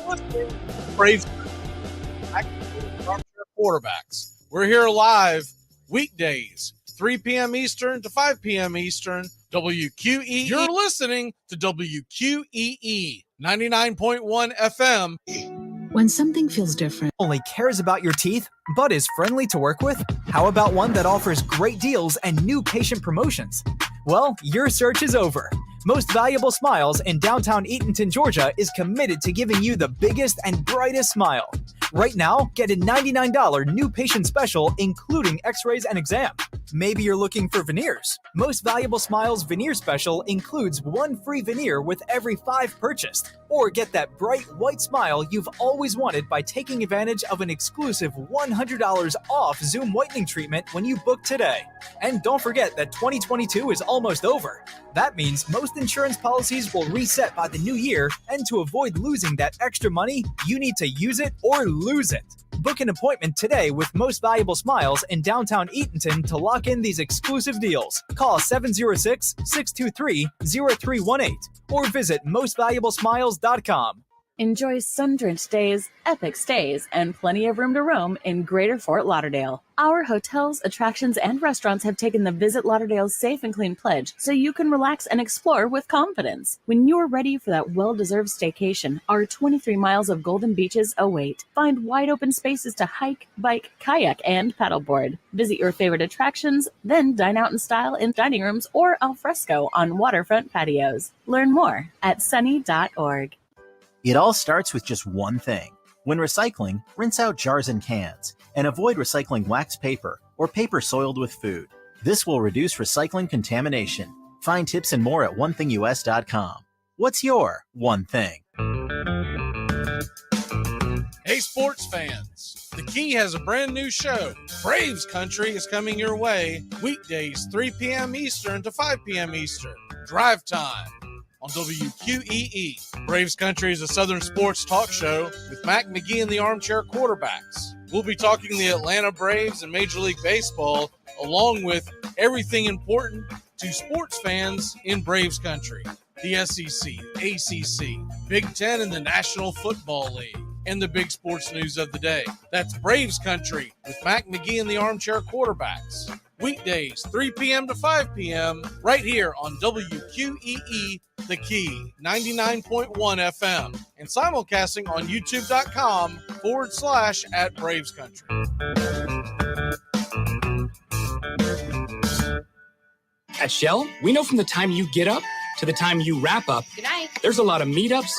listening to Braves Quarterbacks. We're here live weekdays, 3 p.m. Eastern to 5 p.m. Eastern, WQEE. You're listening to WQEE 99.1 FM. When something feels different, only cares about your teeth, but is friendly to work with? How about one that offers great deals and new patient promotions? Well, your search is over. Most Valuable Smiles in downtown Eatonton, Georgia is committed to giving you the biggest and brightest smile. Right now, get a $99 new patient special, including x-rays and exam. Maybe you're looking for veneers. Most Valuable Smiles veneer special includes one free veneer with every 5 purchased. Or get that bright white smile you've always wanted by taking advantage of an exclusive $100 off Zoom whitening treatment when you book today. And don't forget that 2022 is almost over. That means most insurance policies will reset by the new year, and to avoid losing that extra money, you need to use it or lose it. Book an appointment today with Most Valuable Smiles in downtown Eatonton to lock in these exclusive deals. Call 706-623-0318 or visit mostvaluablesmiles.com. Enjoy sun-drenched days, epic stays, and plenty of room to roam in Greater Fort Lauderdale. Our hotels, attractions, and restaurants have taken the Visit Lauderdale's Safe and Clean pledge so you can relax and explore with confidence. When you're ready for that well-deserved staycation, our 23 miles of golden beaches await. Find wide-open spaces to hike, bike, kayak, and paddleboard. Visit your favorite attractions, then dine out in style in dining rooms or al fresco on waterfront patios. Learn more at sunny.org. It all starts with just one thing. When recycling, rinse out jars and cans, and avoid recycling waxed paper or paper soiled with food. This will reduce recycling contamination. Find tips and more at onethingus.com. What's your one thing? Hey, sports fans. The Key has a brand new show. Braves Country is coming your way weekdays, 3 p.m. Eastern to 5 p.m. Eastern. Drive time on WQEE. Braves Country is a Southern sports talk show with Mac McGee and the Armchair Quarterbacks. We'll be talking the Atlanta Braves and Major League Baseball, along with everything important to sports fans in Braves Country. The SEC, ACC, Big Ten, and the National Football League, and the big sports news of the day. That's Braves Country with Mac McGee and the Armchair Quarterbacks. Weekdays, 3 p.m. to 5 p.m. right here on WQEE, The Key, 99.1 FM, and simulcasting on youtube.com/@Braves Country. At Shell, we know from the time you get up to the time you wrap up, good night, there's a lot of meetups,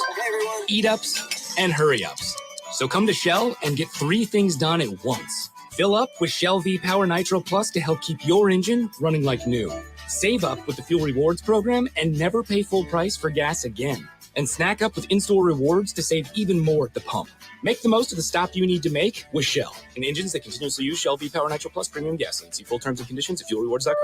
eat-ups, and hurry-ups. So come to Shell and get 3 things done at once. Fill up with Shell V-Power Nitro Plus to help keep your engine running like new. Save up with the Fuel Rewards program and never pay full price for gas again. And snack up with in-store rewards to save even more at the pump. Make the most of the stop you need to make with Shell and engines that continuously use Shell V-Power Nitro Plus premium gasoline. See full terms and conditions at fuelrewards.com.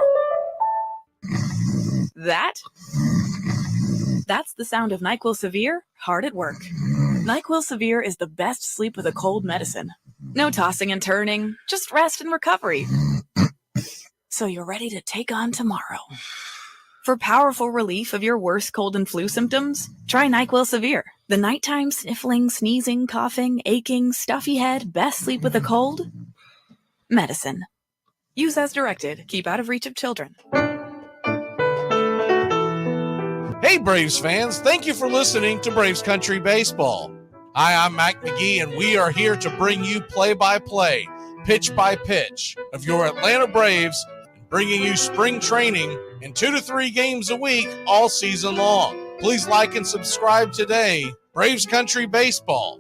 That's the sound of NyQuil Severe hard at work. NyQuil Severe is the best sleep with a cold medicine. No tossing and turning, just rest and recovery. So you're ready to take on tomorrow. For powerful relief of your worst cold and flu symptoms, try NyQuil Severe. The nighttime sniffling, sneezing, coughing, aching, stuffy head, best sleep with a cold medicine. Use as directed. Keep out of reach of children. Hey, Braves fans. Thank you for listening to Braves Country Baseball. Hi, I'm Mac McGee, and we are here to bring you play-by-play, pitch-by-pitch of your Atlanta Braves, bringing you spring training in 2 to 3 games a week all season long. Please like and subscribe today. Braves Country Baseball.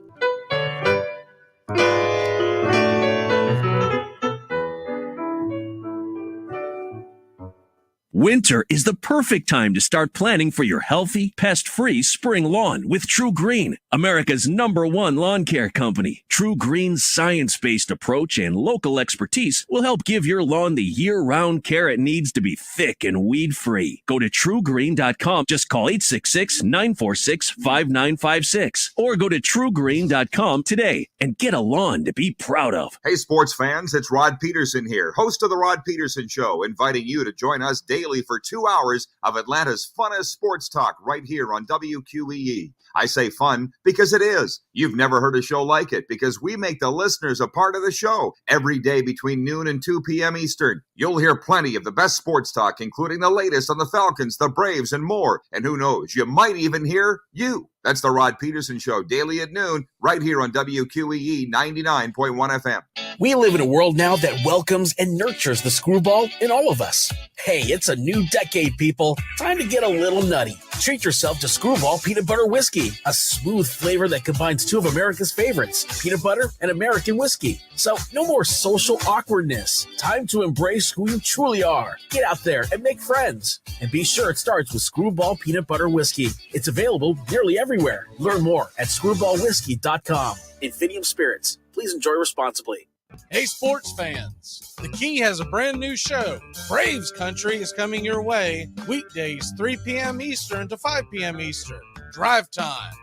Winter is the perfect time to start planning for your healthy, pest-free spring lawn with True Green, America's #1 lawn care company. True Green's science-based approach and local expertise will help give your lawn the year-round care it needs to be thick and weed-free. Go to truegreen.com. Just call 866-946-5956 or go to truegreen.com today and get a lawn to be proud of. Hey, sports fans, it's Rod Peterson here, host of The Rod Peterson Show, inviting you to join us daily daily for 2 hours of Atlanta's funnest sports talk right here on WQEE. I say fun because it is. You've never heard a show like it because we make the listeners a part of the show every day between noon and 2 p.m. Eastern. You'll hear plenty of the best sports talk, including the latest on the Falcons, the Braves, and more. And who knows, you might even hear you. That's the Rod Peterson Show, daily at noon, right here on WQEE 99.1 FM. We live in a world now that welcomes and nurtures the screwball in all of us. Hey, it's a new decade, people. Time to get a little nutty. Treat yourself to Screwball Peanut Butter Whiskey, a smooth flavor that combines two of America's favorites, peanut butter and American whiskey. So no more social awkwardness. Time to embrace who you truly are. Get out there and make friends. And be sure it starts with Screwball Peanut Butter Whiskey. It's available nearly everywhere. Learn more at screwballwhiskey.com. Infidium Spirits. Please enjoy responsibly. Hey, sports fans, the Key has a brand new show. Braves Country is coming your way weekdays 3 p.m. Eastern to 5 p.m. Eastern. Drive time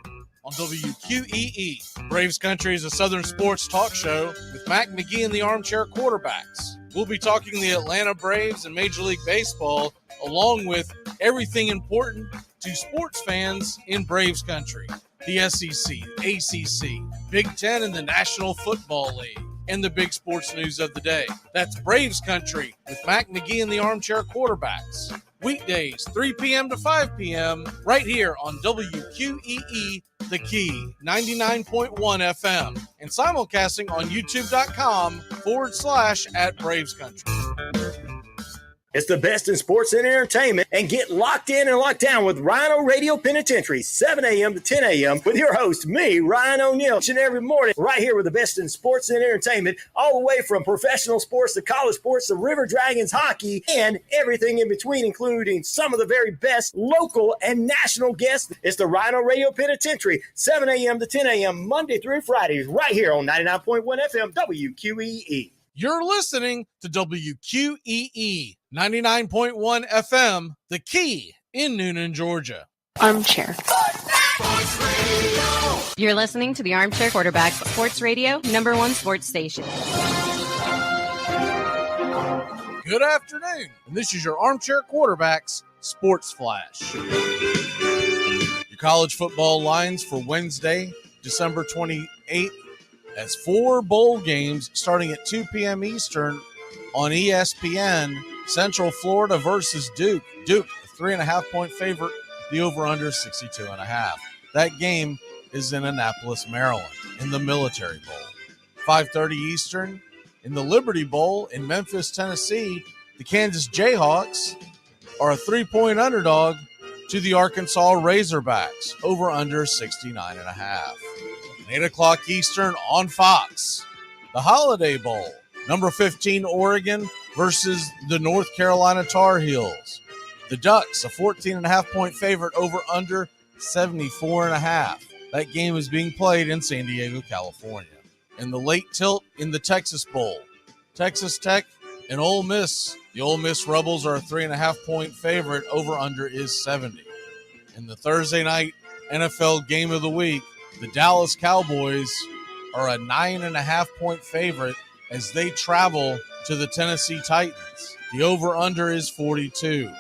on WQEE. Braves Country is a Southern sports talk show with Mac McGee and the Armchair Quarterbacks. We'll be talking the Atlanta Braves and Major League Baseball, along with everything important to sports fans in Braves Country. The SEC, ACC, Big Ten, and the National Football League. And the big sports news of the day. That's Braves Country with Mac McGee and the Armchair Quarterbacks. Weekdays, 3 p.m. to 5 p.m. right here on WQEE, The Key, 99.1 FM. And simulcasting on youtube.com/@Braves Country. It's the best in sports and entertainment, and get locked in and locked down with Rhino Radio Penitentiary, 7 a.m. to 10 a.m. with your host, me, Ryan O'Neill, each and every morning, right here with the best in sports and entertainment, all the way from professional sports to college sports to River Dragons hockey and everything in between, including some of the very best local and national guests. It's the Rhino Radio Penitentiary, 7 a.m. to 10 a.m. Monday through Friday, right here on 99.1 FM WQEE. You're listening to WQEE 99.1 FM, The Key in Noonan, Georgia. Armchair. You're listening to the Armchair Quarterbacks Sports Radio, #1 sports station. Good afternoon, and this is your Armchair Quarterbacks Sports Flash. Your college football lines for Wednesday, December 28th, as 4 bowl games starting at 2 p.m. Eastern on ESPN. Central Florida versus Duke. Duke, a 3.5-point favorite. The over-under 62.5. That game is in Annapolis, Maryland, in the Military Bowl. 5:30 Eastern in the Liberty Bowl in Memphis, Tennessee. The Kansas Jayhawks are a 3-point underdog to the Arkansas Razorbacks. Over-under 69.5. 8 o'clock Eastern on Fox. The Holiday Bowl. Number 15 Oregon versus the North Carolina Tar Heels. The Ducks, a 14.5-point favorite, over under 74.5. That game is being played in San Diego, California. And the late tilt in the Texas Bowl. Texas Tech and Ole Miss. The Ole Miss Rebels are a 3.5-point favorite. Over under is 70. In the Thursday night NFL Game of the Week, the Dallas Cowboys are a 9.5-point favorite as they travel to the Tennessee Titans. The over-under is 42.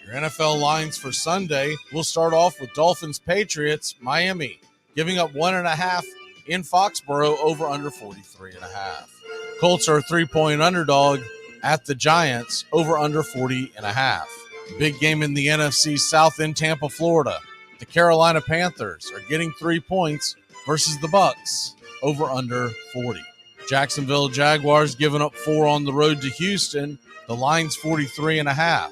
Your NFL lines for Sunday will start off with Dolphins-Patriots, Miami, giving up 1.5 in Foxborough, over-under 43.5. Colts are a 3-point underdog at the Giants, over-under 40.5. Big game in the NFC South in Tampa, Florida. The Carolina Panthers are getting 3 points versus the Bucks, over-under 40. Jacksonville Jaguars giving up 4 on the road to Houston. The line's 43.5.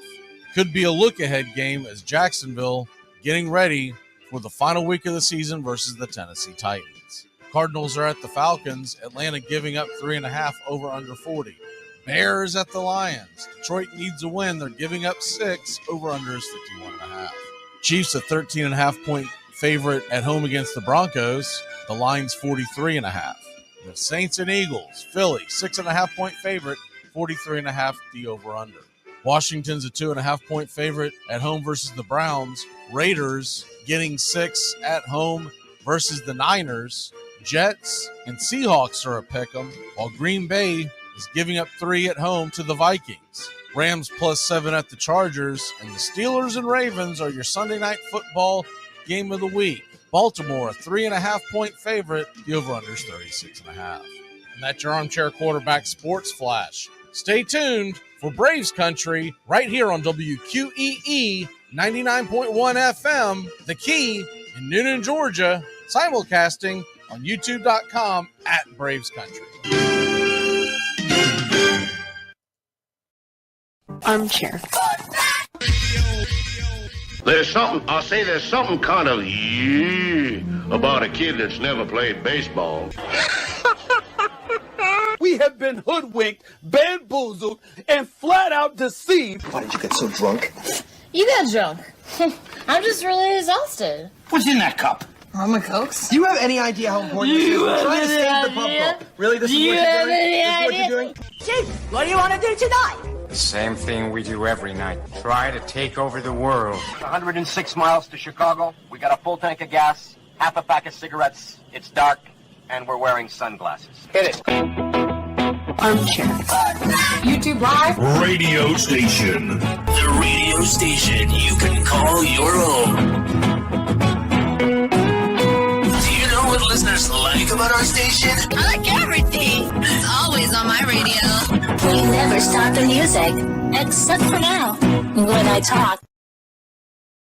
Could be a look-ahead game as Jacksonville getting ready for the final week of the season versus the Tennessee Titans. Cardinals are at the Falcons. Atlanta giving up 3.5, over under 40. Bears at the Lions. Detroit needs a win. They're giving up 6, over under is 51.5. Chiefs a 13.5-point favorite at home against the Broncos. The line's 43.5. The Saints and Eagles, Philly, 6.5-point favorite, 43.5 the over-under. Washington's a 2.5-point favorite at home versus the Browns. Raiders getting 6 at home versus the Niners. Jets and Seahawks are a pick'em, while Green Bay is giving up 3 at home to the Vikings. Rams +7 at the Chargers, and the Steelers and Ravens are your Sunday night football game of the week. Baltimore, a 3.5-point favorite. The over-under is 36.5. And that's your Armchair Quarterback Sports Flash. Stay tuned for Braves Country right here on WQEE 99.1 FM, The Key in Noonan, Georgia, simulcasting on youtube.com at Braves Country. Armchair. There's something kind of about a kid that's never played baseball. We have been hoodwinked, bamboozled, and flat out deceived. Why did you get so drunk? You got drunk. I'm just really exhausted. What's in that cup? Armor Cokes. Do you have any idea how important this is? We're trying to save the pump. Really? This is what you're doing? This is what you're doing? Chief, what do you want to do tonight? The same thing we do every night. Try to take over the world. 106 miles to Chicago. We got a full tank of gas, half a pack of cigarettes. It's dark, and we're wearing sunglasses. Hit it. Armchair. YouTube Live. Radio station. The radio station you can call your own. Do you know what listeners like about our station? I like everything. It's always on my radio. We never stop the music, except for now, when I talk.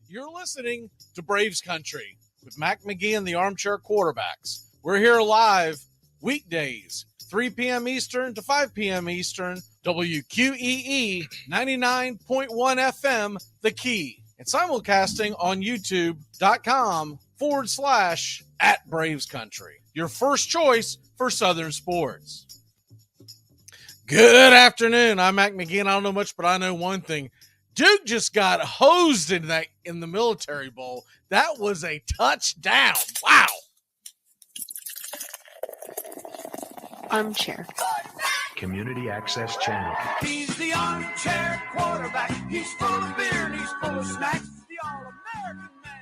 You're listening to Braves Country with Mac McGee and the Armchair Quarterbacks. We're here live weekdays, 3 p.m. Eastern to 5 p.m. Eastern, WQEE 99.1 FM, The Key, and simulcasting on youtube.com/at Braves Country. Your first choice for Southern sports. Good afternoon. I'm Mac McGee, and I don't know much, but I know one thing. Duke just got hosed in the Military Bowl. That was a touchdown. Wow. Armchair. Community Access Channel. He's the armchair quarterback. He's full of beer and he's full of snacks. The all-American man.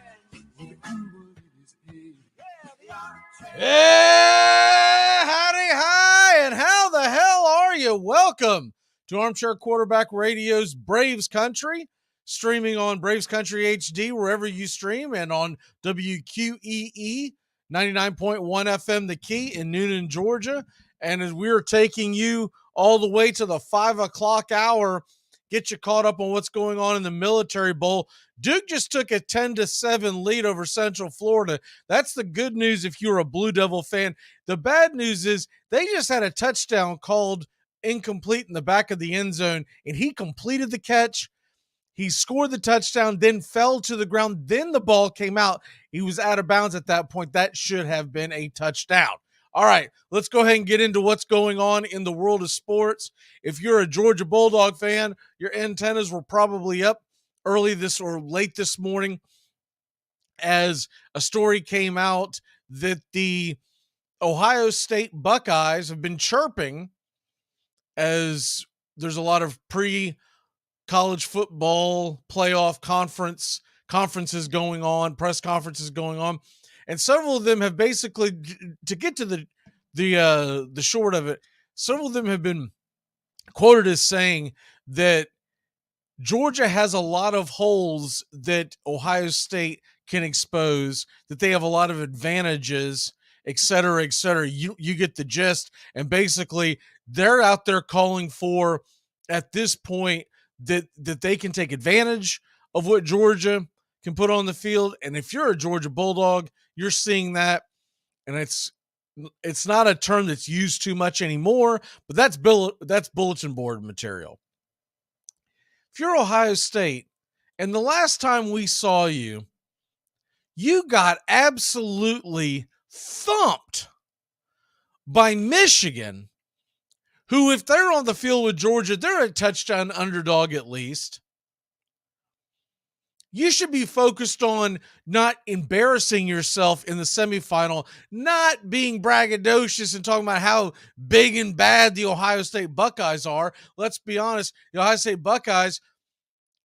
Hey, howdy, hi, and how the hell are you? Welcome to Armchair Quarterback Radio's Braves Country, streaming on Braves Country HD wherever you stream, and on WQEE 99.1 FM, The Key in Noonan, Georgia. And as we're taking you all the way to the 5 o'clock hour, get you caught up on what's going on in the Military Bowl. Duke just took a 10-7 lead over Central Florida. That's the good news if you're a Blue Devil fan. The bad news is they just had a touchdown called incomplete in the back of the end zone, and he completed the catch. He scored the touchdown, then fell to the ground. Then the ball came out. He was out of bounds at that point. That should have been a touchdown. All right, let's go ahead and get into what's going on in the world of sports. If you're a Georgia Bulldog fan, your antennas were probably up early this or late this morning as a story came out that the Ohio State Buckeyes have been chirping as there's a lot of pre-college football playoff conferences going on, press conferences going on. And several of them have basically, to get to the short of it, several of them have been quoted as saying that Georgia has a lot of holes that Ohio State can expose, that they have a lot of advantages, et cetera, et cetera. You get the gist. And basically, they're out there calling for, at this point, that they can take advantage of what Georgia can put on the field. And if you're a Georgia Bulldog, you're seeing that, and it's not a term that's used too much anymore, but that's bulletin board material. If you're Ohio State, and the last time we saw you, you got absolutely thumped by Michigan, who, if they're on the field with Georgia, they're a touchdown underdog at least. You should be focused on not embarrassing yourself in the semifinal, not being braggadocious and talking about how big and bad the Ohio State Buckeyes are. Let's be honest, the Ohio State Buckeyes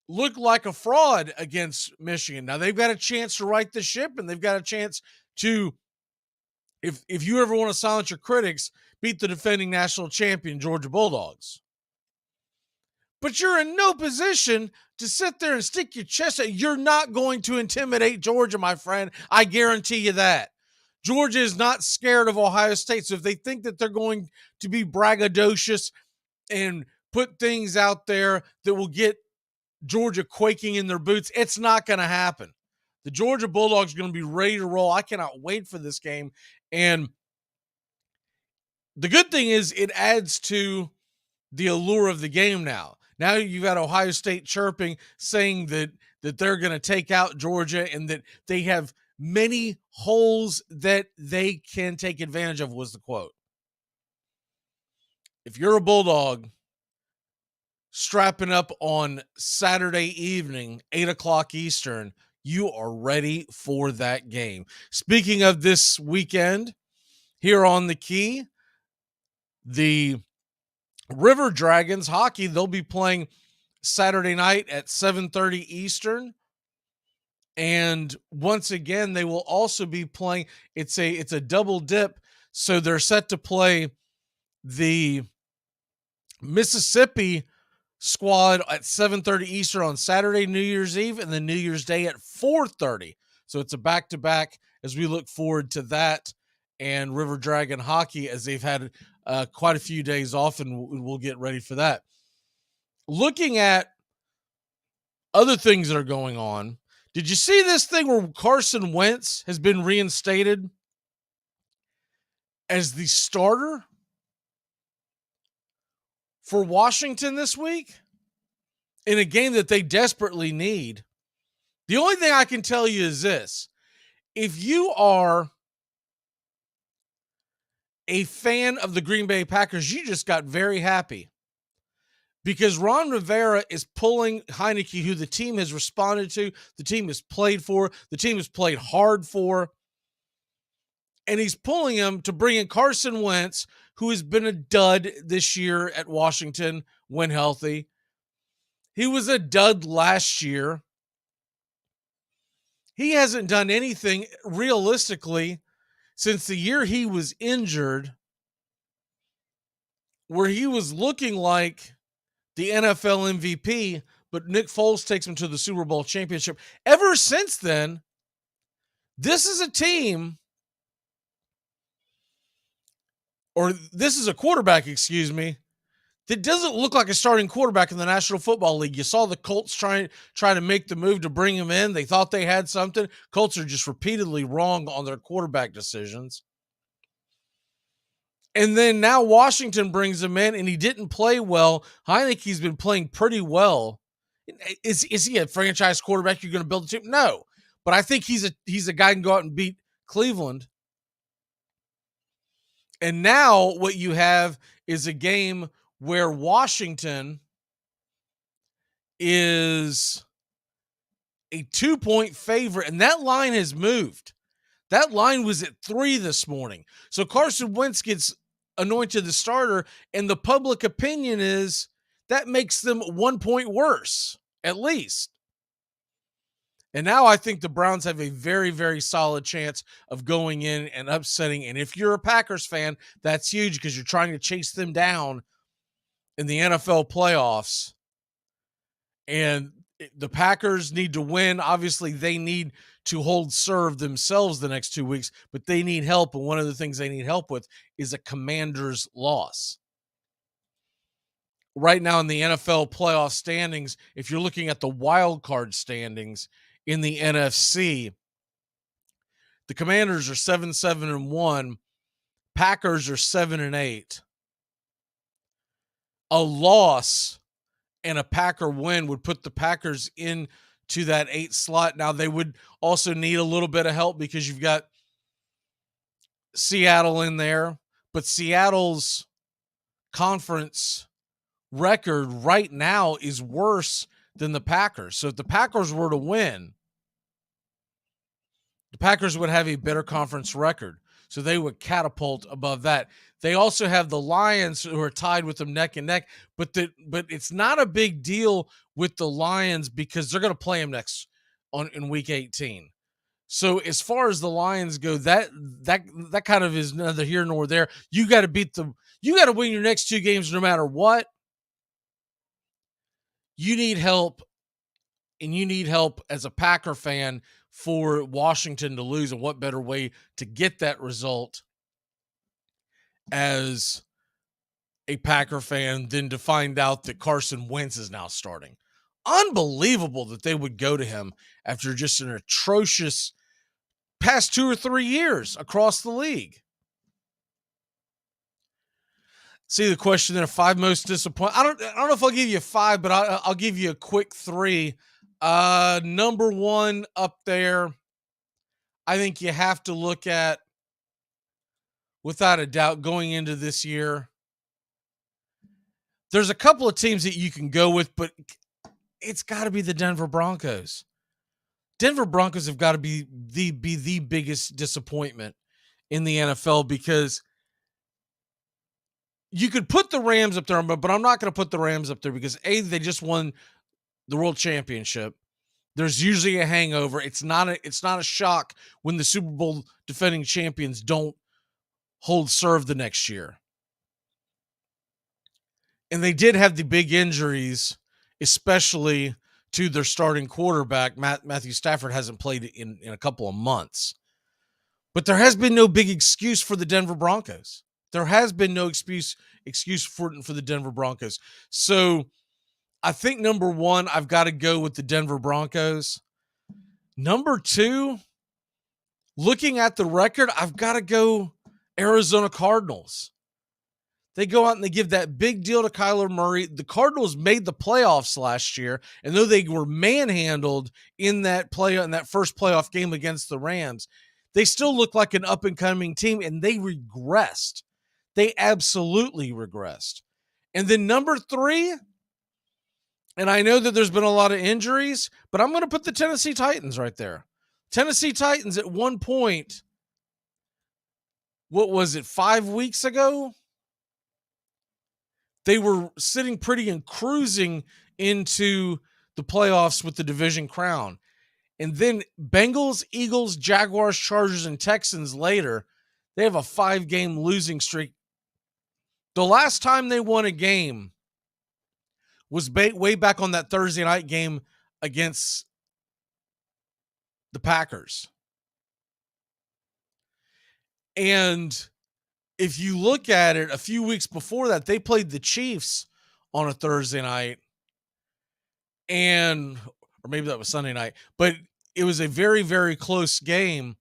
look like a fraud against Michigan. Now, they've got a chance to right the ship, and they've got a chance to, if you ever want to silence your critics, beat the defending national champion Georgia Bulldogs. But you're in no position to sit there and stick your chest out. You're not going to intimidate Georgia, my friend. I guarantee you that. Georgia is not scared of Ohio State. So if they think that they're going to be braggadocious and put things out there that will get Georgia quaking in their boots, it's not going to happen. The Georgia Bulldogs are going to be ready to roll. I cannot wait for this game. And the good thing is it adds to the allure of the game now. Now you've got Ohio State chirping, saying that they're going to take out Georgia and that they have many holes that they can take advantage of, was the quote. If you're a Bulldog strapping up on Saturday evening, 8 o'clock Eastern, you are ready for that game. Speaking of this weekend, here on the Key, the River Dragons hockey, they'll be playing Saturday night at 7:30 Eastern. And once again, they will also be playing, it's a double dip. So they're set to play the Mississippi squad at 7:30 Eastern on Saturday, New Year's Eve, and then New Year's Day at 4:30. So it's a back-to-back as we look forward to that and River Dragon hockey, as they've had quite a few days off, and we'll get ready for that. Looking at other things that are going on, did you see this thing where Carson Wentz has been reinstated as the starter for Washington this week in a game that they desperately need? The only thing I can tell you is this. If you are a fan of the Green Bay Packers, you just got very happy because Ron Rivera is pulling Heineke, who the team has responded to, the team has played for, the team has played hard for, and he's pulling him to bring in Carson Wentz, who has been a dud this year at Washington when healthy. He was a dud last year. He hasn't done anything realistically since the year he was injured, where he was looking like the NFL MVP, but Nick Foles takes him to the Super Bowl championship. Ever since then, this is a team, or this is a quarterback, that doesn't look like a starting quarterback in the National Football League. You saw the Colts try to make the move to bring him in. They thought they had something. Colts are just repeatedly wrong on their quarterback decisions. And then now Washington brings him in, and he didn't play well. Heineke's been playing pretty well. Is he a franchise quarterback you're going to build a team? No. But I think he's a guy who can go out and beat Cleveland. And now what you have is a game where Washington is a 2-point favorite, and that line has moved. That line was at 3 this morning. So Carson Wentz gets anointed the starter, and the public opinion is that makes them 1 point worse, at least. And now I think the Browns have a very, very solid chance of going in and upsetting. And if you're a Packers fan, that's huge because you're trying to chase them down in the NFL playoffs. And the Packers need to win. Obviously, they need to hold serve themselves the next 2 weeks, but they need help. And one of the things they need help with is a Commanders loss. Right now in the NFL playoff standings, if you're looking at the wild card standings in the NFC, the Commanders are 7-7-1. Packers are 7-8. A loss and a Packer win would put the Packers into that 8 slot. Now, they would also need a little bit of help because you've got Seattle in there, but Seattle's conference record right now is worse than the Packers. So if the Packers were to win, the Packers would have a better conference record. So they would catapult above that. They also have the Lions, who are tied with them neck and neck, but it's not a big deal with the Lions because they're going to play them in week 18. So as far as the Lions go, that kind of is neither here nor there. You got to win your next 2 games no matter what. you need help, and you need help as a Packer fan for Washington to lose. And what better way to get that result as a Packer fan than to find out that Carson Wentz is now starting? Unbelievable that they would go to him after just an atrocious past 2 or 3 years across the league. See the question there, 5 most disappointing. I don't know if I'll give you 5, but I'll give you a quick 3. Number 1 up there, I think you have to look at, without a doubt, going into this year. There's a couple of teams that you can go with, but it's got to be the Denver Broncos. Denver Broncos have got to be the biggest disappointment in the NFL, because you could put the Rams up there, but I'm not going to put the Rams up there because A, they just won the world championship. There's usually a hangover. It's not a shock when the Super Bowl defending champions don't hold serve the next year. And they did have the big injuries, especially to their starting quarterback. Matthew Stafford hasn't played in a couple of months. But there has been no big excuse for the Denver Broncos. There has been no excuse for the Denver Broncos. So I think number 1, I've got to go with the Denver Broncos. Number 2, looking at the record, I've got to go Arizona Cardinals. They go out and they give that big deal to Kyler Murray. The Cardinals made the playoffs last year, and though they were manhandled in that first playoff game against the Rams, they still look like an up-and-coming team, and they regressed. They absolutely regressed. And then number 3, and I know that there's been a lot of injuries, but I'm going to put the Tennessee Titans right there. Tennessee Titans at one point, what was it, 5 weeks ago? They were sitting pretty and cruising into the playoffs with the division crown. And then Bengals, Eagles, Jaguars, Chargers, and Texans later, they have a 5-game losing streak. The last time they won a game was way back on that Thursday night game against the Packers. And if you look at it, a few weeks before that, they played the Chiefs on a Thursday night, or maybe that was Sunday night, but it was a very, very close game.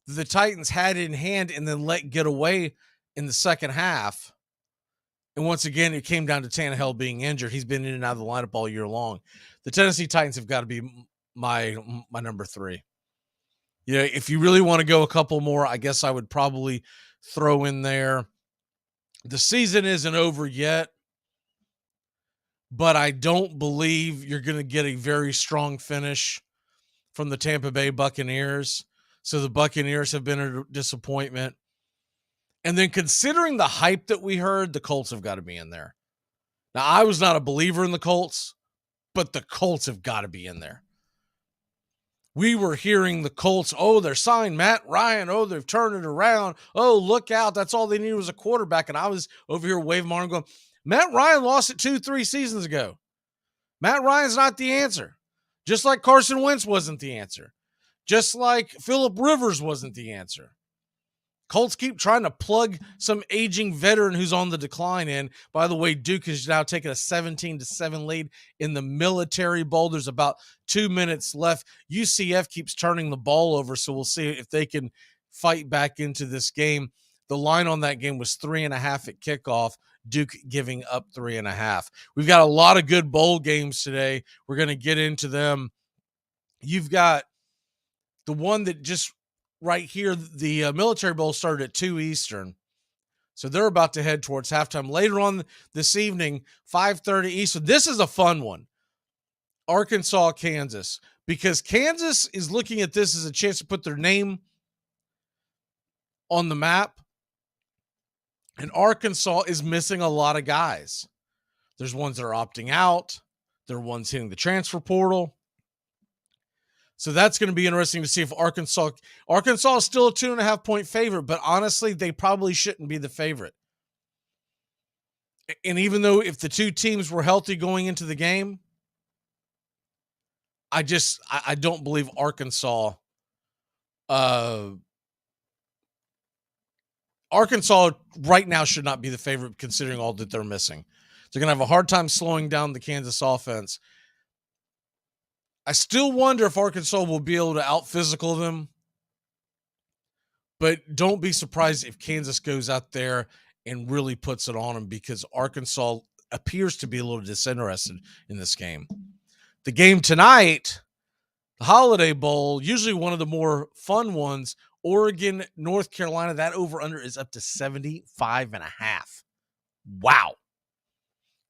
The Titans had it in hand and then let get away in the second half. And once again, it came down to Tannehill being injured. He's been in and out of the lineup all year long. The Tennessee Titans have got to be my number 3. You know, if you really want to go a couple more, I guess I would probably throw in there. The season isn't over yet, but I don't believe you're going to get a very strong finish from the Tampa Bay Buccaneers. So the Buccaneers have been a disappointment. And then considering the hype that we heard, the Colts have got to be in there. Now, I was not a believer in the Colts, but the Colts have got to be in there. We were hearing the Colts, oh, they're signed Matt Ryan. Oh, they've turned it around. Oh, look out. That's all they needed was a quarterback. And I was over here waving my arm going, Matt Ryan lost it 2-3 seasons ago. Matt Ryan's not the answer. Just like Carson Wentz wasn't the answer. Just like Phillip Rivers wasn't the answer. Colts keep trying to plug some aging veteran who's on the decline in. By the way, Duke has now taken a 17-7 lead in the Military Bowl. There's about 2 minutes left. UCF keeps turning the ball over, so we'll see if they can fight back into this game. The line on that game was 3.5 at kickoff. Duke giving up 3.5. We've got a lot of good bowl games today. We're going to get into them. You've got the one that just right here, the Military Bowl started at 2 Eastern. So they're about to head towards halftime. Later on this evening, 5:30 Eastern. This is a fun one. Arkansas, Kansas. Because Kansas is looking at this as a chance to put their name on the map. And Arkansas is missing a lot of guys. There's ones that are opting out. There are ones hitting the transfer portal. So that's going to be interesting to see if Arkansas is still a 2.5-point favorite, but honestly, they probably shouldn't be the favorite. And even though if the two teams were healthy going into the game, I don't believe Arkansas. Arkansas right now should not be the favorite considering all that they're missing. They're going to have a hard time slowing down the Kansas offense. I still wonder if Arkansas will be able to out-physical them. But don't be surprised if Kansas goes out there and really puts it on them, because Arkansas appears to be a little disinterested in this game. The game tonight, the Holiday Bowl, usually one of the more fun ones, Oregon, North Carolina, that over-under is up to 75.5. Wow.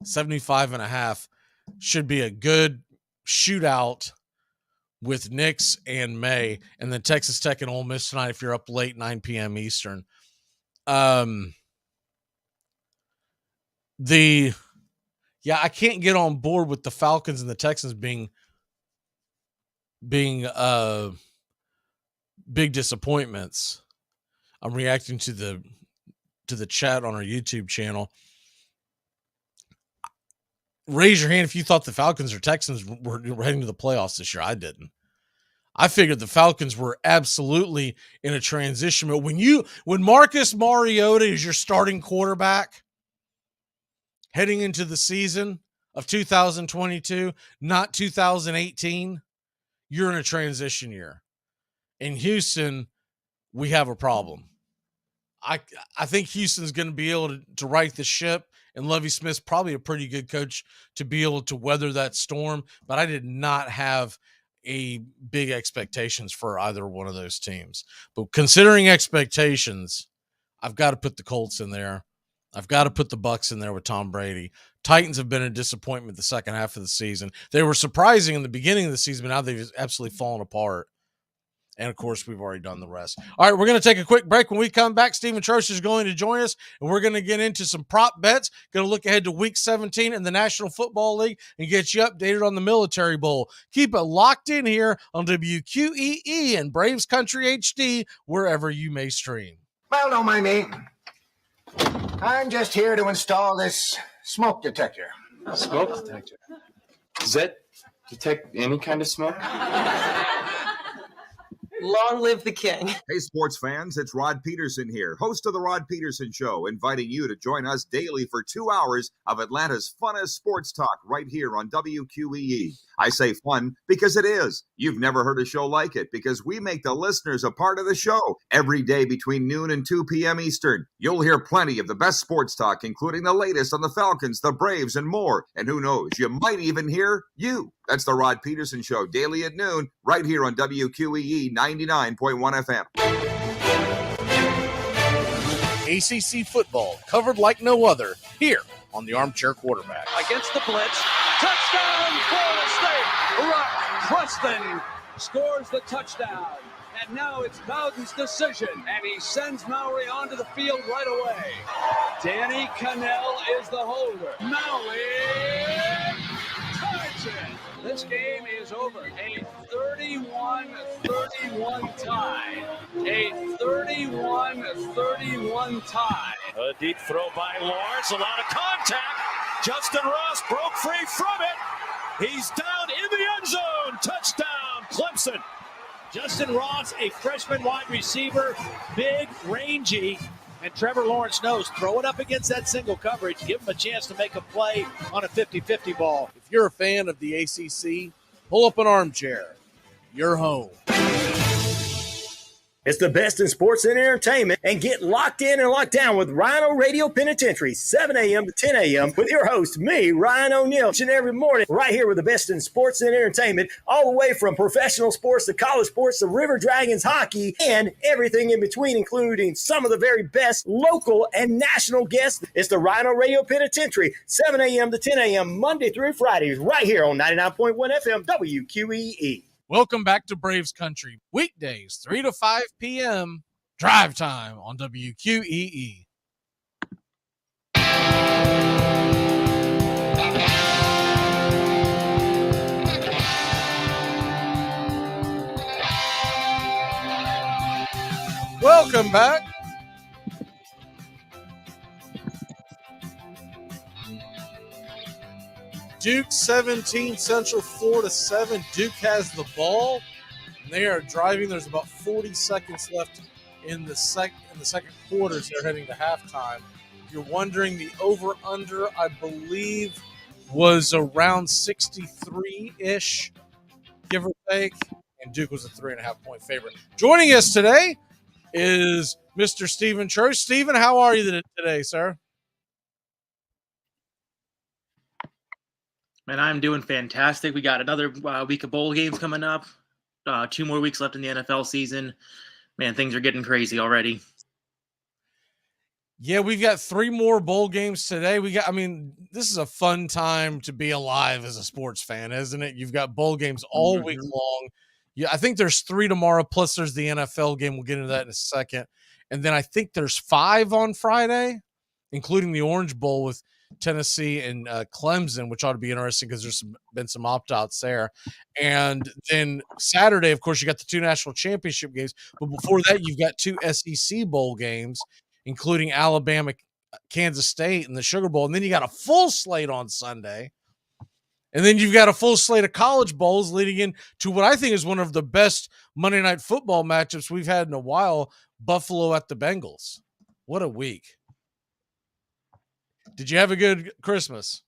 75.5 should be a good shootout with Nix and May, and then Texas Tech and Ole Miss tonight if you're up late, 9 p.m. Eastern. I can't get on board with the Falcons and the Texans being big disappointments. I'm reacting to the chat on our YouTube channel. Raise your hand if you thought the Falcons or Texans were heading to the playoffs this year. I didn't. I figured the Falcons were absolutely in a transition mode. When Marcus Mariota is your starting quarterback heading into the season of 2022, not 2018, you're in a transition year. In Houston, we have a problem. I think Houston's going to be able to right the ship, and Lovie Smith's probably a pretty good coach to be able to weather that storm, but I did not have a big expectations for either one of those teams. But considering expectations, I've got to put the Colts in there. I've got to put the Bucs in there with Tom Brady. Titans have been a disappointment the second half of the season. They were surprising in the beginning of the season, but now they've absolutely fallen apart. And, of course, we've already done the rest. All right, we're going to take a quick break. When we come back, Stephen Trosh is going to join us, and we're going to get into some prop bets. Going to look ahead to Week 17 in the National Football League and get you updated on the Military Bowl. Keep it locked in here on WQEE and Braves Country HD, wherever you may stream. Well, don't mind me. I'm just here to install this smoke detector. Smoke detector? Does that detect any kind of smoke? Long live the king. Hey, sports fans, it's Rod Peterson here, host of The Rod Peterson Show, inviting you to join us daily for 2 hours of Atlanta's funnest sports talk right here on WQEE. I say fun because it is. You've never heard a show like it because we make the listeners a part of the show every day between noon and 2 p.m. Eastern. You'll hear plenty of the best sports talk, including the latest on the Falcons, the Braves, and more. And who knows, you might even hear you. That's the Rod Peterson Show, daily at noon, right here on WQEE 99.1 FM. ACC football covered like no other here on the Armchair Quarterback. Against the blitz. Touchdown, Florida State. Rock Preston scores the touchdown. And now it's Bowden's decision. And he sends Mowry onto the field right away. Danny Cannell is the holder. Mowry ties it. This game is over. A 31-31 tie. A 31-31 tie. A deep throw by Lawrence. A lot of contact. Justin Ross broke free from it. He's down in the end zone. Touchdown, Clemson. Justin Ross, a freshman wide receiver, big, rangy, and Trevor Lawrence knows, throw it up against that single coverage, give him a chance to make a play on a 50-50 ball. If you're a fan of the ACC, pull up an armchair. You're home. It's the best in sports and entertainment, and get locked in and locked down with Rhino Radio Penitentiary, 7 a.m. to 10 a.m. with your host, me, Ryan O'Neal, each and every morning, right here with the best in sports and entertainment, all the way from professional sports to college sports to River Dragons hockey and everything in between, including some of the very best local and national guests. It's the Rhino Radio Penitentiary, 7 a.m. to 10 a.m. Monday through Friday, right here on 99.1 FM WQEE. Welcome back to Braves Country. Weekdays, 3 to 5 p.m. Drive time on WQEE. Welcome back. Duke 17, Central Florida 7. Duke has the ball, and they are driving. There's about 40 seconds left in the second quarter as they're heading to halftime. If you're wondering, the over-under, I believe, was around 63-ish, give or take, and Duke was a 3.5-point favorite. Joining us today is Mr. Stephen Church. Stephen, how are you today, sir? Man, I'm doing fantastic. We got another week of bowl games coming up. 2 more weeks left in the NFL season. Man, things are getting crazy already. Yeah, we've got 3 more bowl games today. This is a fun time to be alive as a sports fan, isn't it? You've got bowl games all week long. Yeah, I think there's 3 tomorrow, plus there's the NFL game. We'll get into that in a second. And then I think there's 5 on Friday, including the Orange Bowl with Tennessee and Clemson, which ought to be interesting because there's been some opt-outs there. And then Saturday, of course, you got the 2 national championship games. But before that, you've got 2 SEC bowl games, including Alabama, Kansas State, and the Sugar Bowl. And then you got a full slate on Sunday. And then you've got a full slate of college bowls leading into what I think is one of the best Monday Night Football matchups we've had in a while, Buffalo at the Bengals. What a week. Did you have a good Christmas?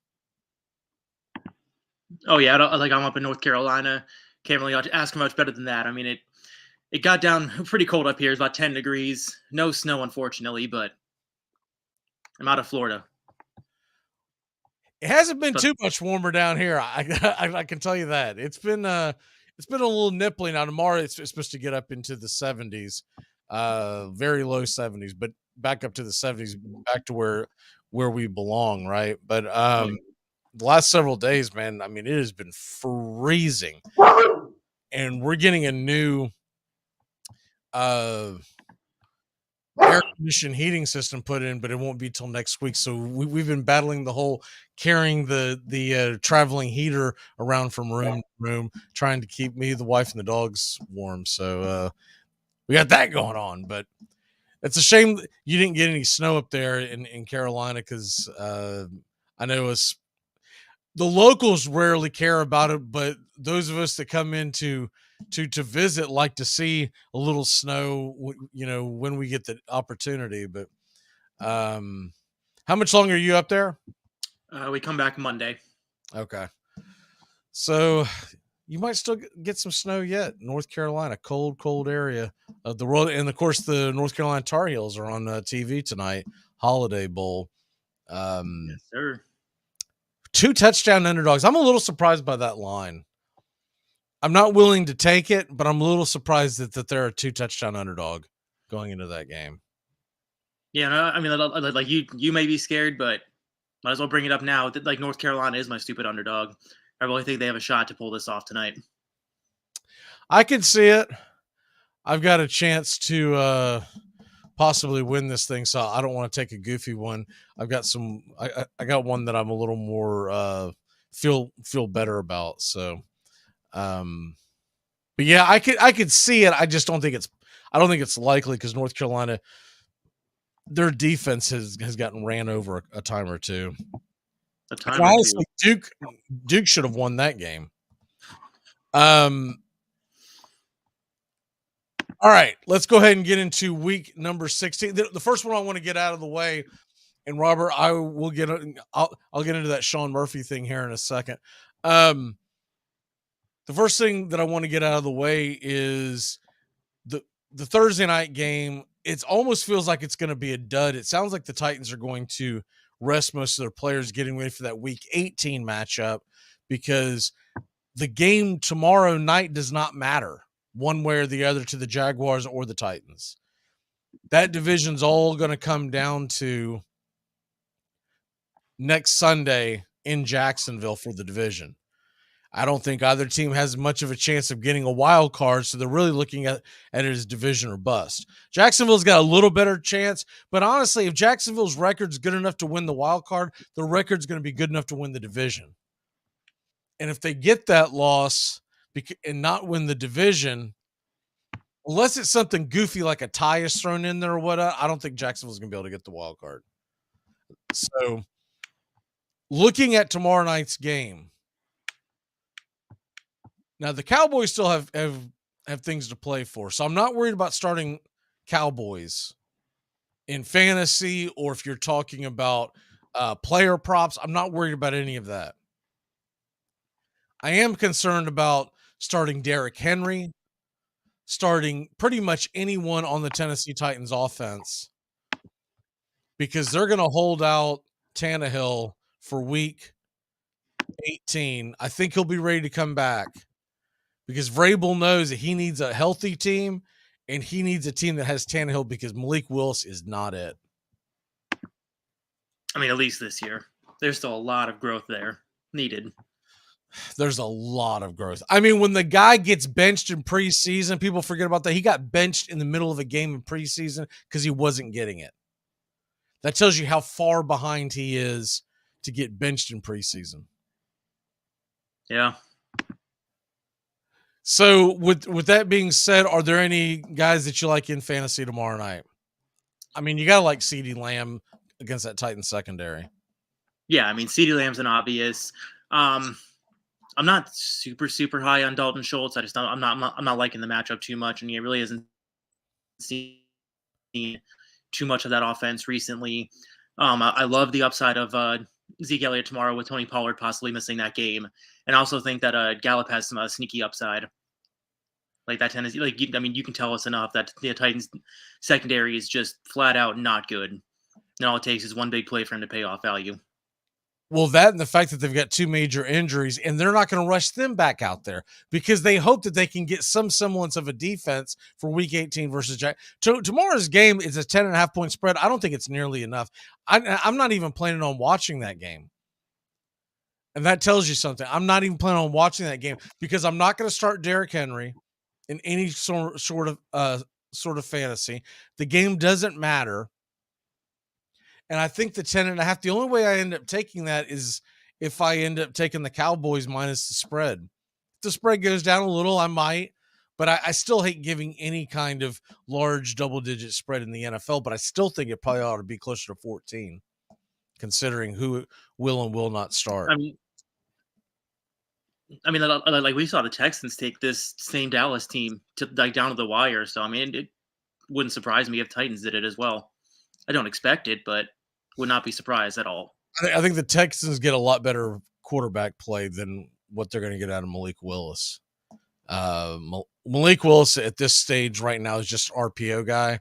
Oh, yeah. I'm up in North Carolina. Can't really ask much better than that. I mean, it got down pretty cold up here. It's about 10 degrees. No snow, unfortunately, but I'm out of Florida. It hasn't been too much warmer down here. I can tell you that. It's been a little nipply. Now tomorrow it's supposed to get up into the 70s, very low 70s, but back up to the 70s, back to where we belong, right? But the last several days, man, I mean, it has been freezing, and we're getting a new air conditioned heating system put in, but it won't be till next week. So we've been battling the whole carrying the traveling heater around from room to room, trying to keep me, the wife, and the dogs warm. So we got that going on, but it's a shame you didn't get any snow up there in Carolina, because I know the locals rarely care about it, but those of us that come in to visit like to see a little snow, when we get the opportunity. But how much longer are you up there? We come back Monday. Okay. So you might still get some snow yet. North Carolina, cold area of the world. And of course the North Carolina Tar Heels are on TV tonight, Holiday Bowl. Yes, sir. 2 touchdown underdogs. I'm a little surprised by that line. I'm not willing to take it, but I'm a little surprised that there are 2 touchdown underdog going into that game. Yeah, no, I mean, like you may be scared, but might as well bring it up now. Like, North Carolina is my stupid underdog. I really think they have a shot to pull this off tonight. I can see it. I've got a chance to possibly win this thing, so I don't want to take a goofy one. I've got some. I got one that I'm a little more feel better about. So. But yeah, I could see it. I just don't think it's likely, because North Carolina, their defense has gotten ran over a time or two. Honestly, Duke should have won that game. All right, let's go ahead and get into week number 16. The first one I want to get out of the way, and Robert, I'll get into that Sean Murphy thing here in a second. The first thing that I want to get out of the way is the Thursday night game. It almost feels like it's going to be a dud. It sounds like the Titans are going to rest most of their players, getting ready for that week 18 matchup, because the game tomorrow night does not matter one way or the other to the Jaguars or the Titans. That division's all going to come down to next Sunday in Jacksonville for the division. I don't think either team has much of a chance of getting a wild card, so they're really looking at it as division or bust. Jacksonville's got a little better chance, but honestly, if Jacksonville's record's good enough to win the wild card, the record's going to be good enough to win the division. And if they get that loss and not win the division, unless it's something goofy like a tie is thrown in there or what, I don't think Jacksonville's going to be able to get the wild card. So looking at tomorrow night's game, now the Cowboys still have things to play for, so I'm not worried about starting Cowboys in fantasy, or if you're talking about player props, I'm not worried about any of that. I am concerned about starting Derrick Henry, starting pretty much anyone on the Tennessee Titans offense, because they're going to hold out Tannehill for week 18. I think he'll be ready to come back because Vrabel knows that he needs a healthy team and he needs a team that has Tannehill, because Malik Willis is not it. I mean, at least this year. There's still a lot of growth there needed. There's a lot of growth. I mean, when the guy gets benched in preseason, people forget about that. He got benched in the middle of a game in preseason because he wasn't getting it. That tells you how far behind he is to get benched in preseason. Yeah. So with that being said, are there any guys that you like in fantasy tomorrow night? I mean, you got to like CeeDee Lamb against that Titans secondary. Yeah, I mean, CeeDee Lamb's an obvious. I'm not super high on Dalton Schultz. I'm not liking the matchup too much, and he really hasn't seen too much of that offense recently. I love the upside of Zeke Elliott tomorrow with Tony Pollard possibly missing that game, and I also think that Gallup has some sneaky upside. Like that Tennessee, you can tell us enough that the Titans secondary is just flat out not good, and all it takes is one big play for him to pay off value. Well, that and the fact that they've got two major injuries, and they're not going to rush them back out there because they hope that they can get some semblance of a defense for Week 18 versus Jack. Tomorrow's game is a 10.5 point spread. I don't think it's nearly enough. I'm not even planning on watching that game. And that tells you something. I'm not even planning on watching that game because I'm not going to start Derrick Henry in any sort of fantasy. The game doesn't matter. And I think the 10.5, the only way I end up taking that is if I end up taking the Cowboys minus the spread. If the spread goes down a little, I might, but I still hate giving any kind of large double-digit spread in the NFL, but I still think it probably ought to be closer to 14, considering who will and will not start. I mean, like we saw the Texans take this same Dallas team to down to the wire. So, I mean, it wouldn't surprise me if Titans did it as well. I don't expect it, but would not be surprised at all. I think the Texans get a lot better quarterback play than what they're going to get out of Malik Willis. Malik Willis at this stage right now is just RPO guy,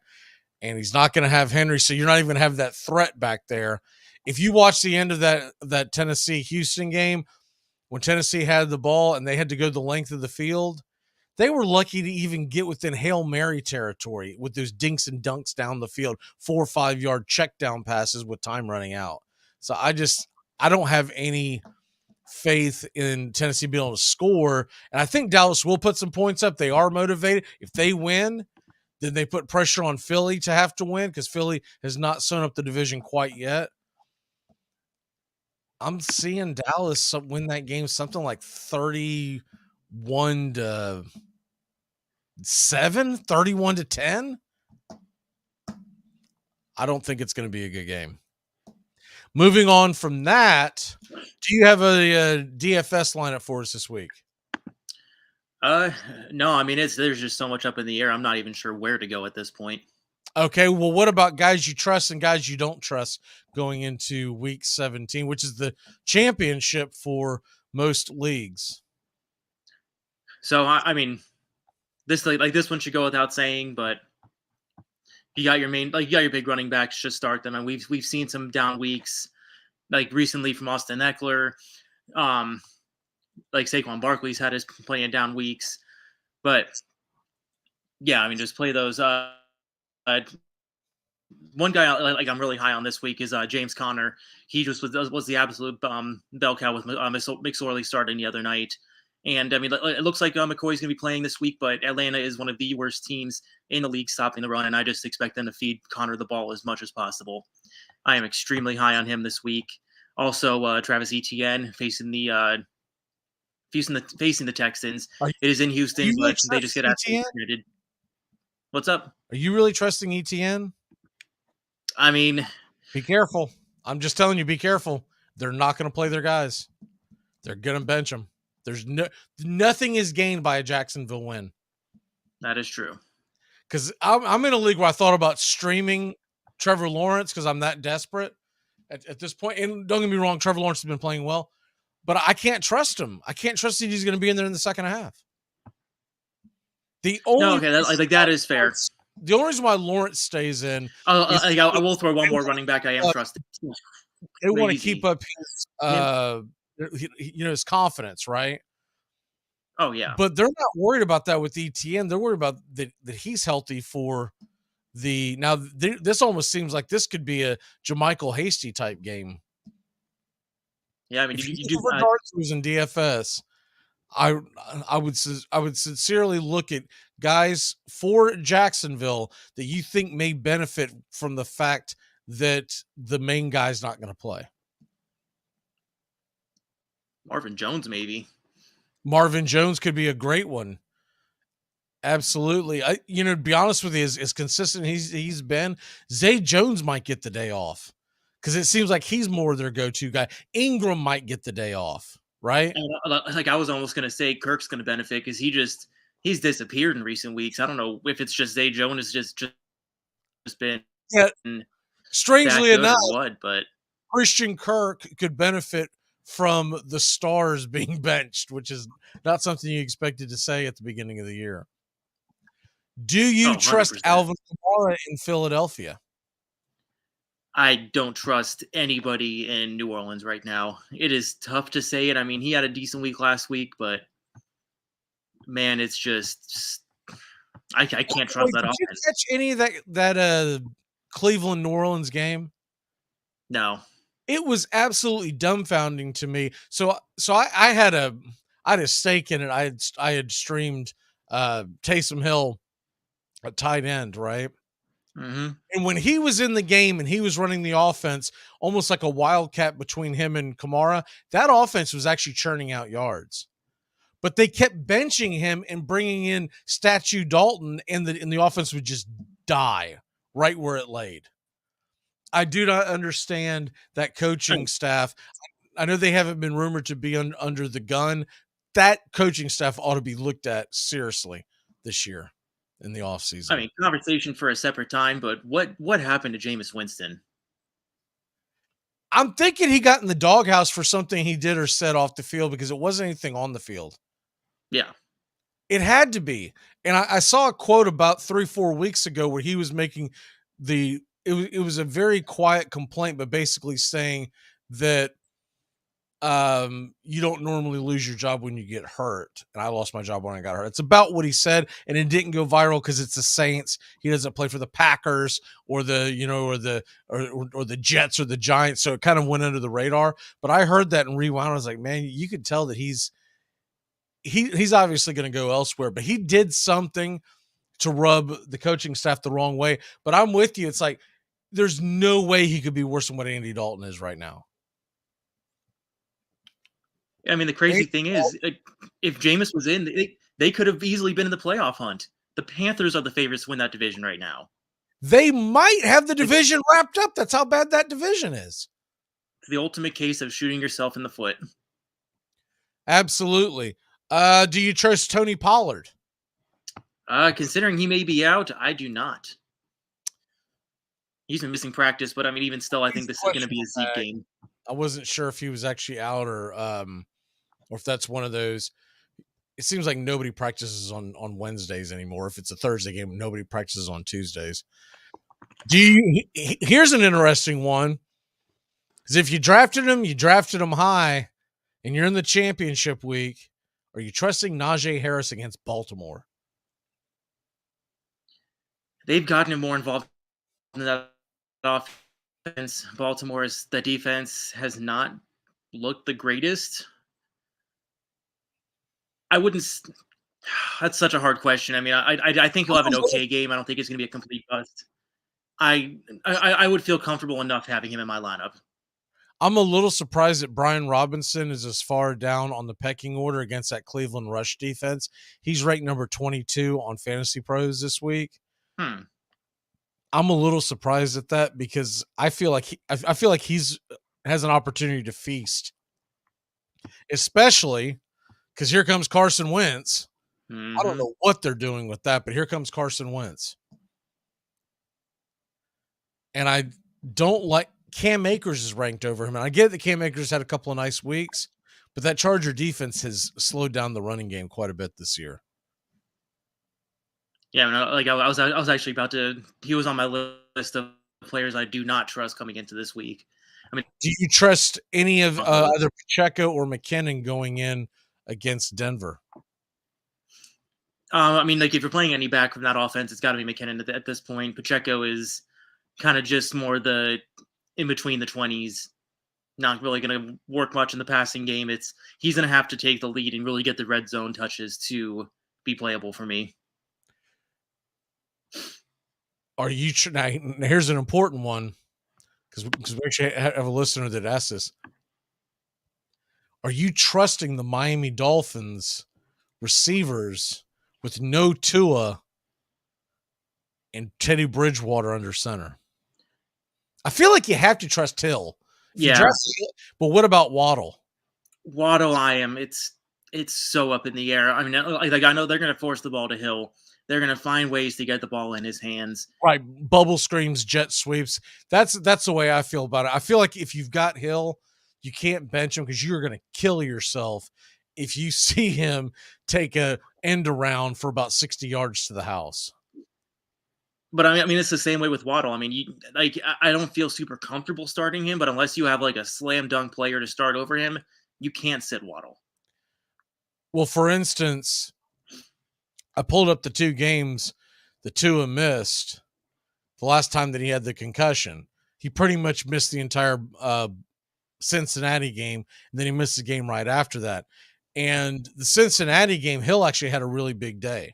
and he's not going to have Henry, so you're not even going to have that threat back there. If you watch the end of that Tennessee-Houston game, when Tennessee had the ball and they had to go the length of the field, they were lucky to even get within Hail Mary territory with those dinks and dunks down the field, 4 or 5 yard check down passes with time running out. So I don't have any faith in Tennessee being able to score. And I think Dallas will put some points up. They are motivated. If they win, then they put pressure on Philly to have to win because Philly has not sewn up the division quite yet. I'm seeing Dallas win that game something like 31-7, 31-10. I don't think it's going to be a good game. Moving on from that, do you have a DFS lineup for us this week? No, I mean, there's just so much up in the air. I'm not even sure where to go at this point. Okay, well, what about guys you trust and guys you don't trust going into week 17, which is the championship for most leagues? So, I mean, this one should go without saying, but you got your big running backs, just start them. And we've seen some down weeks, like recently from Austin Eckler, like Saquon Barkley's had his plenty of down weeks, but yeah, I mean, just play those. One guy I'm really high on this week is James Conner. He just was the absolute bell cow with McSorley starting the other night. And I mean, it looks like McCoy's going to be playing this week, but Atlanta is one of the worst teams in the league stopping the run, and I just expect them to feed Conner the ball as much as possible. I am extremely high on him this week. Also, Travis Etienne facing the Texans. It is in Houston, but they just get absolutely. What's up? Are you really trusting Etienne? I mean, be careful. I'm just telling you, be careful. They're not going to play their guys. They're going to bench them. There's nothing is gained by a Jacksonville win. That is true. Because I'm in a league where I thought about streaming Trevor Lawrence because I'm that desperate at this point. And don't get me wrong, Trevor Lawrence has been playing well, but I can't trust him. I can't trust that he's going to be in there in the second half. That is fair. The only reason why Lawrence stays in, I will throw one more running back. I am trusted. They want to keep up his, his confidence, right? Oh yeah, but they're not worried about that with ETN. They're worried about that he's healthy for the. Now this almost seems like this could be a Jermichael Hasty type game. Yeah, I mean, if you do regards who's in DFS. I would sincerely look at guys for Jacksonville that you think may benefit from the fact that the main guy's not going to play. Marvin Jones, maybe. Marvin Jones could be a great one. Absolutely. To be honest with you, as consistent he's been, Zay Jones might get the day off because it seems like he's more their go-to guy. Ingram might get the day off. Right? Like I was almost going to say Kirk's going to benefit because he's disappeared in recent weeks. I don't know if it's just Zay Jones has just been strangely enough, but Christian Kirk could benefit from the stars being benched, which is not something you expected to say at the beginning of the year. Do you trust 100%. Alvin Kamara in Philadelphia? I don't trust anybody in New Orleans right now. It is tough to say it. I mean, he had a decent week last week, but man, it's just I can't trust that offense. Did you catch any of that Cleveland New Orleans game? No. It was absolutely dumbfounding to me. So I had a stake in it. I had streamed Taysom Hill, a tight end, right? Mm-hmm. And when he was in the game and he was running the offense, almost like a wildcat between him and Kamara, that offense was actually churning out yards. But they kept benching him and bringing in Statue Dalton, and the offense would just die right where it laid. I do not understand that coaching staff. I know they haven't been rumored to be under the gun. That coaching staff ought to be looked at seriously this year. In the offseason. I mean, conversation for a separate time, but what happened to Jameis Winston? I'm thinking he got in the doghouse for something he did or said off the field because it wasn't anything on the field. Yeah. It had to be. And I saw a quote about 3-4 weeks ago where he was making it was a very quiet complaint, but basically saying that you don't normally lose your job when you get hurt. And I lost my job when I got hurt. It's about what he said, and it didn't go viral because it's the Saints. He doesn't play for the Packers or the Jets or the Giants. So it kind of went under the radar. But I heard that and rewound. I was like, man, you could tell that he's obviously going to go elsewhere, but he did something to rub the coaching staff the wrong way. But I'm with you. It's like, there's no way he could be worse than what Andy Dalton is right now. I mean, the crazy thing is, if Jameis was in, they could have easily been in the playoff hunt. The Panthers are the favorites to win that division right now. They might have the division wrapped up. That's how bad that division is. It's the ultimate case of shooting yourself in the foot. Absolutely. Do you trust Tony Pollard? Considering he may be out, I do not. He's been missing practice, but I mean, even still, I think this is going to be a Zeke game. I wasn't sure if he was actually out or if that's one of those. It seems like nobody practices on Wednesdays anymore. If it's a Thursday game, nobody practices on Tuesdays. Here's an interesting one. Because if you drafted him high, and you're in the championship week, are you trusting Najee Harris against Baltimore? They've gotten him more involved in that offense. The defense has not looked the greatest. That's such a hard question. I mean, I think he'll have an okay game. I don't think it's going to be a complete bust. I would feel comfortable enough having him in my lineup. I'm a little surprised that Brian Robinson is as far down on the pecking order against that Cleveland rush defense. He's ranked number 22 on Fantasy Pros this week. I'm a little surprised at that because I feel like he's has an opportunity to feast, especially because here comes Carson Wentz. I don't know what they're doing with that, but here comes Carson Wentz. And I don't like Cam Akers is ranked over him. And I get that Cam Akers had a couple of nice weeks, but that Charger defense has slowed down the running game quite a bit this year. Yeah, I was actually about to. He was on my list of players I do not trust coming into this week. I mean, do you trust any of either Pacheco or McKinnon going in against Denver? I mean, like if you're playing any back from that offense, it's got to be McKinnon at this point. Pacheco is kind of just more the in between the 20s, not really going to work much in the passing game. He's going to have to take the lead and really get the red zone touches to be playable for me. Are you now? Here's an important one because we actually have a listener that asked this. Are you trusting the Miami Dolphins receivers with no Tua and Teddy Bridgewater under center? I feel like you have to trust Hill. Yeah. But what about Waddle? Waddle, it's so up in the air. I mean, like I know they're going to force the ball to Hill. They're going to find ways to get the ball in his hands. Right. Bubble screens, jet sweeps. That's the way I feel about it. I feel like if you've got Hill, you can't bench him because you're going to kill yourself if you see him take a end around for about 60 yards to the house. But I mean, it's the same way with Waddle. I mean, I don't feel super comfortable starting him, but unless you have like a slam dunk player to start over him, you can't sit Waddle. Well, for instance, I pulled up the two games the Tua missed the last time that he had the concussion. He pretty much missed the entire Cincinnati game, and then he missed the game right after that. And the Cincinnati game, Hill actually had a really big day.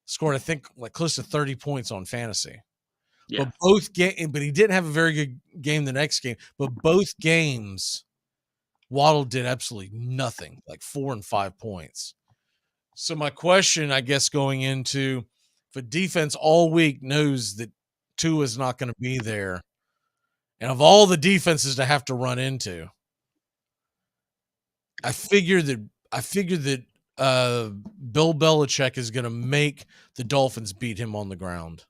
Scored, I think, like close to 30 points on fantasy. Yeah. But he didn't have a very good game the next game. But both games, Waddle did absolutely nothing, like 4 and 5 points. So my question, I guess, going into if a defense all week knows that Tua is not going to be there, and of all the defenses to have to run into, I figure that Bill Belichick is going to make the Dolphins beat him on the ground.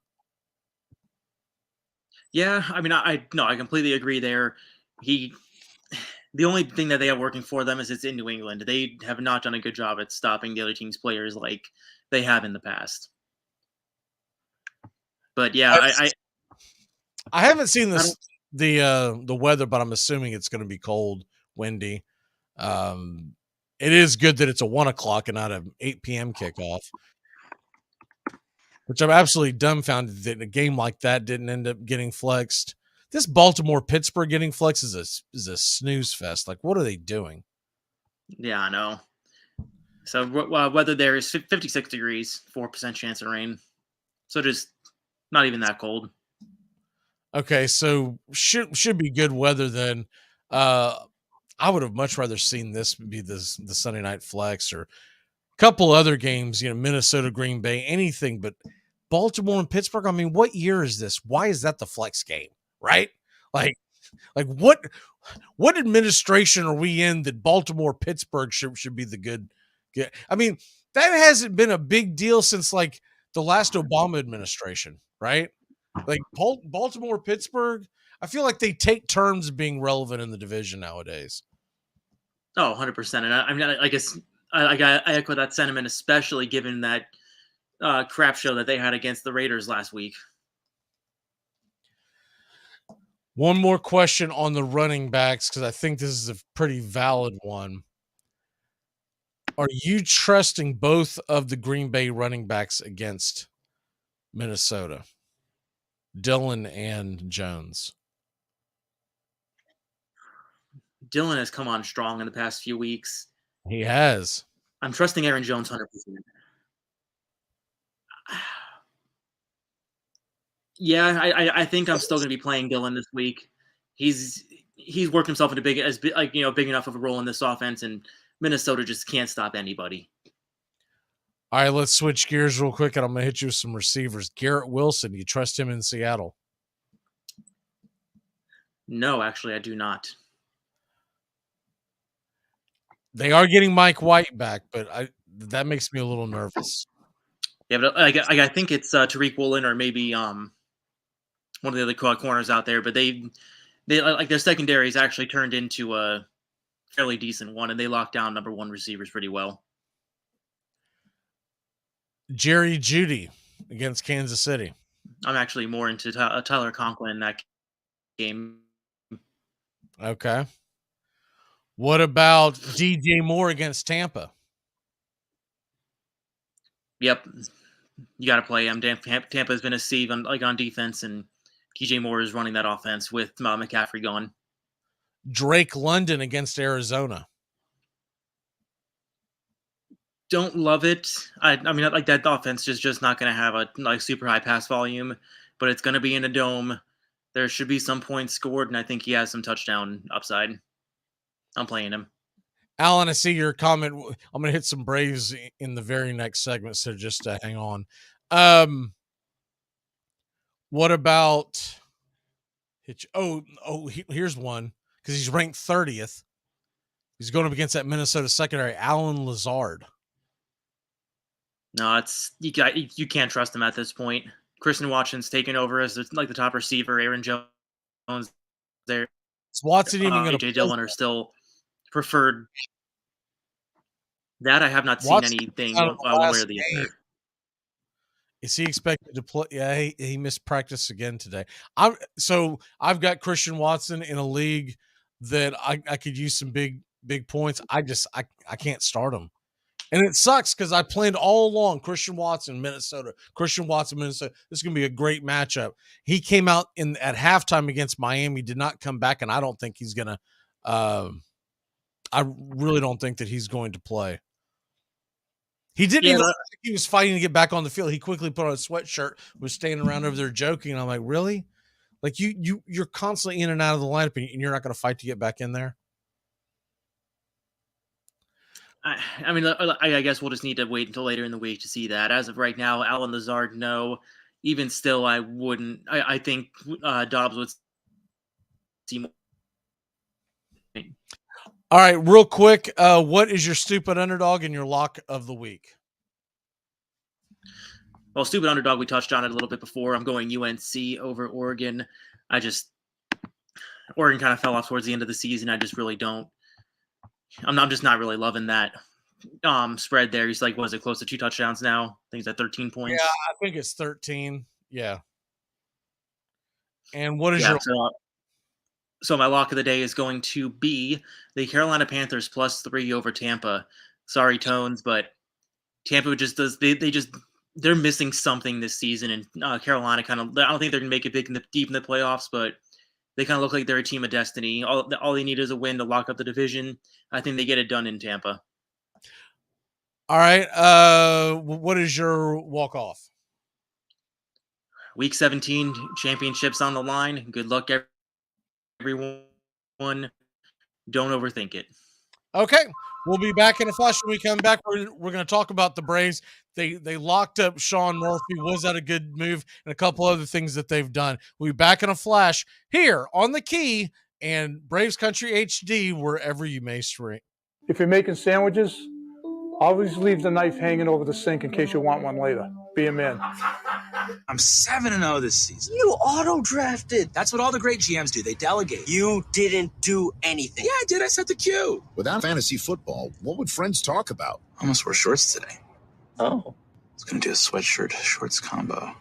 Yeah, I mean, I completely agree there. The only thing that they have working for them is it's in New England. They have not done a good job at stopping the other team's players like they have in the past. But yeah, I haven't seen the weather, but I'm assuming it's going to be cold, windy. It is good that it's a 1:00 and not an 8 p.m. kickoff, which I'm absolutely dumbfounded that a game like that didn't end up getting flexed. This Baltimore-Pittsburgh getting flexed is a snooze fest. Like, what are they doing? Yeah, I know. So weather there is 56 degrees, 4% chance of rain. So just not even that cold. Okay, so should be good weather then. I would have much rather seen this be the Sunday night flex or a couple other games, Minnesota, Green Bay, anything, but Baltimore and Pittsburgh. I mean, what year is this? Why is that the flex game? Right? Like what administration are we in that Baltimore, Pittsburgh should be the good? I mean, that hasn't been a big deal since like the last Obama administration, right? Like Baltimore, Pittsburgh, I feel like they take turns being relevant in the division nowadays. Oh, 100%. And I mean, I guess I echo that sentiment, especially given that crap show that they had against the Raiders last week. One more question on the running backs, because I think this is a pretty valid one. Are you trusting both of the Green Bay running backs against Minnesota? Dillon and Jones. Dillon has come on strong in the past few weeks. He has. I'm trusting Aaron Jones 100%. Yeah, I think I'm still going to be playing Dillon this week. He's worked himself into big enough of a role in this offense, and Minnesota just can't stop anybody. All right, let's switch gears real quick, and I'm going to hit you with some receivers. Garrett Wilson, you trust him in Seattle? No, actually, I do not. They are getting Mike White back, but that makes me a little nervous. Yeah, but I think it's Tariq Woolen or maybe one of the other corners out there. But they like their secondaries actually turned into a fairly decent one, and they locked down number one receivers pretty well. Jerry Jeudy against Kansas City. I'm actually more into Tyler Conklin in that game. Okay. What about DJ Moore against Tampa? Yep, you got to play him. Tampa's been a sieve on defense, and DJ Moore is running that offense with McCaffrey gone. Drake London against Arizona. Don't love it. I mean, like that offense is just not going to have a super high pass volume, but it's going to be in a dome. There should be some points scored, and I think he has some touchdown upside. I'm playing him. Alan, I see your comment. I'm going to hit some Braves in the very next segment, so just hang on. What about here's one, because he's ranked 30th. He's going up against that Minnesota secondary, Alan Lazard. No, you can't trust him at this point. Christian Watson's taken over as the top receiver. Aaron Jones there. Is Watson even going to AJ Dillon are still preferred. That I have not seen anything one way or the other. Is he expected to play? Yeah, he missed practice again today. I've got Christian Watson in a league that I could use some big points. I can't start him. And it sucks because I planned all along Christian Watson, Minnesota. This is going to be a great matchup. He came out at halftime against Miami, did not come back, and I don't think he's going to I really don't think that he's going to play. He didn't even look like he was fighting to get back on the field. He quickly put on a sweatshirt, was standing around over there joking, and I'm like, really? Like you're constantly in and out of the lineup, and you're not going to fight to get back in there? I mean, I guess we'll just need to wait until later in the week to see that. As of right now, Alan Lazard, no. Even still, I wouldn't. I think Dobbs would see more. All right, real quick, what is your stupid underdog and your lock of the week? Well, stupid underdog, we touched on it a little bit before. I'm going UNC over Oregon. Oregon kind of fell off towards the end of the season. I just really don't. I'm just not really loving that spread there. He's was it close to 2 touchdowns now? I think he's at 13 points. Yeah, I think it's 13. Yeah. And what is your... So my lock of the day is going to be the Carolina Panthers +3 over Tampa. Sorry, Tones, but Tampa just does. They're missing something this season, and Carolina I don't think they're gonna make it deep in the playoffs, but they kind of look like they're a team of destiny. All they need is a win to lock up the division. I think they get it done in Tampa. All right. What is your walk off? Week 17 championships on the line. Good luck, everyone. Don't overthink it. Okay. We'll be back in a flash. When we come back, we're going to talk about the Braves. They locked up Sean Murphy. Was that a good move? And a couple other things that they've done. We'll be back in a flash here on The Key and Braves Country HD, wherever you may stream. If you're making sandwiches, always leave the knife hanging over the sink in case you want one later. Be a man. I'm 7-0 this season. You auto-drafted. That's what all the great GMs do. They delegate. You didn't do anything. Yeah, I did. I set the cue. Without fantasy football, what would friends talk about? I almost wore shorts today. Oh. I was going to do a sweatshirt shorts combo.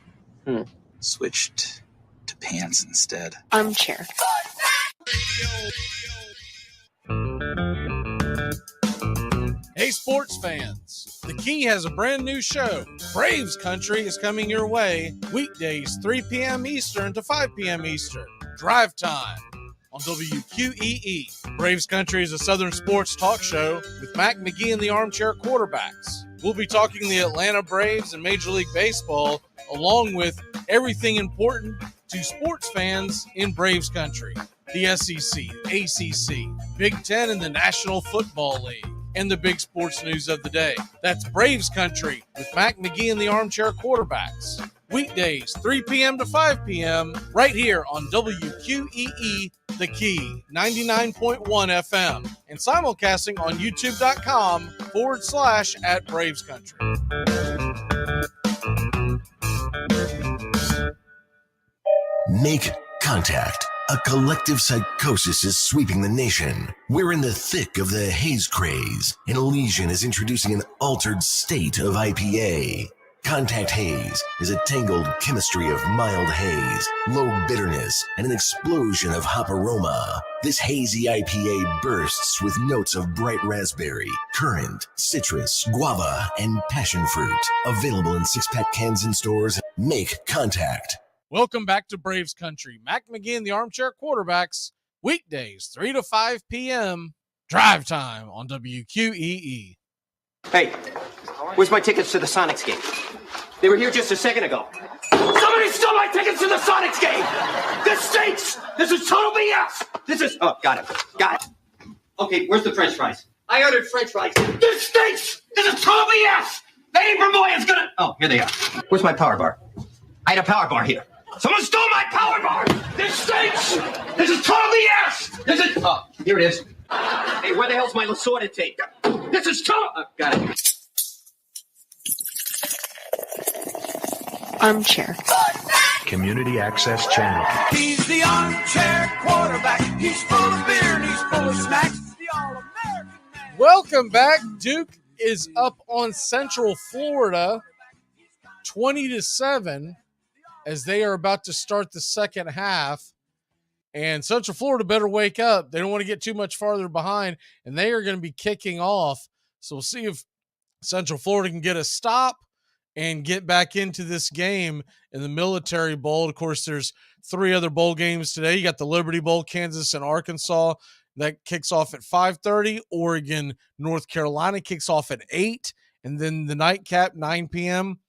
Switched to pants instead. Armchair. Hey, sports fans. The Key has a brand new show. Braves Country is coming your way weekdays 3 p.m. Eastern to 5 p.m. Eastern. Drive time on WQEE. Braves Country is a Southern sports talk show with Mac McGee and the Armchair Quarterbacks. We'll be talking the Atlanta Braves and Major League Baseball, along with everything important to sports fans in Braves Country. The SEC, ACC, Big Ten, and the National Football League. And the big sports news of the day. That's Braves Country with Mac McGee and the Armchair Quarterbacks. Weekdays, 3 p.m. to 5 p.m. right here on WQEE The Key 99.1 FM and simulcasting on youtube.com/@Braves Country. Make contact. A collective psychosis is sweeping the nation. We're in the thick of the haze craze, and Elysian is introducing an altered state of IPA. Contact Haze is a tangled chemistry of mild haze, low bitterness, and an explosion of hop aroma. This hazy IPA bursts with notes of bright raspberry, currant, citrus, guava, and passion fruit. Available in 6-pack cans in stores. Make contact. Welcome back to Braves Country. Mac McGee and the Armchair Quarterbacks, weekdays 3 to 5 p.m. Drive time on WQEE. Hey, where's my tickets to the Sonics game? They were here just a second ago. Somebody stole my tickets to the Sonics game! This stinks! This is total BS! This is... Oh, got it. Okay, where's the French fries? I ordered French fries. This stinks! This is total BS! Eddie Vermoyen's gonna... Oh, here they are. Where's my power bar? I had a power bar here. Someone stole my power bar! This stinks! This is total BS! This is... Oh, here it is. Hey, where the hell's my assorted tape? This is total... Oh, got it. Armchair. Community Access Channel. He's the armchair quarterback. He's full of beer and he's full of snacks. The All-American man. Welcome back. Duke is up on Central Florida 20-7 as they are about to start the second half. And Central Florida better wake up. They don't want to get too much farther behind, and they are going to be kicking off. So we'll see if Central Florida can get a stop and get back into this game in the Military Bowl. Of course, there's 3 other bowl games today. You got the Liberty Bowl, Kansas and Arkansas. That kicks off at 5:30. Oregon, North Carolina kicks off at 8. And then the nightcap, 9 p.m.,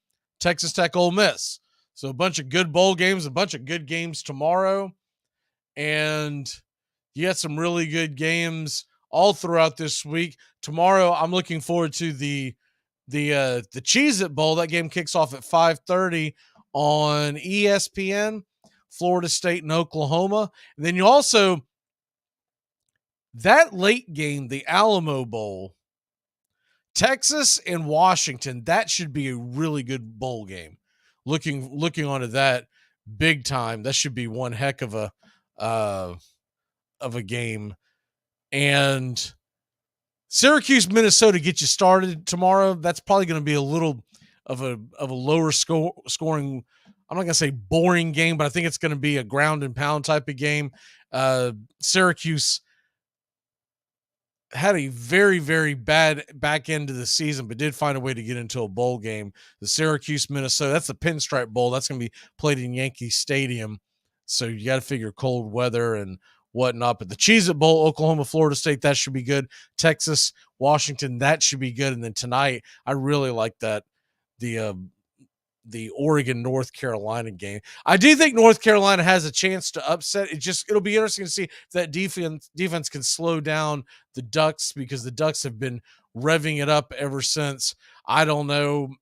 Texas Tech, Ole Miss. So a bunch of good bowl games, a bunch of good games tomorrow. And you got some really good games all throughout this week. Tomorrow, I'm looking forward to the Cheez-It Bowl. That game kicks off at 5:30 on ESPN, Florida State and Oklahoma. And then you also, that late game, the Alamo Bowl, Texas and Washington, that should be a really good bowl game. Looking onto that big time, that should be one heck of a game. And Syracuse, Minnesota get you started tomorrow. That's probably going to be a little of a lower scoring. I'm not going to say boring game, but I think it's going to be a ground and pound type of game. Syracuse had a very, very bad back end of the season, but did find a way to get into a bowl game. The Syracuse, Minnesota, that's the Pinstripe Bowl. That's going to be played in Yankee Stadium. So you got to figure cold weather and whatnot. But the Cheez-It Bowl, Oklahoma, Florida State, that should be good. Texas, Washington, that should be good. And then tonight, I really like that the Oregon, North Carolina game. I do think North Carolina has a chance to upset. It'll be interesting to see if that defense can slow down the Ducks, because the Ducks have been revving it up ever since, I don't know,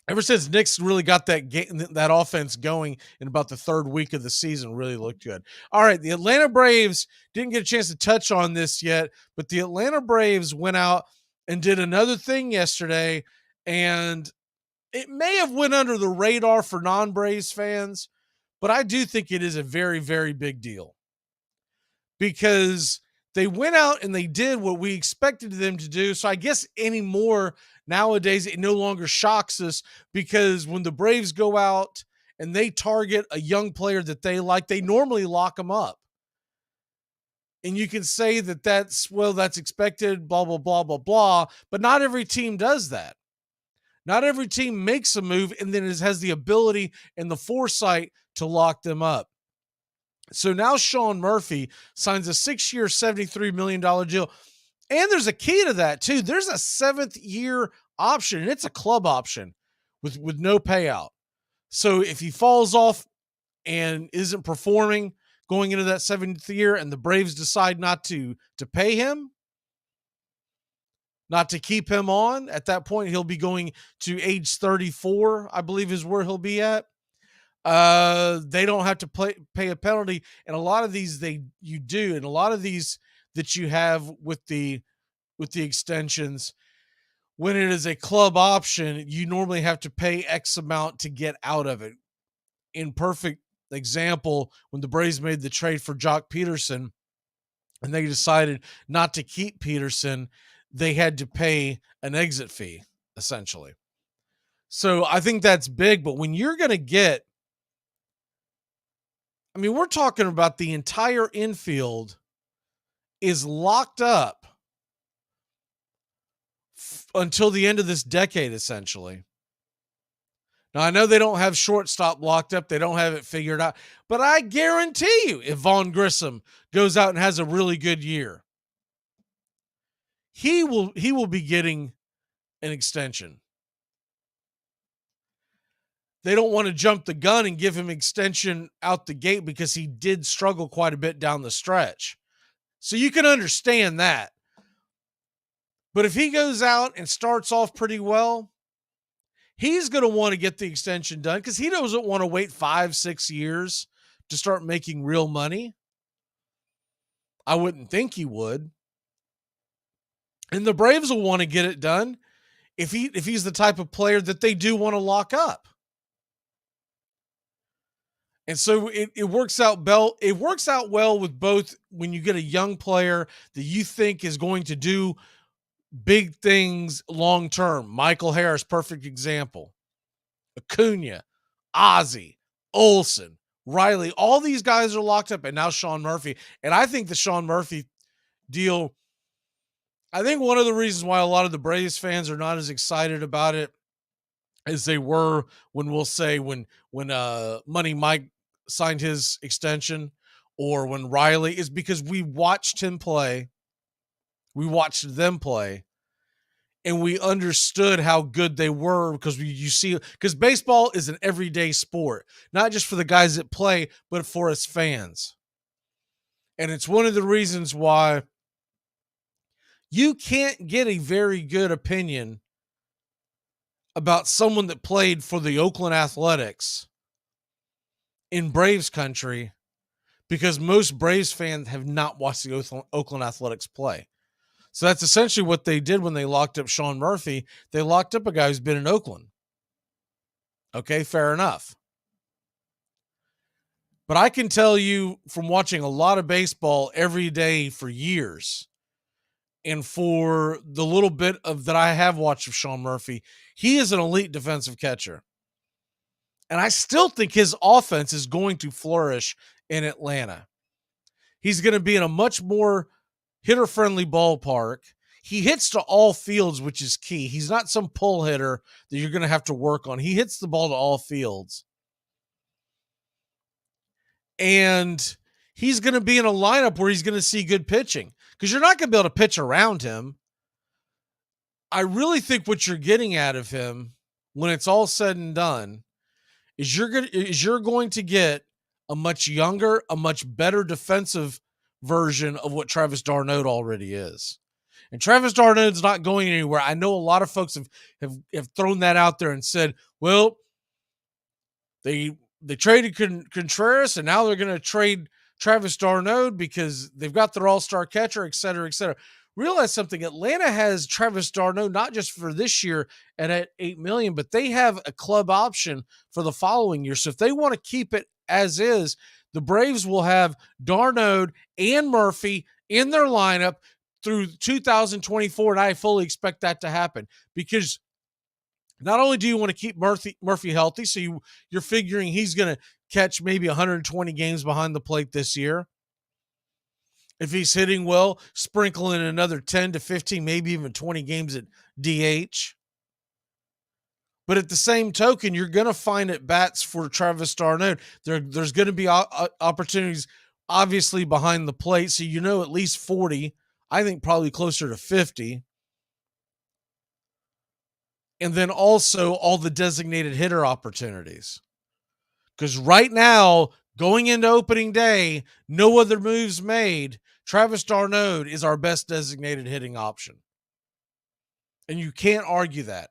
ever since Nick's really got that offense going in about the 3rd week of the season. Really looked good. All right, the Atlanta Braves didn't get a chance to touch on this yet, but the Atlanta Braves went out and did another thing yesterday, and it may have went under the radar for non-Braves fans, but I do think it is a very, very big deal, because they went out and they did what we expected them to do. So I guess anymore nowadays, it no longer shocks us, because when the Braves go out and they target a young player that they like, they normally lock them up. And you can say that that's expected, blah, blah, blah, blah, blah. But not every team does that. Not every team makes a move and then has the ability and the foresight to lock them up. So now Sean Murphy signs a 6-year, $73 million deal. And there's a key to that, too. There's a 7th-year option, and it's a club option with no payout. So if he falls off and isn't performing going into that 7th year, and the Braves decide not to pay him, not to keep him on, at that point he'll be going to age 34, I believe is where he'll be at. They don't have to pay a penalty, and a lot of these you do, and a lot of these that you have with the extensions, when it is a club option, you normally have to pay X amount to get out of it. In perfect example, when the Braves made the trade for Jock Peterson, and they decided not to keep Peterson, they had to pay an exit fee, essentially. So I think that's big, but when you're going to get, I mean, we're talking about the entire infield is locked up until the end of this decade, essentially. Now, I know they don't have shortstop locked up. They don't have it figured out. But I guarantee you, if Vaughn Grissom goes out and has a really good year, he will be getting an extension. They don't want to jump the gun and give him extension out the gate because he did struggle quite a bit down the stretch. So you can understand that. But if he goes out and starts off pretty well, he's going to want to get the extension done because he doesn't want to wait 5-6 years to start making real money. I wouldn't think he would. And the Braves will want to get it done if he's the type of player that they do want to lock up. And so it works out well. It works out well with both when you get a young player that you think is going to do big things long term. Michael Harris, perfect example. Acuna, Ozzie, Olsen, Riley, all these guys are locked up, and now Sean Murphy. And I think the Sean Murphy deal, I think one of the reasons why a lot of the Braves fans are not as excited about it as they were when Money Mike signed his extension, or when Riley, is because we watched him play. We watched them play, and we understood how good they were because baseball is an everyday sport, not just for the guys that play, but for us fans. And it's one of the reasons why you can't get a very good opinion about someone that played for the Oakland Athletics in Braves country, because most Braves fans have not watched the Oakland Athletics play. So that's essentially what they did when they locked up Sean Murphy. They locked up a guy who's been in Oakland. Okay, fair enough. But I can tell you from watching a lot of baseball every day for years, and for the little bit of that I have watched of Sean Murphy, he is an elite defensive catcher. And I still think his offense is going to flourish in Atlanta. He's going to be in a much more hitter-friendly ballpark. He hits to all fields, which is key. He's not some pull hitter that you're going to have to work on. He hits the ball to all fields. And he's going to be in a lineup where he's going to see good pitching, because you're not going to be able to pitch around him. I really think what you're getting out of him when it's all said and done is you're going to get a much younger, a much better defensive version of what Travis d'Arnaud already is. And Travis d'Arnaud's not going anywhere. I know a lot of folks have thrown that out there and said, well, they traded Contreras and now they're going to trade Travis d'Arnaud because they've got their all-star catcher, et cetera, et cetera. Realize something. Atlanta has Travis d'Arnaud not just for this year at $8 million, but they have a club option for the following year. So if they want to keep it as is, the Braves will have d'Arnaud and Murphy in their lineup through 2024, and I fully expect that to happen, because not only do you want to keep Murphy healthy, so you're figuring he's going to catch maybe 120 games behind the plate this year. If he's hitting well, sprinkle in another 10 to 15, maybe even 20 games at DH. But at the same token, you're going to find at bats for Travis d'Arnaud. There's going to be opportunities, obviously, behind the plate. So at least 40. I think probably closer to 50. And then also all the designated hitter opportunities. Because right now, going into opening day, no other moves made, Travis d'Arnaud is our best designated hitting option. And you can't argue that.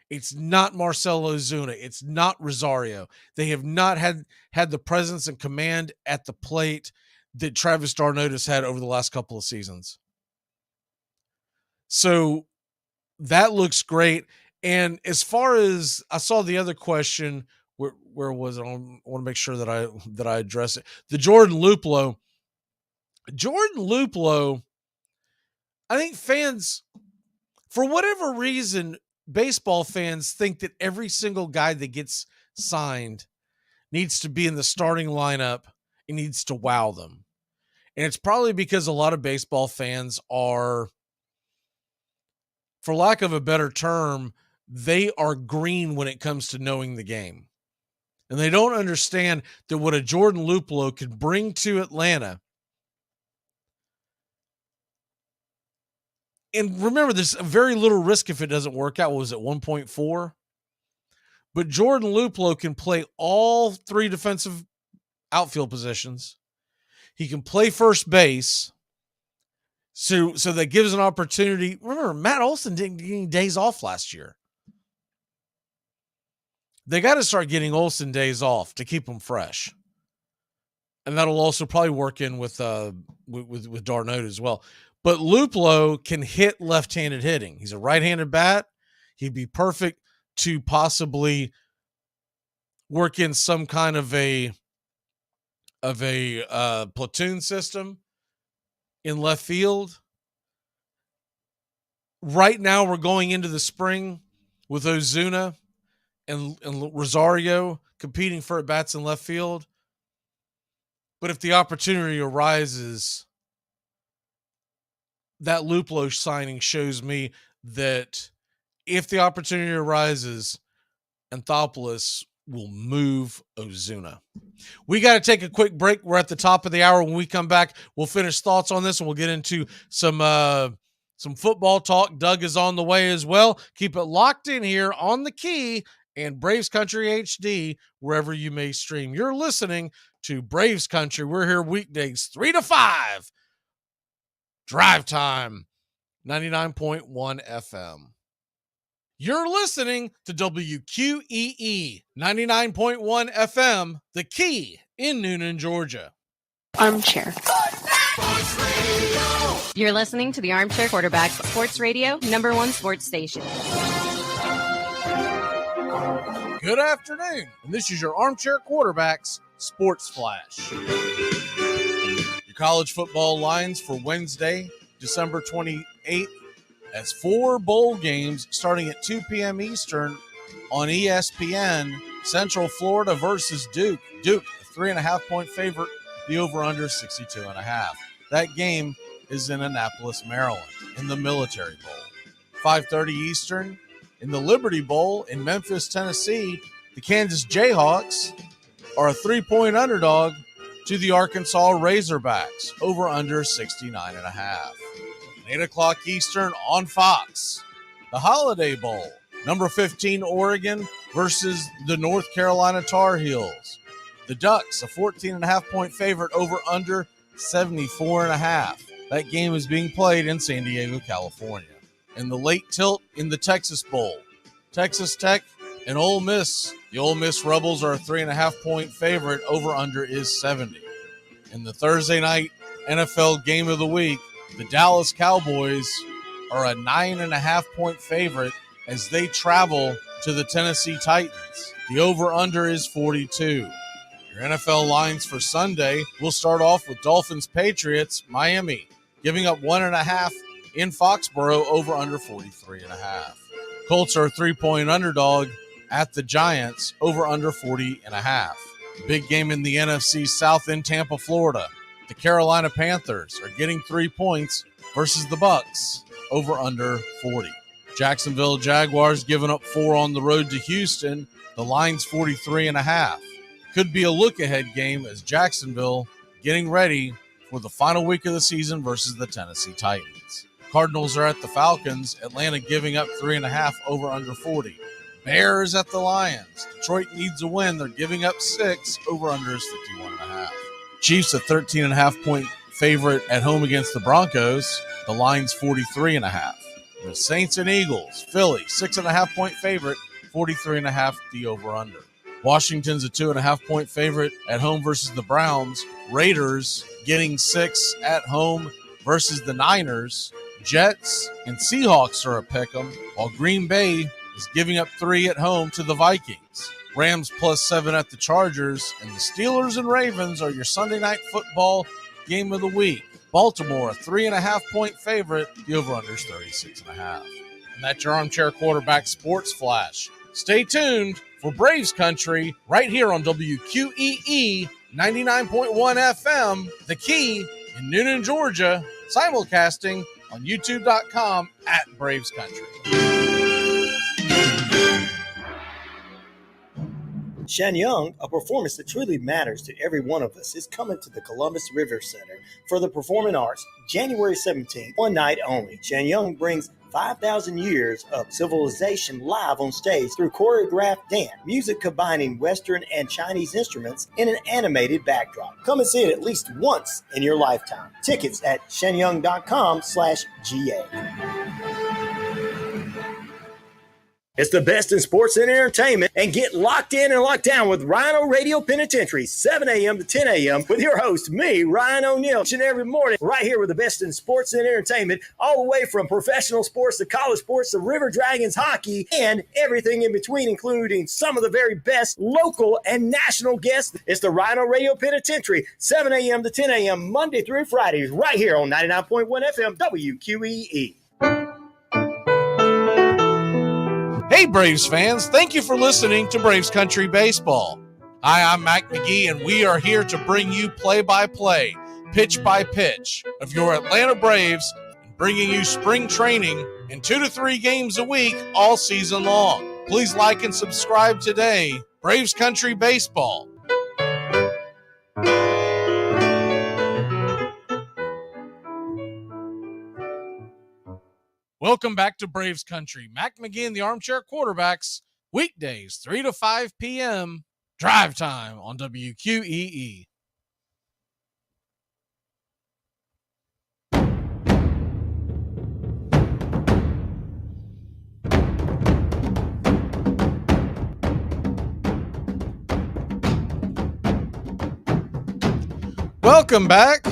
It's not Marcell Ozuna. It's not Rosario. They have not had the presence and command at the plate that Travis d'Arnaud has had over the last couple of seasons. So that looks great. And as far as I saw the other question, where was it? I want to make sure that I address it. The Jordan Luplow, I think fans, for whatever reason, baseball fans think that every single guy that gets signed needs to be in the starting lineup and needs to wow them. And it's probably because a lot of baseball fans are, for lack of a better term, they are green when it comes to knowing the game. And they don't understand that what a Jordan Luplow could bring to Atlanta. And remember, there's very little risk if it doesn't work out. What was it, 1.4? But Jordan Luplow can play all three defensive outfield positions. He can play first base. So that gives an opportunity. Remember, Matt Olson didn't get any days off last year. They got to start getting Olson days off to keep him fresh. And that'll also probably work in with d'Arnaud as well. But Luplow can hit left-handed hitting. He's a right-handed bat. He'd be perfect to possibly work in some kind of a platoon system in left field. Right now, we're going into the spring with Ozuna and Rosario competing for at-bats in left field. But if the opportunity arises, that Luplow signing shows me that if the opportunity arises, Anthopoulos will move Ozuna. We got to take a quick break. We're at the top of the hour. When we come back, we'll finish thoughts on this and we'll get into some football talk. Doug is on the way as well. Keep it locked in here on The Key and Braves Country HD, wherever you may stream. You're listening to Braves Country. We're here weekdays 3 to 5. Drive Time, 99.1 FM. You're listening to WQEE 99.1 FM, The Key in Noonan, Georgia. Armchair. You're listening to the Armchair Quarterback Sports Radio, #1 sports station. Good afternoon, and this is your Armchair Quarterbacks Sports Flash. Your college football lines for Wednesday, December 28th, as 4 bowl games starting at 2 p.m. Eastern on ESPN. Central Florida versus Duke. Duke, a 3.5-point favorite. The over-under 62.5. That game is in Annapolis, Maryland, in the Military Bowl. 5:30 Eastern in the Liberty Bowl in Memphis, Tennessee. The Kansas Jayhawks are a 3-point underdog to the Arkansas Razorbacks. Over-under 69.5. 8 o'clock Eastern on Fox. The Holiday Bowl. Number 15 Oregon versus the North Carolina Tar Heels. The Ducks, a 14.5-point favorite, over under 74.5. That game is being played in San Diego, California. And the late tilt in the Texas Bowl. Texas Tech and Ole Miss. The Ole Miss Rebels are a 3.5-point favorite. Over under is 70. In the Thursday night NFL Game of the Week, the Dallas Cowboys are a 9.5-point favorite as they travel to the Tennessee Titans. The over-under is 42. Your NFL lines for Sunday will start off with Dolphins-Patriots, Miami, giving up 1.5 in Foxborough, over-under 43.5. Colts are a 3-point underdog at the Giants, over-under 40.5. Big game in the NFC South in Tampa, Florida. The Carolina Panthers are getting 3 points versus the Bucks, over under 40. Jacksonville Jaguars giving up 4 on the road to Houston. The line's 43.5. Could be a look-ahead game as Jacksonville getting ready for the final week of the season versus the Tennessee Titans. Cardinals are at the Falcons. Atlanta giving up 3.5, over under 40. Bears at the Lions. Detroit needs a win. They're giving up 6, over under is 51.5. Chiefs a 13.5-point favorite at home against the Broncos. The line's 43.5. The Saints and Eagles. Philly, 6.5-point favorite, 43.5 the over-under. Washington's a 2.5-point favorite at home versus the Browns. Raiders getting 6 at home versus the Niners. Jets and Seahawks are a pick'em, while Green Bay is giving up 3 at home to the Vikings. Rams +7 at the Chargers, and the Steelers and Ravens are your Sunday night football game of the week. Baltimore, a 3.5-point favorite. The over-under is 36.5. And that's your Armchair Quarterback Sports Flash. Stay tuned for Braves Country right here on WQEE 99.1 FM, The Key in Noonan, Georgia, simulcasting on youtube.com at Braves Country. Shenyang, a performance that truly matters to every one of us, is coming to the Columbus River Center for the Performing Arts, January 17th, one night only. Shenyang brings 5,000 years of civilization live on stage through choreographed dance, music combining Western and Chinese instruments in an animated backdrop. Come and see it at least once in your lifetime. Tickets at shenyang.com/GA. It's the best in sports and entertainment, and get locked in and locked down with Rhino Radio Penitentiary, 7 a.m. to 10 a.m. with your host, me, Ryan O'Neill, each and every morning, right here with the best in sports and entertainment, all the way from professional sports to college sports to River Dragons hockey and everything in between, including some of the very best local and national guests. It's the Rhino Radio Penitentiary, 7 a.m. to 10 a.m. Monday through Friday, right here on 99.1 FM WQEE. Hey, Braves fans, thank you for listening to Braves Country Baseball. Hi, I'm Mac McGee, and we are here to bring you play-by-play, pitch-by-pitch of your Atlanta Braves, and bringing you spring training in 2 to 3 games a week all season long. Please like and subscribe today. Braves Country Baseball. Welcome back to Braves Country. Mac McGee and the Armchair Quarterbacks, weekdays, 3 to 5 p.m., drive time on WQEE. Welcome back.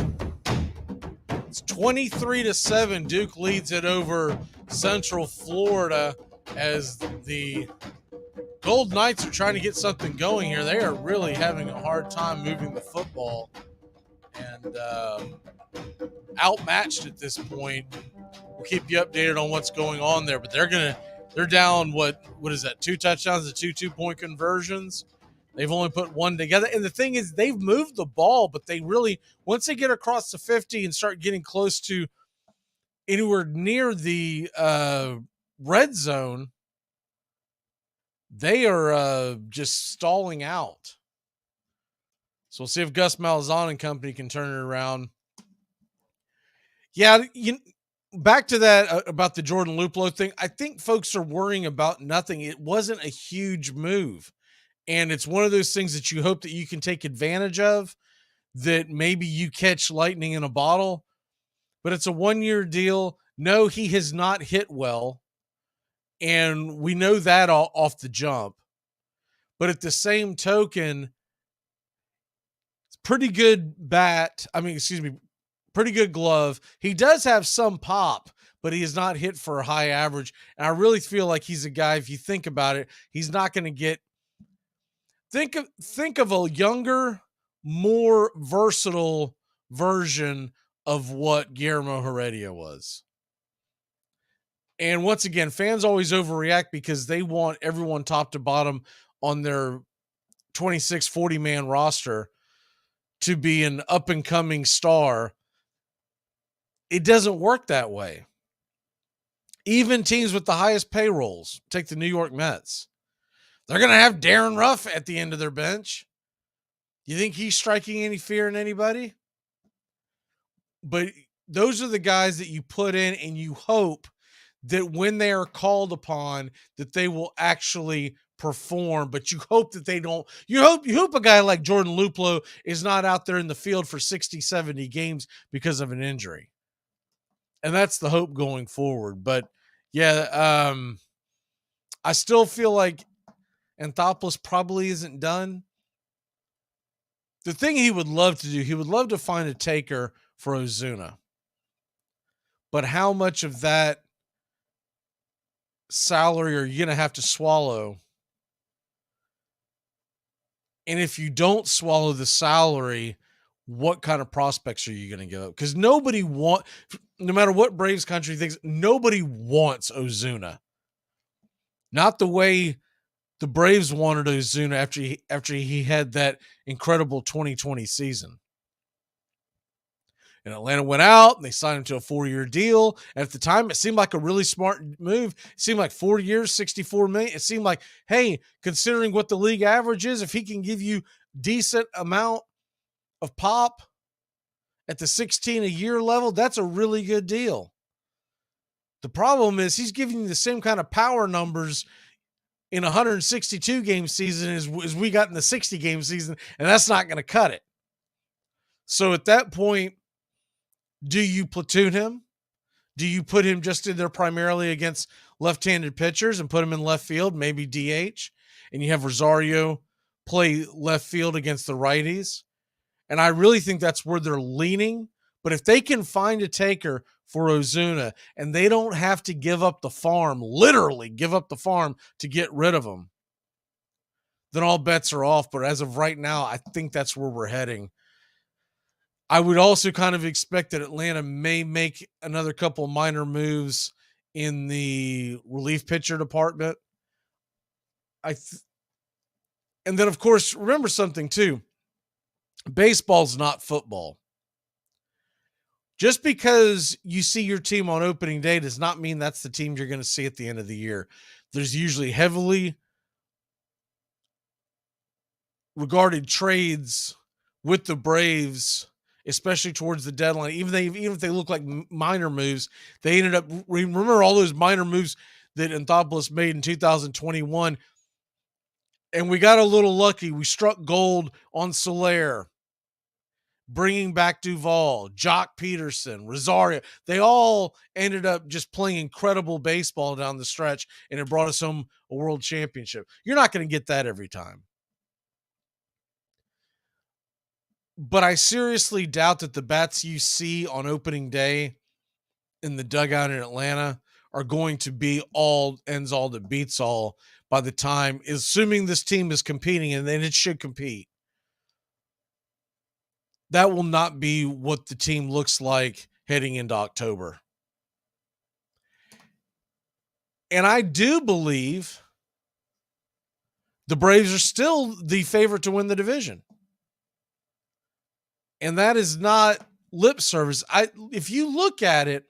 It's 23-7. Duke leads it over Central Florida as the Gold Knights are trying to get something going here. They are really having a hard time moving the football and outmatched at this point. We'll keep you updated on what's going on there, but they're down what is that? 2 touchdowns to 2 2-point conversions. They've only put 1 together. And the thing is, they've moved the ball, but they really, once they get across the 50 and start getting close to anywhere near the red zone, they are just stalling out. So we'll see if Gus Malzahn and company can turn it around. Yeah, back to that about the Jordan Luplow thing. I think folks are worrying about nothing. It wasn't a huge move. And it's one of those things that you hope that you can take advantage of, that maybe you catch lightning in a bottle. But it's a 1-year deal. No, he has not hit well. And we know that off the jump. But at the same token, it's pretty good pretty good glove. He does have some pop, but he has not hit for a high average. And I really feel like he's a guy, if you think about it, he's not going to get. Think of a younger, more versatile version of what Guillermo Heredia was. And once again, fans always overreact because they want everyone top to bottom on their 26, 40-man roster to be an up-and-coming star. It doesn't work that way. Even teams with the highest payrolls, take the New York Mets, they're going to have Darren Ruff at the end of their bench. You think he's striking any fear in anybody? But those are the guys that you put in, and you hope that when they are called upon, that they will actually perform. But you hope that they don't. You hope a guy like Jordan Luplow is not out there in the field for 60, 70 games because of an injury. And that's the hope going forward. But Yeah, I still feel like Anthopoulos probably isn't done. The thing he would love to do, he would love to find a taker for Ozuna. But how much of that salary are you going to have to swallow? And if you don't swallow the salary, what kind of prospects are you going to give up? Because no matter what Braves country thinks, nobody wants Ozuna. Not the way the Braves wanted Ozuna after he had that incredible 2020 season. And Atlanta went out and they signed him to a 4-year deal. And at the time, it seemed like a really smart move. It seemed like 4 years, $64 million. It seemed like, hey, considering what the league average is, if he can give you decent amount of pop at the 16 a year level, that's a really good deal. The problem is he's giving you the same kind of power numbers in a 162 game season as we got in the 60 game season, and that's not going to cut it. So at that point, do you platoon him? Do you put him just in there primarily against left-handed pitchers and put him in left field, maybe DH, and you have Rosario play left field against the righties? And I really think that's where they're leaning. But if they can find a taker for Ozuna and they don't have to give up the farm, literally give up the farm to get rid of him, then all bets are off. But as of right now, I think that's where we're heading. I would also kind of expect that Atlanta may make another couple minor moves in the relief pitcher department. And then, of course, remember something too. Baseball's not football. Just because you see your team on opening day does not mean that's the team you're going to see at the end of the year. There's usually heavily regarded trades with the Braves, especially towards the deadline. Even if they look like minor moves, they ended up, remember all those minor moves that Anthopoulos made in 2021. And we got a little lucky. We struck gold on Soler, bringing back Duvall, Jock Peterson, Rosario. They all ended up just playing incredible baseball down the stretch, and it brought us home a world championship. You're not going to get that every time. But I seriously doubt that the bats you see on opening day in the dugout in Atlanta are going to be all ends all that beats all by the time, assuming this team is competing, and then it should compete. That will not be what the team looks like heading into October. And I do believe the Braves are still the favorite to win the division. And that is not lip service. If you look at it,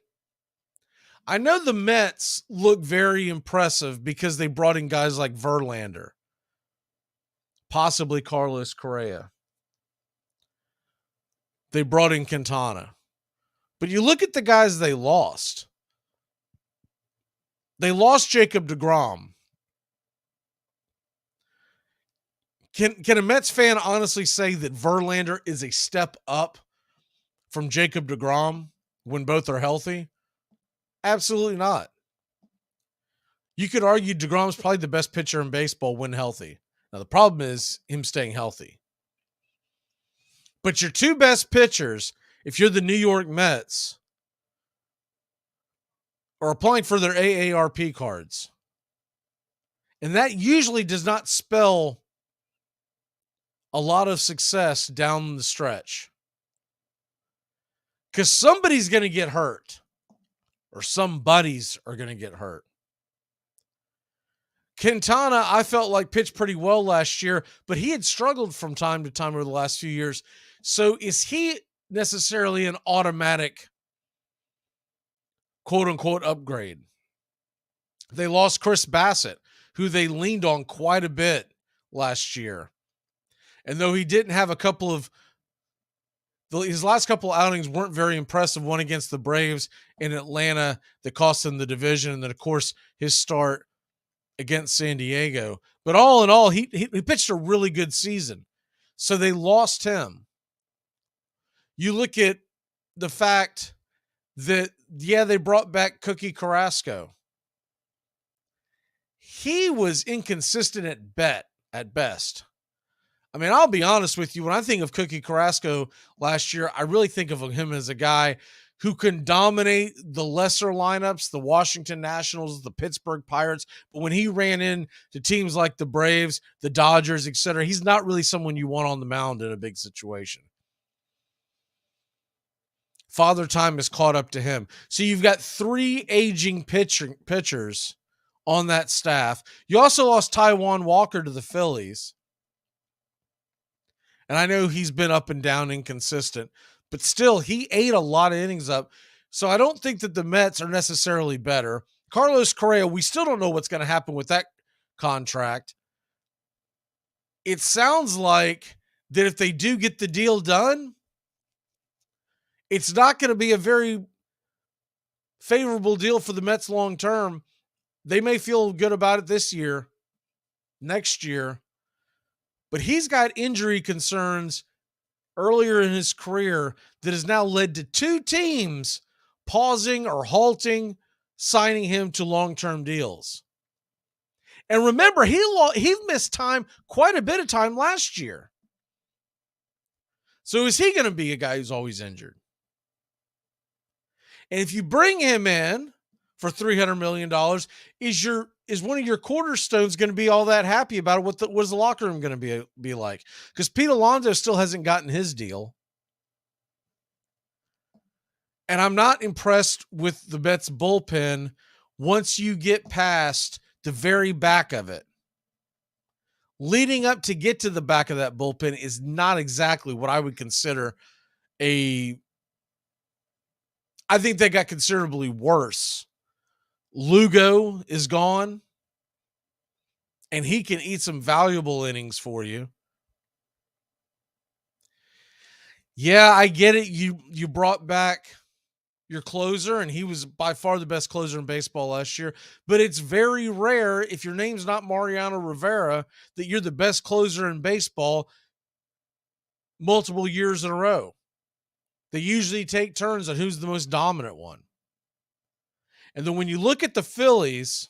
I know the Mets look very impressive because they brought in guys like Verlander, possibly Carlos Correa. They brought in Quintana. But you look at the guys they lost. They lost Jacob deGrom. Can a Mets fan honestly say that Verlander is a step up from Jacob deGrom when both are healthy? Absolutely not. You could argue deGrom's probably the best pitcher in baseball when healthy. Now, the problem is him staying healthy. But your two best pitchers, if you're the New York Mets, are applying for their AARP cards. And that usually does not spell a lot of success down the stretch. Because somebody's going to get hurt. Or some buddies are going to get hurt. Quintana, I felt like pitched pretty well last year, but he had struggled from time to time over the last few years. So is he necessarily an automatic quote-unquote upgrade? They lost Chris Bassett, who they leaned on quite a bit last year. And though he didn't have his last couple outings weren't very impressive, one against the Braves in Atlanta that cost him the division, and then, of course, his start against San Diego. But all in all, he pitched a really good season. So they lost him. You look at the fact that, yeah, they brought back Cookie Carrasco. he was inconsistent at best. I mean, I'll be honest with you. When I think of Cookie Carrasco last year, I really think of him as a guy who can dominate the lesser lineups, the Washington Nationals, the Pittsburgh Pirates. But when he ran into teams like the Braves, the Dodgers, etc., he's not really someone you want on the mound in a big situation. Father Time has caught up to him. So you've got 3 aging pitchers on that staff. You also lost Taijuan Walker to the Phillies. And I know he's been up and down, inconsistent, but still, he ate a lot of innings up. So I don't think that the Mets are necessarily better. Carlos Correa, we still don't know what's going to happen with that contract. It sounds like that if they do get the deal done, it's not going to be a very favorable deal for the Mets long term. They may feel good about it this year, next year, but he's got injury concerns earlier in his career that has now led to 2 teams pausing or halting signing him to long-term deals. And remember, he missed time, quite a bit of time last year. So is he going to be a guy who's always injured? And if you bring him in for $300 million, is one of your cornerstones going to be all that happy about it? What is the locker room going to be like? Because Pete Alonso still hasn't gotten his deal. And I'm not impressed with the Mets bullpen once you get past the very back of it. Leading up to get to the back of that bullpen is not exactly what I would consider I think they got considerably worse. Lugo is gone, and he can eat some valuable innings for you. Yeah, I get it. You brought back your closer, and he was by far the best closer in baseball last year. But it's very rare, if your name's not Mariano Rivera, that you're the best closer in baseball multiple years in a row. They usually take turns on who's the most dominant one. And then when you look at the Phillies,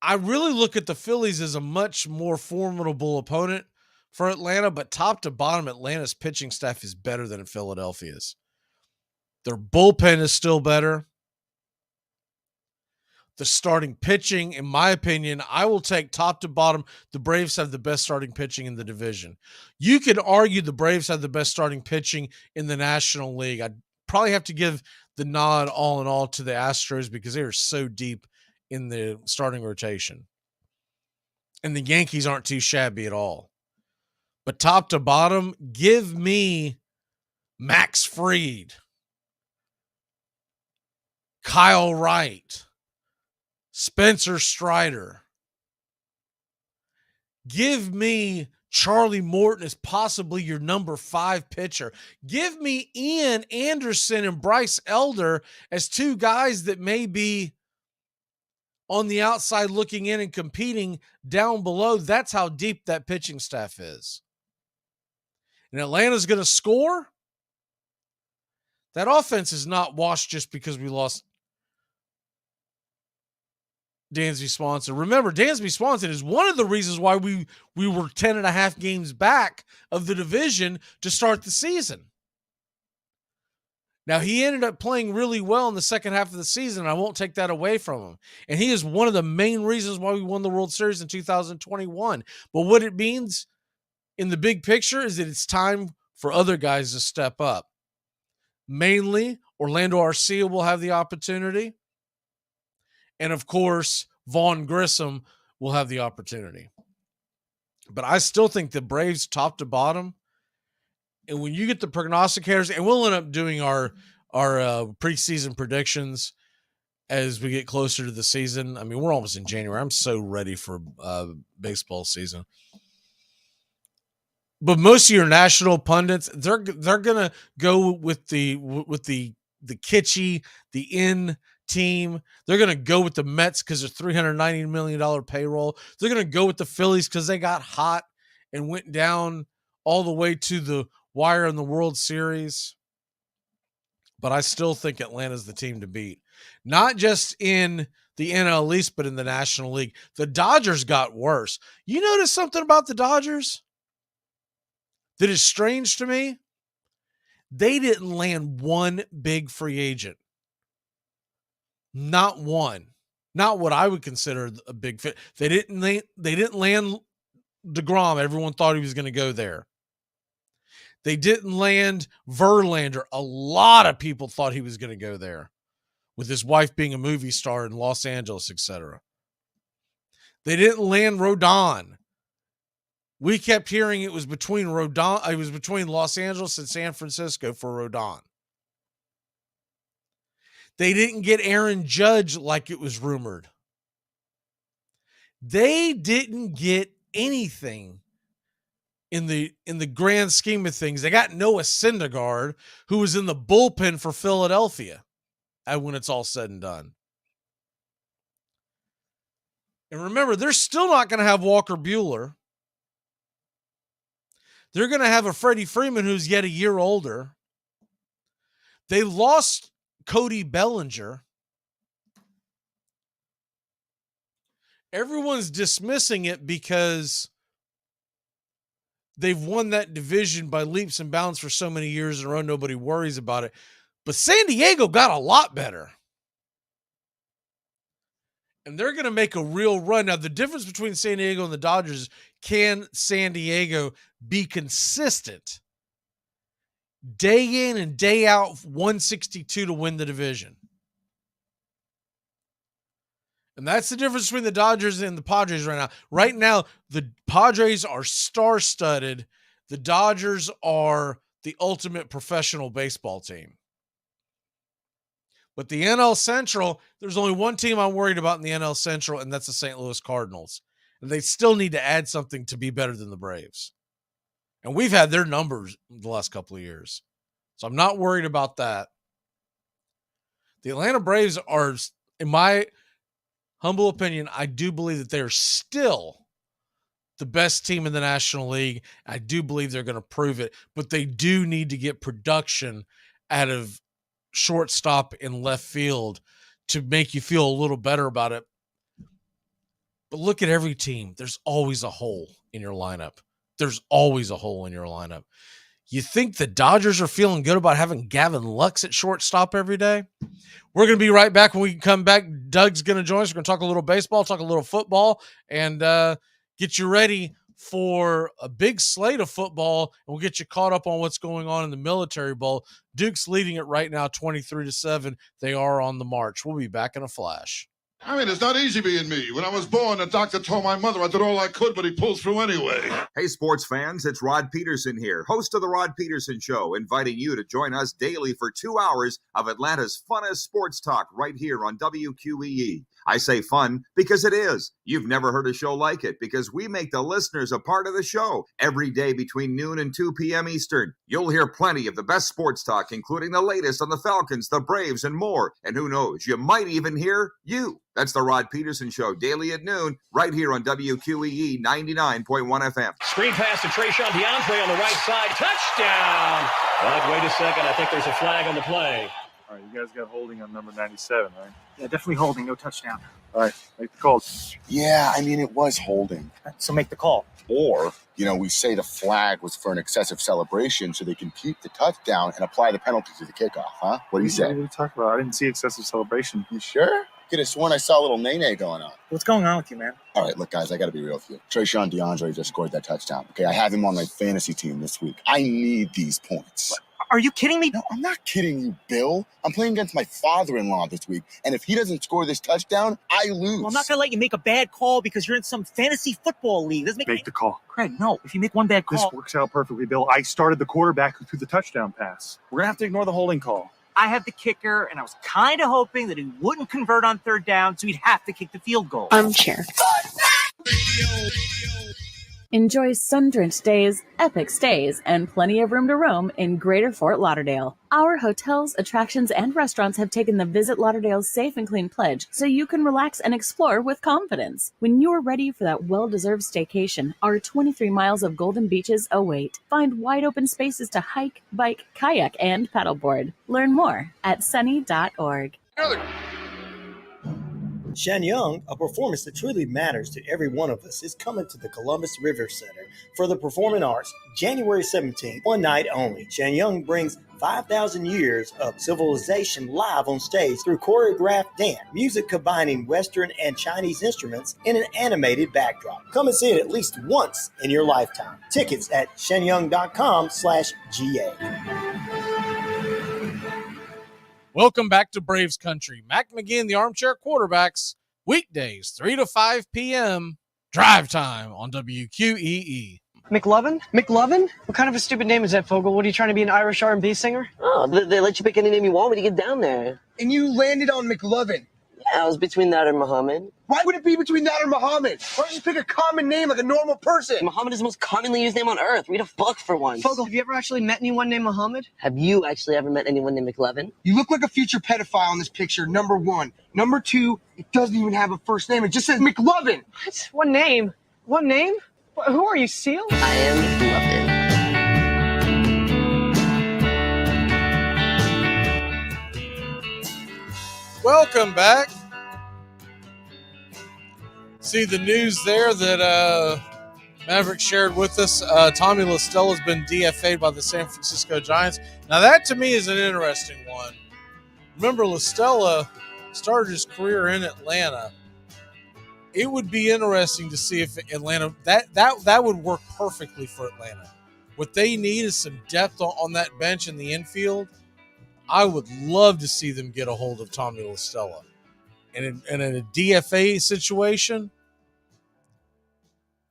I really look at the Phillies as a much more formidable opponent for Atlanta, but top to bottom, Atlanta's pitching staff is better than Philadelphia's. Their bullpen is still better. The starting pitching, in my opinion, I will take top to bottom. The Braves have the best starting pitching in the division. You could argue the Braves have the best starting pitching in the National League. I'd probably have to give the nod all in all to the Astros because they are so deep in the starting rotation. And the Yankees aren't too shabby at all. But top to bottom, give me Max Fried, Kyle Wright, Spencer Strider. Give me Charlie Morton as possibly your number 5 pitcher. Give me Ian Anderson and Bryce Elder as 2 guys that may be on the outside looking in and competing down below. That's how deep that pitching staff is. And Atlanta's going to score. That offense is not washed just because we lost Dansby Swanson. Remember, Dansby Swanson is one of the reasons why we were 10.5 games back of the division to start the season. Now, he ended up playing really well in the second half of the season, and I won't take that away from him. And he is one of the main reasons why we won the World Series in 2021. But what it means in the big picture is that it's time for other guys to step up. Mainly, Orlando Arcia will have the opportunity. And, of course, Vaughn Grissom will have the opportunity. But I still think the Braves top to bottom. And when you get the prognosticators, and we'll end up doing our preseason predictions as we get closer to the season. I mean, we're almost in January. I'm so ready for baseball season. But most of your national pundits, they're gonna go with the kitschy, the in team. They're gonna go with the Mets because they're $390 million payroll. They're gonna go with the Phillies because they got hot and went down all the way to the wire in the World Series. But I still think Atlanta's the team to beat. Not just in the NL East, but in the National League. The Dodgers got worse. You notice something about the Dodgers that is strange to me? They didn't land one big free agent. Not one. Not what I would consider a big fit. They didn't land DeGrom. Everyone thought he was going to go there. They didn't land Verlander. A lot of people thought he was going to go there, with his wife being a movie star in Los Angeles, etc. They didn't land Rodon. We kept hearing it was between Los Angeles and San Francisco for Rodon. They didn't get Aaron Judge like it was rumored. They didn't get anything in the grand scheme of things. They got Noah Syndergaard, who was in the bullpen for Philadelphia when it's all said and done. And remember, they're still not going to have Walker Buehler. They're going to have a Freddie Freeman who's yet a year older. They lost Cody Bellinger. Everyone's dismissing it because they've won that division by leaps and bounds for so many years in a row. Nobody worries about it. But San Diego got a lot better. And they're going to make a real run. Now, the difference between San Diego and the Dodgers is, can San Diego be consistent day in and day out, 162 to win the division? And that's the difference between the Dodgers and the Padres right now. Right now, the Padres are star-studded. The Dodgers are the ultimate professional baseball team. But the NL Central, there's only one team I'm worried about in the NL Central, and that's the St. Louis Cardinals. And they still need to add something to be better than the Braves. And we've had their numbers the last couple of years. So I'm not worried about that. The Atlanta Braves are, in my humble opinion, I do believe that they are still the best team in the National League. I do believe they're going to prove it. But they do need to get production out of shortstop and left field to make you feel a little better about it. But look at every team. There's always a hole in your lineup. There's always a hole in your lineup. You think the Dodgers are feeling good about having Gavin Lux at shortstop every day? We're going to be right back. When we come back, Doug's going to join us. We're going to talk a little baseball, talk a little football, and get you ready for a big slate of football, and we'll get you caught up on what's going on in the Military Bowl. Duke's leading it right now, 23-7. They are on the march. We'll be back in a flash. I mean, it's not easy being me. When I was born, the doctor told my mother I did all I could, but he pulled through anyway. Hey, sports fans, it's Rod Peterson here, host of The Rod Peterson Show, inviting you to join us daily for 2 hours of Atlanta's funnest sports talk right here on WQEE. I say fun because it is. You've never heard a show like it because we make the listeners a part of the show every day between noon and 2 p.m. Eastern. You'll hear plenty of the best sports talk, including the latest on the Falcons, the Braves, and more. And who knows, you might even hear you. That's the Rod Peterson Show, daily at noon, right here on WQEE 99.1 FM. Screen pass to Trayshawn DeAndre on the right side. Touchdown! But wait a second. I think there's a flag on the play. All right, you guys got holding on number 97, right? Yeah, definitely holding. No touchdown. All right, make the call. Yeah, I mean, it was holding. So make the call. Or, we say the flag was for an excessive celebration so they can keep the touchdown and apply the penalty to the kickoff, huh? What do you say? What are you talking about? I didn't see excessive celebration. You sure? Could have sworn I saw a little nay-nay going on. What's going on with you, man? All right, look, guys, I got to be real with you. Trayshawn DeAndre just scored that touchdown. Okay, I have him on my fantasy team this week. I need these points. What? Are you kidding me? No, I'm not kidding you, Bill. I'm playing against my father-in-law this week, and if he doesn't score this touchdown, I lose. Well, I'm not going to let you make a bad call because you're in some fantasy football league. Make the call. Craig, no. If you make one bad call... This works out perfectly, Bill. I started the quarterback who threw the touchdown pass. We're going to have to ignore the holding call. I have the kicker, and I was kind of hoping that he wouldn't convert on third down, so he'd have to kick the field goal. Armchair. Enjoy sun-drenched days, epic stays, and plenty of room to roam in Greater Fort Lauderdale. Our hotels, attractions, and restaurants have taken the Visit Lauderdale's Safe and Clean pledge so you can relax and explore with confidence. When you're ready for that well-deserved staycation, our 23 miles of golden beaches await. Find wide-open spaces to hike, bike, kayak, and paddleboard. Learn more at sunny.org. Shenyang, a performance that truly matters to every one of us, is coming to the Columbus River Center for the Performing Arts, January 17th, one night only. Shenyang brings 5,000 years of civilization live on stage through choreographed dance, music combining Western and Chinese instruments in an animated backdrop. Come and see it at least once in your lifetime. Tickets at shenyang.com/GA. Welcome back to Braves Country. Mac McGee and the Armchair Quarterbacks, weekdays, 3 to 5 p.m., drive time on WQEE. McLovin? McLovin? What kind of a stupid name is that, Fogel? What, are you trying to be an Irish R&B singer? Oh, they let you pick any name you want when you get down there. And you landed on McLovin. Yeah, I was between that and Muhammad. Why would it be between that or Muhammad? Why don't you pick a common name like a normal person? Muhammad is the most commonly used name on earth. Read a book for once. Fogel, have you ever actually met anyone named Muhammad? Have you actually ever met anyone named McLovin? You look like a future pedophile in this picture, number one. Number two, it doesn't even have a first name. It just says McLovin. What? What name? What name? Who are you, Seal? I am McLovin. Welcome back. See the news there that Maverick shared with us. Tommy LaStella has been DFA'd by the San Francisco Giants. Now that to me is an interesting one. Remember, LaStella started his career in Atlanta. It would be interesting to see if Atlanta that would work perfectly for Atlanta. What they need is some depth on that bench in the infield. I would love to see them get a hold of Tommy LaStella. And in a DFA situation,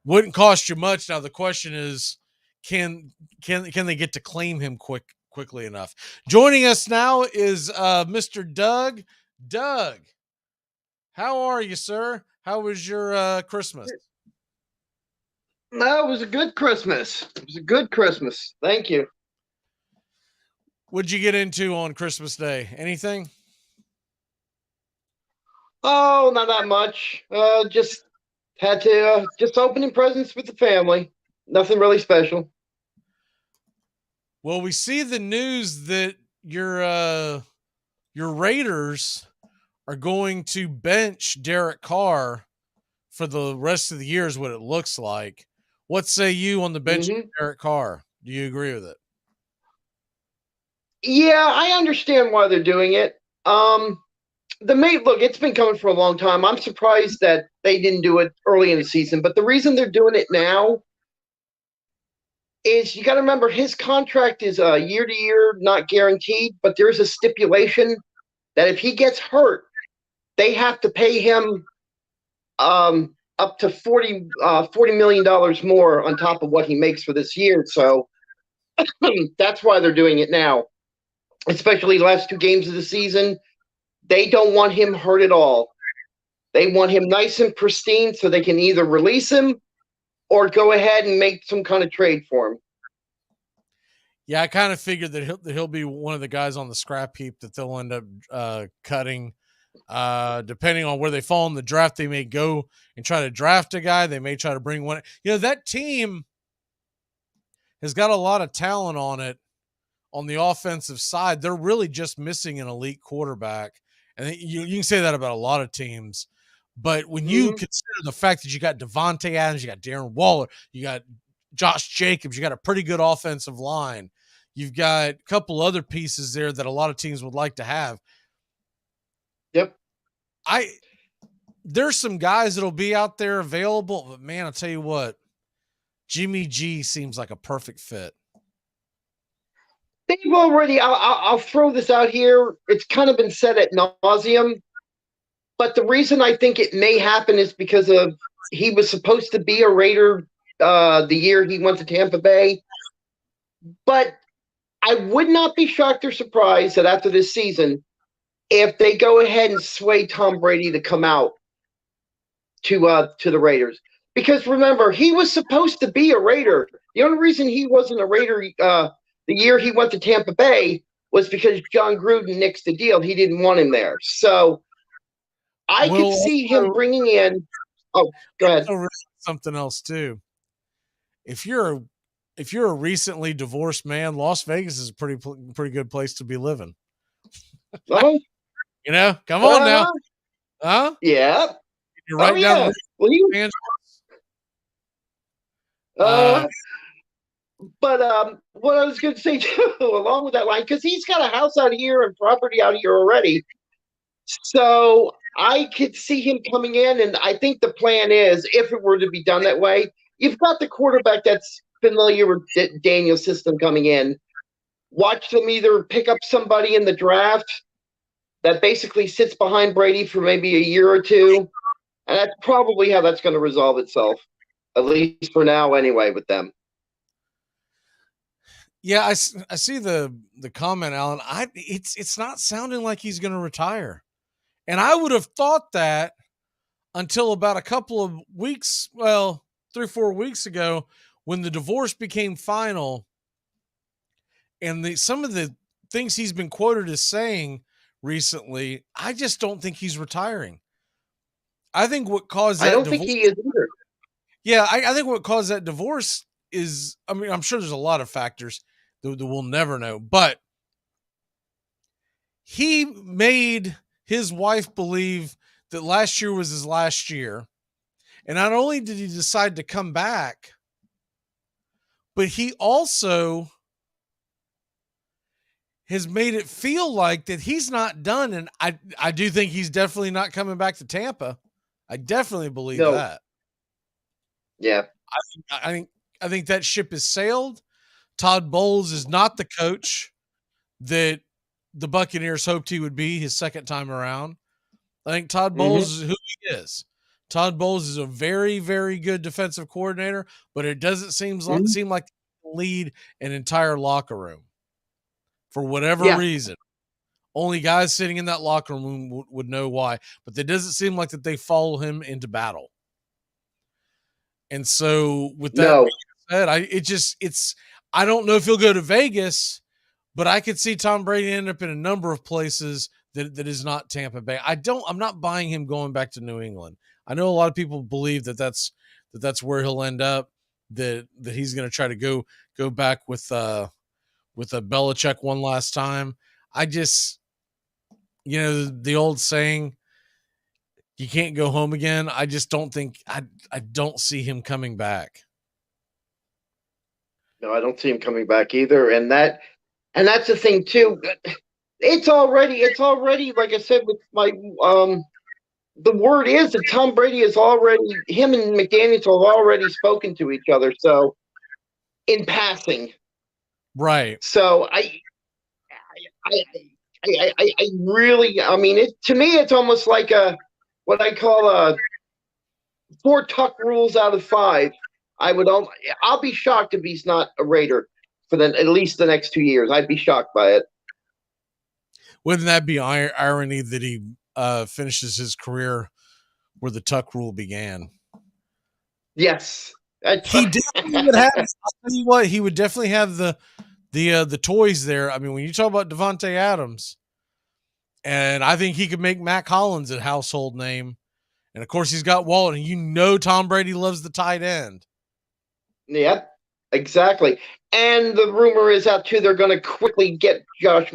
wouldn't cost you much. Now the question is, can they get to claim him quickly enough? Joining us now is Mr. Doug. Doug, how are you, sir? How was your Christmas? No, it was a good Christmas. It was a good Christmas. Thank you. What'd you get into on Christmas Day? Anything? Oh, not that much. Just had to just opening presents with the family. Nothing really special. Well, we see the news that your Raiders are going to bench Derek Carr for the rest of the year is what it looks like. What say you on the bench of Derek Carr? Do you agree with it? Yeah, I understand why they're doing it. Look, it's been coming for a long time. I'm surprised that they didn't do it early in the season, but the reason they're doing it now is you got to remember his contract is year to year, not guaranteed, but there's a stipulation that if he gets hurt, they have to pay him up to $40 million more on top of what he makes for this year. So that's why they're doing it now, especially the last 2 games of the season. They don't want him hurt at all. They want him nice and pristine so they can either release him or go ahead and make some kind of trade for him. Yeah, I kind of figured that he'll be one of the guys on the scrap heap that they'll end up cutting. Depending on where they fall in the draft, they may go and try to draft a guy. They may try to bring one. You know, that team has got a lot of talent on it on the offensive side. They're really just missing an elite quarterback. And you can say that about a lot of teams. But when you consider the fact that you got Devontae Adams, you got Darren Waller, you got Josh Jacobs, you got a pretty good offensive line. You've got a couple other pieces there that a lot of teams would like to have. Yep. There's some guys that'll be out there available, but man, I'll tell you what, Jimmy G seems like a perfect fit. They've already, I'll throw this out here. It's kind of been said ad nauseum, but the reason I think it may happen is because of he was supposed to be a Raider the year he went to Tampa Bay. But I would not be shocked or surprised that after this season, if they go ahead and sway Tom Brady to come out to the Raiders. Because remember, he was supposed to be a Raider. The only reason he wasn't a Raider the year he went to Tampa Bay was because John Gruden nixed the deal. He didn't want him there. So I could see him bringing in – oh, go ahead. Something else too. If you're a recently divorced man, Las Vegas is a pretty good place to be living. Uh-huh. You know, come on now. Huh? Yeah. You're right down the Well, but what I was going to say too, along with that line, because he's got a house out here and property out here already, so I could see him coming in, and I think the plan is, if it were to be done that way, you've got the quarterback that's familiar with Daniel's system coming in. Watch them either pick up somebody in the draft that basically sits behind Brady for maybe a year or two, and that's probably how that's going to resolve itself, at least for now, anyway, with them. Yeah, I see the comment, Alan. It's not sounding like he's going to retire, and I would have thought that until about a couple of weeks, 3 or 4 weeks ago, when the divorce became final, and some of the things he's been quoted as saying recently, I just don't think he's retiring. I think what caused that I don't think he is either. Yeah, I think what caused that divorce is, I mean, I'm sure there's a lot of factors that we'll never know, but he made his wife believe that last year was his last year. And not only did he decide to come back, but he also has made it feel like that he's not done. And I do think he's definitely not coming back to Tampa. I definitely believe that. Yeah. I think that ship has sailed. Todd Bowles is not the coach that the Buccaneers hoped he would be his second time around. I think Todd Bowles is who he is. Todd Bowles is a very, very good defensive coordinator, but it doesn't seem like he can lead an entire locker room for whatever reason. Only guys sitting in that locker room would know why, but it doesn't seem like that they follow him into battle. And so with that being said, I don't know if he'll go to Vegas, but I could see Tom Brady end up in a number of places that is not Tampa Bay. I'm not buying him going back to New England. I know a lot of people believe that's where he'll end up, that he's going to try to go back with a Belichick one last time. I just, the old saying, you can't go home again. I just don't think I don't see him coming back. No, I don't see him coming back either. And that's the thing too. It's already like I said with my the word is that Tom Brady is already, him and McDaniels have already spoken to each other. So in passing, right. So I really, I mean, to me, it's almost like what I call 4 tuck rules out of 5. I'll be shocked if he's not a Raider for at least the next 2 years. I'd be shocked by it. Wouldn't that be irony that he finishes his career where the tuck rule began? Yes. He definitely would have. I'll tell you what, he would definitely have the toys there. I mean, when you talk about Devontae Adams, and I think he could make Mac Hollins a household name. And of course, he's got Walton. Tom Brady loves the tight end. Yep, exactly. And the rumor is out too. They're going to quickly get Josh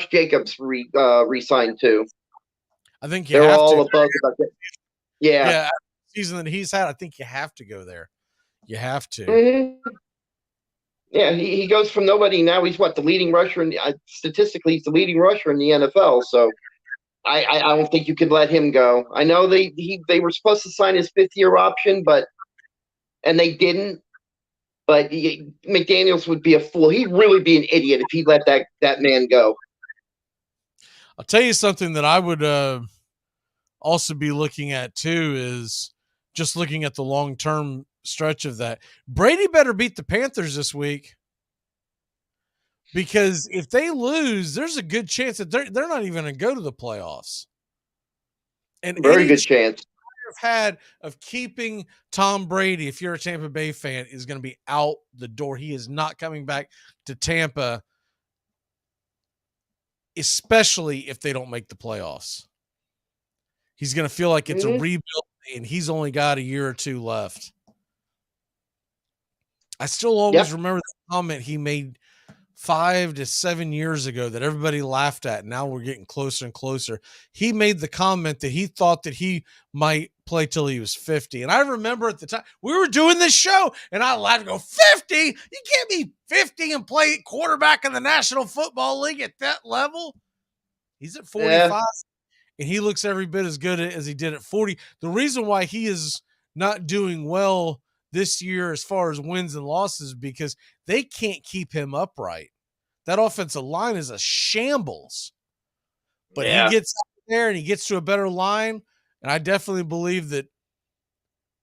Jacobs re-signed too. I think they're all above about it. Yeah, season that he's had, I think you have to go there. You have to. Mm-hmm. Yeah, he goes from nobody. Now he's the leading rusher, and statistically, he's the leading rusher in the NFL. So I don't think you could let him go. I know they were supposed to sign his 5th-year option, and they didn't. But McDaniels would be a fool. He'd really be an idiot if he let that man go. I'll tell you something that I would also be looking at too is just looking at the long-term stretch of that. Brady better beat the Panthers this week, because if they lose, there's a good chance that they're not even going to go to the playoffs. And very good chance I've had of keeping Tom Brady, if you're a Tampa Bay fan, is going to be out the door. He is not coming back to Tampa, especially if they don't make the playoffs. He's going to feel like it's a rebuild, and he's only got a year or 2 left. I still always remember the comment he made 5 to 7 years ago that everybody laughed at. Now we're getting closer and closer. He made the comment that he thought that he might play till he was 50. And I remember at the time we were doing this show and I laughed and go, 50? You can't be 50 and play quarterback in the National Football League at that level. He's at 45 and he looks every bit as good as he did at 40. The reason why he is not doing well this year as far as wins and losses because they can't keep him upright. That offensive line is a shambles. But he gets out there and he gets to a better line, and I definitely believe that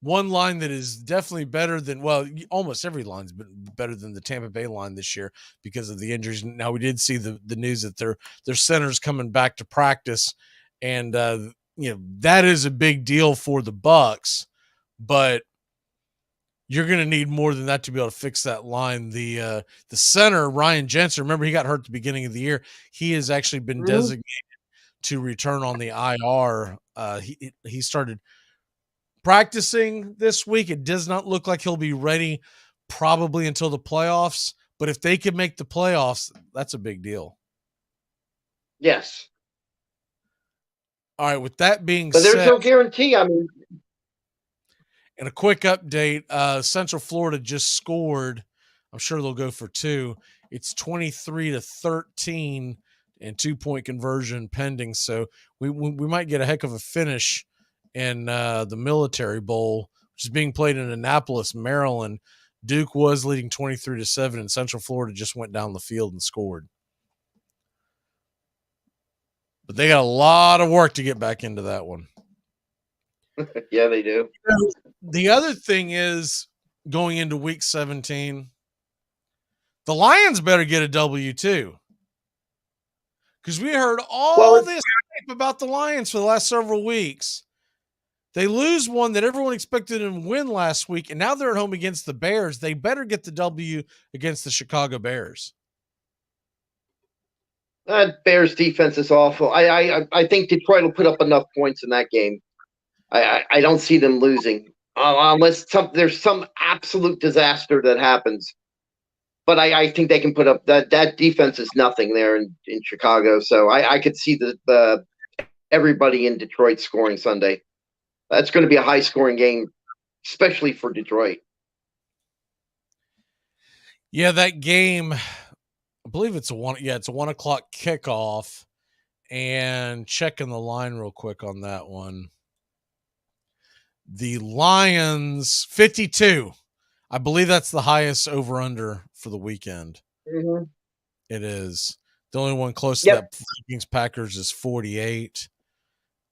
one line that is definitely better than, well, almost every line's been better than the Tampa Bay line this year because of the injuries. Now, we did see the news that their center's coming back to practice, and that is a big deal for the Bucs, but you're going to need more than that to be able to fix that line. The center, Ryan Jensen, remember he got hurt at the beginning of the year. He has actually been designated to return on the IR. He started practicing this week. It does not look like he'll be ready probably until the playoffs, but if they could make the playoffs, that's a big deal. Yes. All right, with that being said. But there's no guarantee. I mean, and a quick update, Central Florida just scored. I'm sure they'll go for 2. It's 23-13 and 2-point conversion pending. So we might get a heck of a finish in the Military Bowl, which is being played in Annapolis, Maryland. Duke was leading 23-7, and Central Florida just went down the field and scored. But they got a lot of work to get back into that one. Yeah, they do. The other thing is going into week 17, the Lions better get a W too. Because we heard all this hype about the Lions for the last several weeks. They lose one that everyone expected them to win last week, and now they're at home against the Bears. They better get the W against the Chicago Bears. That Bears defense is awful. I think Detroit will put up enough points in that game. I don't see them losing unless there's some absolute disaster that happens. But I think they can put up that defense is nothing there in Chicago. So I could see the everybody in Detroit scoring Sunday. That's going to be a high scoring game, especially for Detroit. Yeah, that game, I believe it's a 1 o'clock kickoff, and checking the line real quick on that one. The Lions 52. I believe that's the highest over under for the weekend. Mm-hmm. It is. The only one close to that Vikings Packers is 48.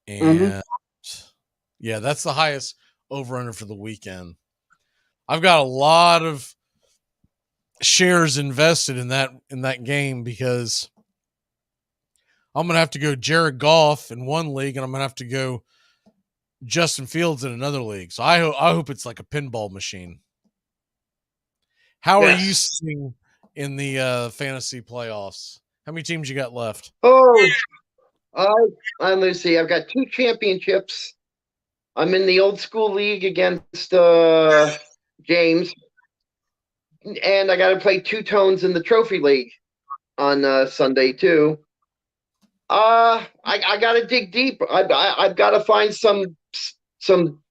And yeah, that's the highest over under for the weekend. I've got a lot of shares invested in that game because I'm going to have to go Jared Goff in one league and I'm going to have to go Justin Fields in another league. So I hope it's like a pinball machine. How are you sitting in the fantasy playoffs? How many teams you got left? Let me see. I've got 2 championships. I'm in the old school league against James. And I got to play 2 tones in the trophy league on Sunday too. I got to dig deep. I've got to find some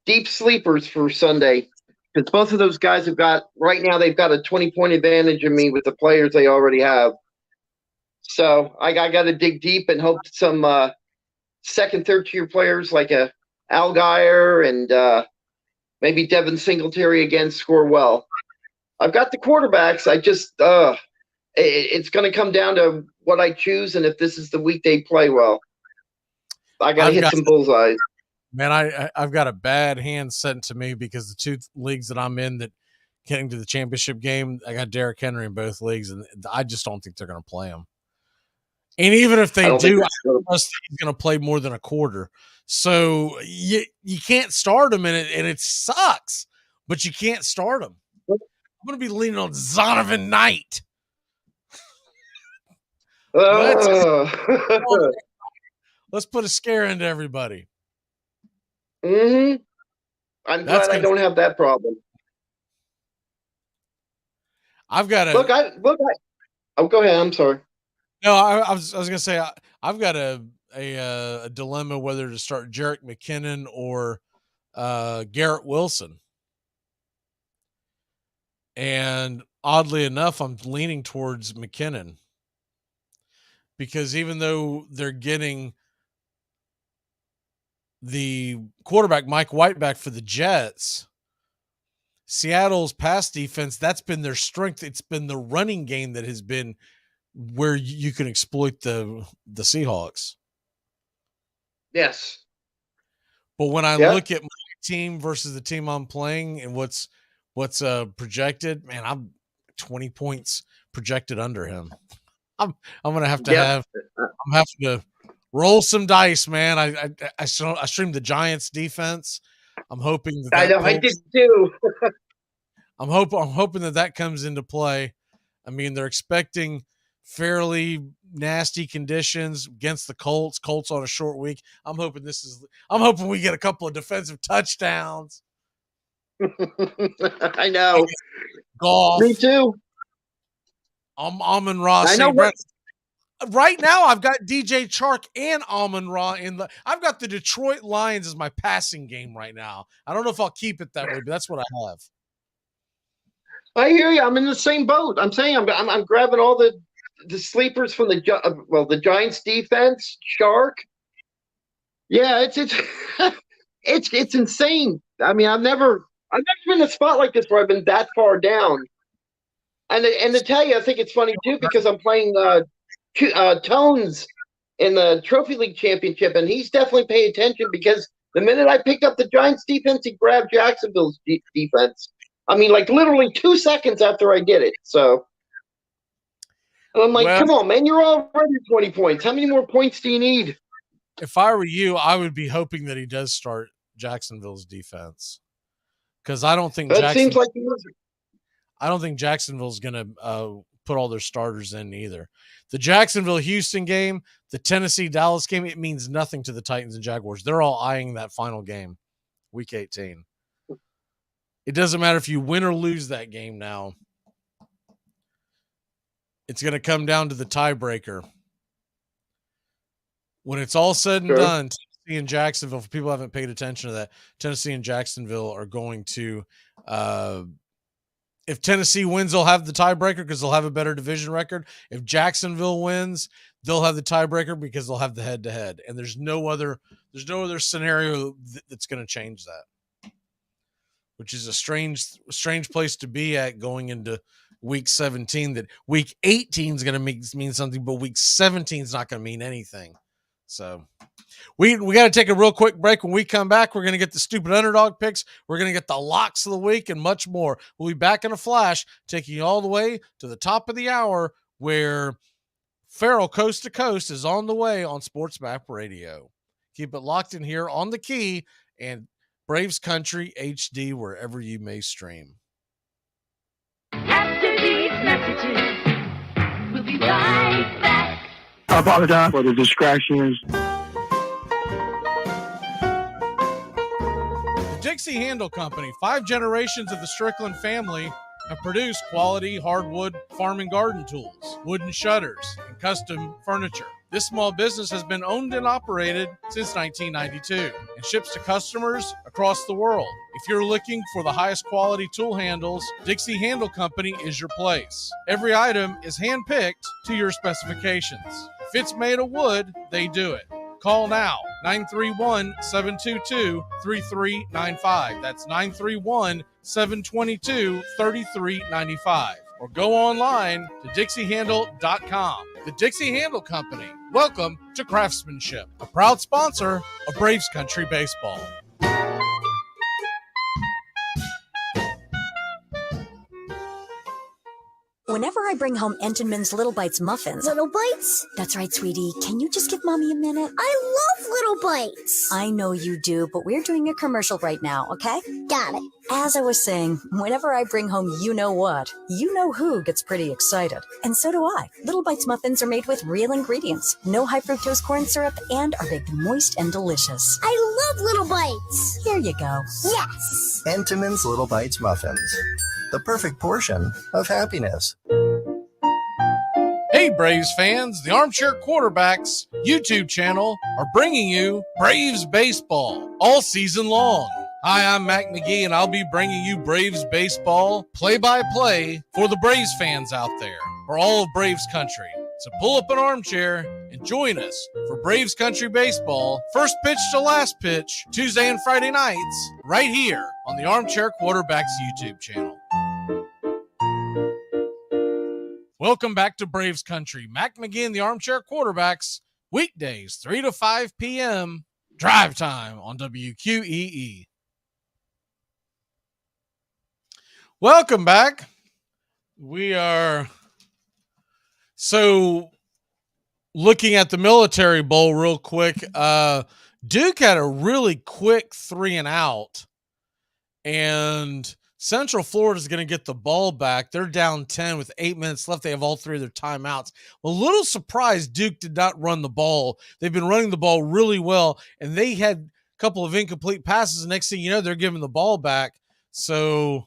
deep sleepers for Sunday because both of those guys they've got a 20-point advantage of me with the players they already have. So I got to dig deep and hope some second, third tier players like a Algier and maybe Devin Singletary again score well. I've got the quarterbacks. I just it's going to come down to what I choose and if this is the week they play well. I got to hit some bullseyes. Man, I've got a bad hand sent to me because the 2 leagues that I'm in that getting to the championship game, I got Derrick Henry in both leagues, and I just don't think they're going to play him. And even if they do, I trust he's going to play more than a quarter. So you can't start him, and it sucks, but you can't start him. I'm going to be leaning on Zonovan Knight. Let's put a scare into everybody. I'm glad I don't have that problem. I've got to Oh, go ahead. I'm sorry. No, I was gonna say I've got a dilemma whether to start Jerick McKinnon or Garrett Wilson, and oddly enough, I'm leaning towards McKinnon because even though they're getting the quarterback Mike White back for the Jets, Seattle's pass defense, that's been their strength. It's been the running game that has been where you can exploit the Seahawks. Yes. But when I look at my team versus the team I'm playing and what's projected, man, I'm 20 points projected under him. I'm gonna have to I'm having to roll some dice, man. I streamed the Giants defense. I'm hoping that I know I did too. I'm hoping that comes into play. I mean, they're expecting fairly nasty conditions against the Colts. Colts on a short week. I'm hoping we get a couple of defensive touchdowns. I know. Golf. Me too. Amon-Ra. I know. Right now, I've got DJ Chark and Amon-Ra I've got the Detroit Lions as my passing game right now. I don't know if I'll keep it that way, but that's what I have. I hear you. I'm in the same boat. I'm saying I'm grabbing all the sleepers from the Giants defense. Shark. Yeah, it's insane. I mean, I've never been in a spot like this where I've been that far down. And to tell you, I think it's funny too because I'm playing Tones in the Trophy League Championship, and he's definitely paying attention because the minute I picked up the Giants defense, he grabbed Jacksonville's defense. I mean, like literally 2 seconds after I did it. So I'm like, come on, man, you're already 20 points. How many more points do you need? If I were you, I would be hoping that he does start Jacksonville's defense because I don't think seems like I don't think Jacksonville's going to put all their starters in either. The Jacksonville-Houston game, the Tennessee-Dallas game, it means nothing to the Titans and Jaguars. They're all eyeing that final game, Week 18. It doesn't matter if you win or lose that game now. It's going to come down to the tiebreaker. When it's all said and done, Tennessee and Jacksonville, for people who haven't paid attention to that, Tennessee and Jacksonville are going to if Tennessee wins, they'll have the tiebreaker because they'll have a better division record. If Jacksonville wins, they'll have the tiebreaker because they'll have the head-to-head. And there's no other scenario that's going to change that, which is a strange place to be at going into Week 17. That Week 18 is going to mean something, but Week 17 is not going to mean anything. So we got to take a real quick break. When we come back, we're going to get the stupid underdog picks. We're going to get the locks of the week and much more. We'll be back in a flash, taking you all the way to the top of the hour where Farrell Coast to Coast is on the way on Sports Map Radio. Keep it locked in here on the Key and Braves Country HD wherever you may stream. After these messages, we'll be right back. I apologize for the distractions. The Dixie Handle Company, 5 generations of the Strickland family, have produced quality hardwood farm and garden tools, wooden shutters, and custom furniture. This small business has been owned and operated since 1992 and ships to customers across the world. If you're looking for the highest quality tool handles, Dixie Handle Company is your place. Every item is hand-picked to your specifications. If it's made of wood, they do it. Call now, 931-722-3395. That's 931-722-3395. Or go online to DixieHandle.com. The Dixie Handle Company. Welcome to Craftsmanship, a proud sponsor of Braves Country Baseball. Whenever I bring home Entenmann's Little Bites muffins... Little Bites? That's right, sweetie. Can you just give Mommy a minute? I love Little Bites! I know you do, but we're doing a commercial right now, okay? Got it. As I was saying, whenever I bring home you-know-what, you-know-who gets pretty excited. And so do I. Little Bites muffins are made with real ingredients, no high-fructose corn syrup, and are baked moist and delicious. I love Little Bites! Here you go. Yes! Entenmann's Little Bites muffins. The perfect portion of happiness. Hey, Braves fans, the Armchair Quarterbacks YouTube channel are bringing you Braves baseball all season long. Hi, I'm Mac McGee, and I'll be bringing you Braves baseball play-by-play for the Braves fans out there, for all of Braves country. So pull up an armchair and join us for Braves country baseball, first pitch to last pitch, Tuesday and Friday nights, right here on the Armchair Quarterbacks YouTube channel. Welcome back to Braves country. Mac McGee and the Armchair Quarterbacks, weekdays 3 to 5 p.m., drive time on WQEE. Welcome back. We are looking at the Military Bowl real quick. Duke had a really quick 3-and-out, and Central Florida is going to get the ball back. They're down 10 with 8 minutes left. They have all three of their timeouts. A little surprised Duke did not run the ball. They've been running the ball really well, and they had a couple of incomplete passes. The next thing you know, they're giving the ball back. So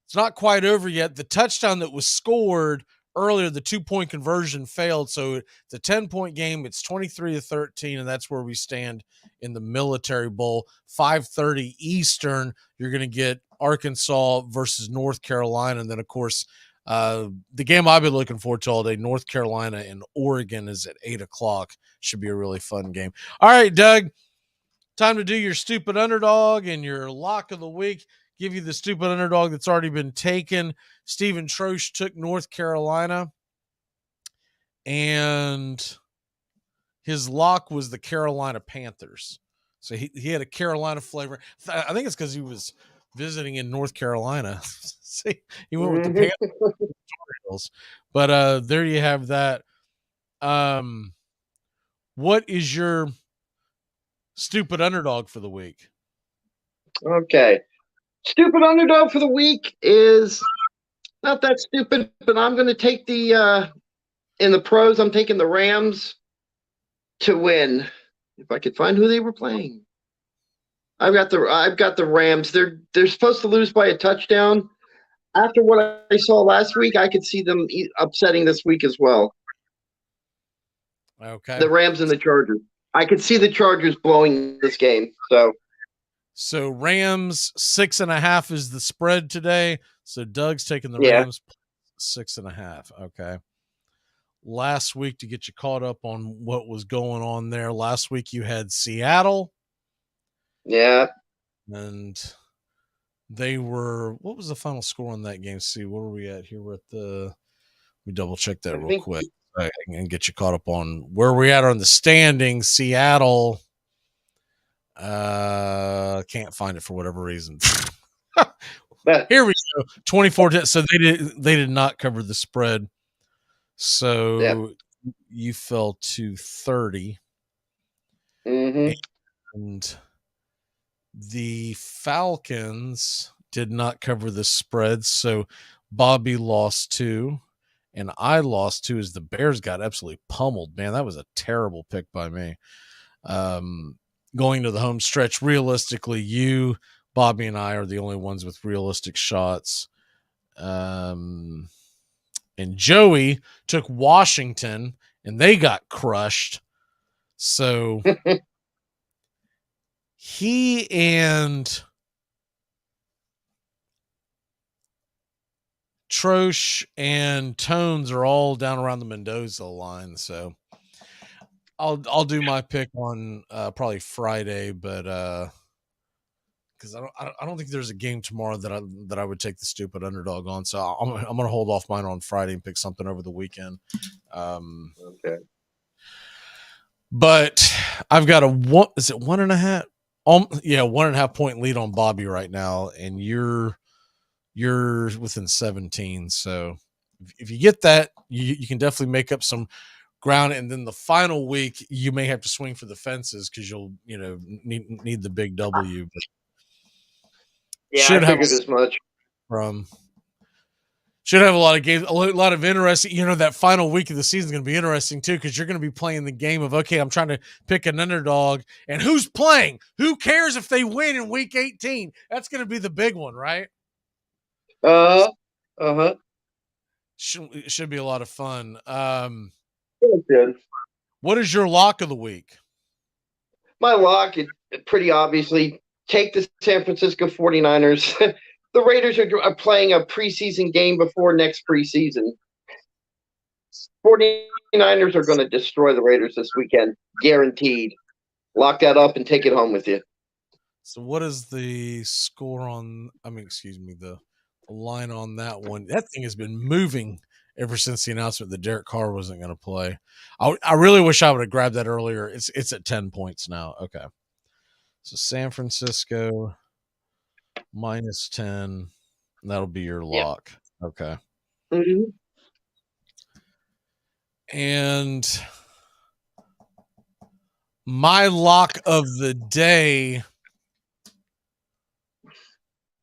it's not quite over yet. The touchdown that was scored earlier, the 2-point conversion failed. So it's a 10-point game. It's 23-13, and that's where we stand in the Military Bowl. 5:30 Eastern, you're going to get Arkansas versus North Carolina. And then, of course, the game I've been looking forward to all day, North Carolina and Oregon, is at 8 o'clock. Should be a really fun game. All right, Doug, time to do your stupid underdog and your lock of the week. Give you the stupid underdog that's already been taken. Stephen Troche took North Carolina, and his lock was the Carolina Panthers. So he had a Carolina flavor. I think it's because he was visiting in North Carolina. See, he went with the Panthers. But there you have that. What is your stupid underdog for the week? Okay. Stupid underdog for the week is not that stupid, but I'm going to take in the pros, I'm taking the Rams to win. If I could find who they were playing. I've got the Rams. They're supposed to lose by a touchdown. After what I saw last week, I could see them upsetting this week as well. Okay. The Rams and the Chargers. I could see the Chargers blowing this game. So Rams 6.5 is the spread today. So Doug's taking the Rams 6.5. Okay. Last week, to get you caught up on what was going on there, last week you had Seattle. Yeah. And they were, what was the final score on that game? See, where were we at here? Let me double check that real quick and get you caught up on where we're at on the standings. Seattle. Can't find it for whatever reason. Here we go. 24. So they did not cover the spread. So you fell to 30. Mm-hmm. And the Falcons did not cover the spread. So Bobby lost 2, and I lost 2 as the Bears got absolutely pummeled. Man, that was a terrible pick by me. Going to the home stretch, realistically, you, Bobby, and I are the only ones with realistic shots. And Joey took Washington, and they got crushed. So he and Troche and Tones are all down around the Mendoza line. So I'll do my pick on probably Friday, but because I don't think there's a game tomorrow that I would take the stupid underdog on. So I'm gonna hold off mine on Friday and pick something over the weekend. Okay. But I've got a 1.5? 1.5 point lead on Bobby right now, and you're within 17. So if you get that, you can definitely make up some ground, and then the final week you may have to swing for the fences because you'll need the big W. But I figured as much. Should have a lot of games, a lot of interesting. That final week of the season is going to be interesting too, because you're going to be playing the game of, okay, I'm trying to pick an underdog, and who's playing? Who cares if they win in week 18? That's going to be the big one, right? Uh-huh. Should be a lot of fun. Good. What is your lock of the week? My lock, pretty obviously, take the San Francisco 49ers. The Raiders are playing a preseason game before next preseason. 49ers are going to destroy the Raiders this weekend, guaranteed. Lock that up and take it home with you. So what is the score on, the line on that one? That thing has been moving ever since the announcement that Derek Carr wasn't going to play. I really wish I would have grabbed that earlier. It's at 10 points now. Okay. So San Francisco -10. That'll be your lock. Yep. Okay. Mm-hmm. And my lock of the day.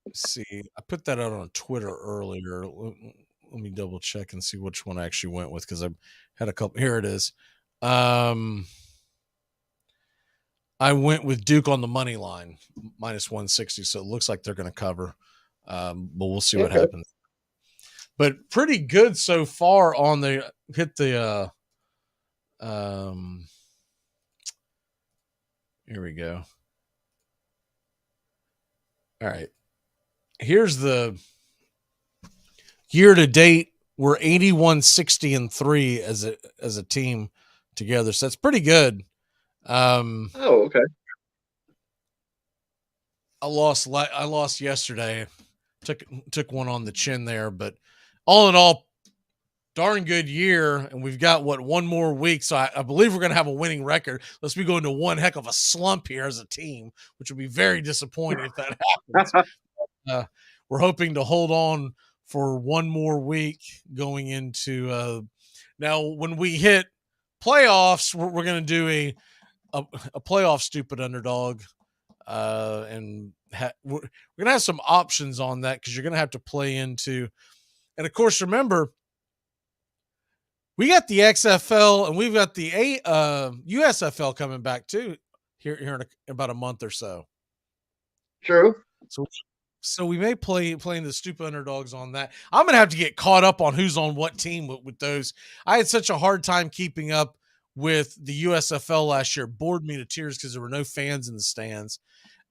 Let's see. I put that out on Twitter earlier. Let me double check and see which one I actually went with because I had a couple. Here it is. I went with Duke on the money line, -160. So it looks like they're going to cover. But we'll see what happens. But pretty good so far on the hit the here we go. All right. Here's the year to date. We're 81-60-3 as a team together. So that's pretty good. Okay. I lost yesterday. Took one on the chin there, but all in all, darn good year. And we've got one more week. So I believe we're going to have a winning record. Let's be going to one heck of a slump here as a team, which would be very disappointing if that happens. We're hoping to hold on for one more week going into now when we hit playoffs, we're going to do a playoff stupid underdog. And we're going to have some options on that because you're going to have to play into, and of course, remember, we got the XFL and we've got the USFL coming back too here in about a month or so. True. So we may playing the stupid underdogs on that. I'm going to have to get caught up on who's on what team with those. I had such a hard time keeping up with the USFL last year. It bored me to tears because there were no fans in the stands.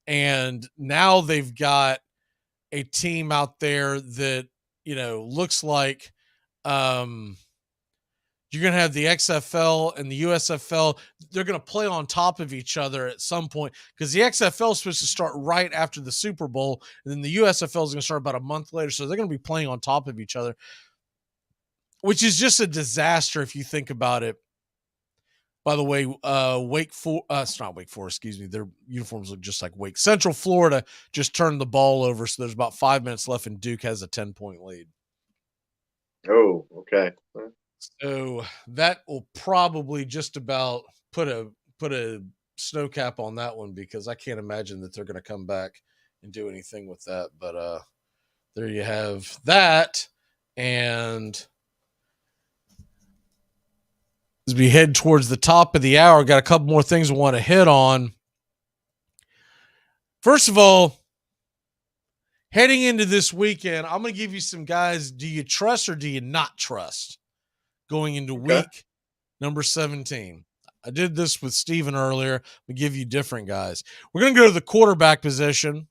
And now they've got a team out there that, looks like you're going to have the XFL and the USFL. They're going to play on top of each other at some point because the XFL is supposed to start right after the Super Bowl. And then the USFL is going to start about a month later. So they're going to be playing on top of each other, which is just a disaster if you think about it. By the way, it's not Wake Forest, excuse me. Their uniforms look just like Wake. Central Florida just turned the ball over, so there's about 5 minutes left, and Duke has a 10-point lead. Oh, okay. So that will probably just about put a snow cap on that one because I can't imagine that they're going to come back and do anything with that. But there you have that, and as we head towards the top of the hour, got a couple more things we want to hit on. First of all, heading into this weekend, I'm going to give you some guys. Do you trust or do you not trust going into week number 17? I did this with Steven earlier. We give you different guys. We're going to go to the quarterback position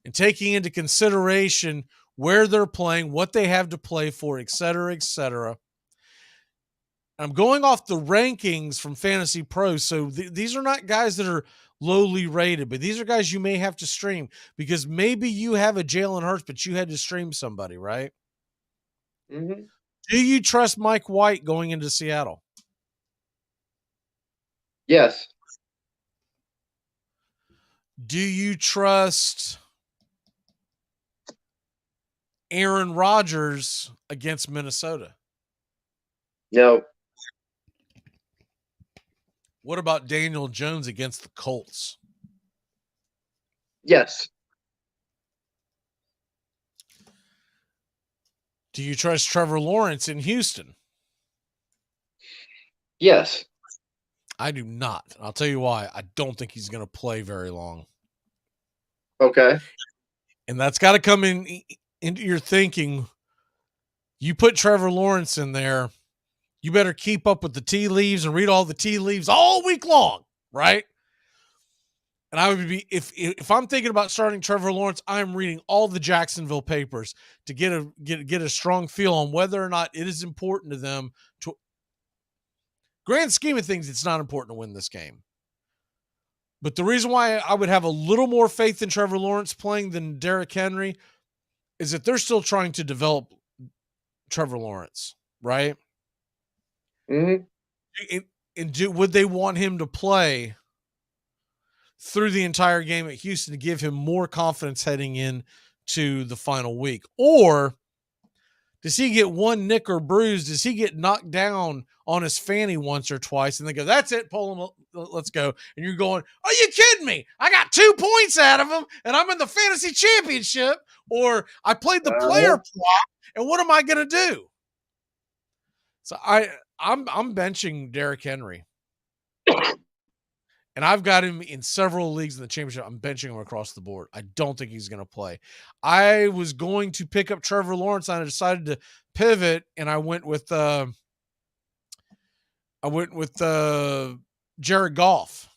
and taking into consideration where they're playing, what they have to play for, et cetera, et cetera. I'm going off the rankings from Fantasy Pros, so these are not guys that are lowly rated, but these are guys you may have to stream because maybe you have a Jalen Hurts, but you had to stream somebody, right? Mm-hmm. Do you trust Mike White going into Seattle? Yes. Do you trust Aaron Rodgers against Minnesota? No. What about Daniel Jones against the Colts? Yes. Do you trust Trevor Lawrence in Houston? Yes. I do not. I'll tell you why. I don't think he's going to play very long. Okay. And that's got to come into your thinking You put Trevor Lawrence in there, you better keep up with the tea leaves and read all the tea leaves all week long, right? And I would be, if I'm thinking about starting Trevor Lawrence, I'm reading all the Jacksonville papers to get a strong feel on whether or not it is important to them. To grand scheme of things, it's not important to win this game. But the reason why I would have a little more faith in Trevor Lawrence playing than Derrick Henry is that they're still trying to develop Trevor Lawrence, right? Mm-hmm. Would they want him to play through the entire game at Houston to give him more confidence heading in to the final week? Or does he get one nick or bruise? Does he get knocked down on his fanny once or twice and they go, that's it, pull him, let's go. And you're going, are you kidding me? I got 2 points out of him and I'm in the fantasy championship, or I played the player prop and what am I going to do? So I'm benching Derrick Henry. And I've got him in several leagues in the championship. I'm benching him across the board. I don't think he's going to play. I was going to pick up Trevor Lawrence, and I decided to pivot, and I went with Jared Goff.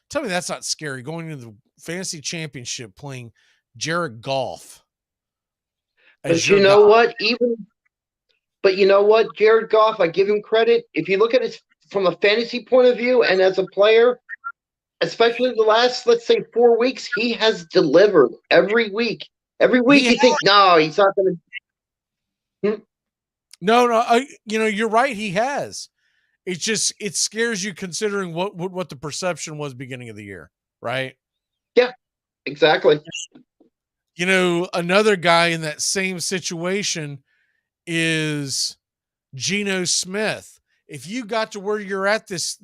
Tell me that's not scary, going into the fantasy championship playing Jared Goff. But you know what? But you know what? Jared Goff, I give him credit. If you look at it from a fantasy point of view and as a player, especially the last, let's say, 4 weeks, he has delivered every week. Every week you think, no, he's not going to. No, you're right. He has. It's just, it scares you considering what the perception was beginning of the year, right? Yeah, exactly. Another guy in that same situation is Geno Smith. If you got to where you're at this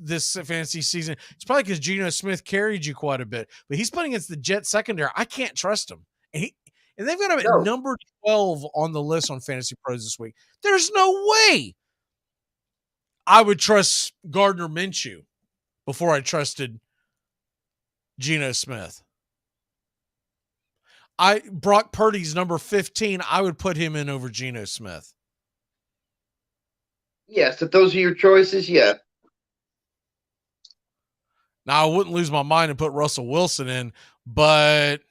fantasy season, it's probably because Geno Smith carried you quite a bit. But he's playing against the Jets secondary. I can't trust him. And they've got him at number 12 on the list on Fantasy Pros this week. There's no way I would trust Gardner Minshew before I trusted Geno Smith. Brock Purdy's number 15. I would put him in over Geno Smith. Yes, if those are your choices, yeah. Now, I wouldn't lose my mind and put Russell Wilson in, but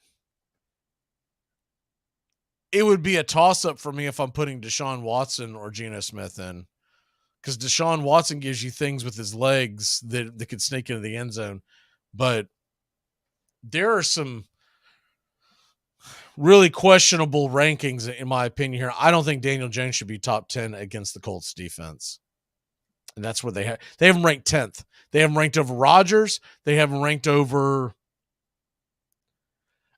it would be a toss-up for me if I'm putting Deshaun Watson or Geno Smith in, because Deshaun Watson gives you things with his legs that could sneak into the end zone. But there are some really questionable rankings, in my opinion, here. I don't think Daniel Jones should be top 10 against the Colts defense. And that's where they have them ranked 10th. They have them ranked over Rodgers. They have them ranked over,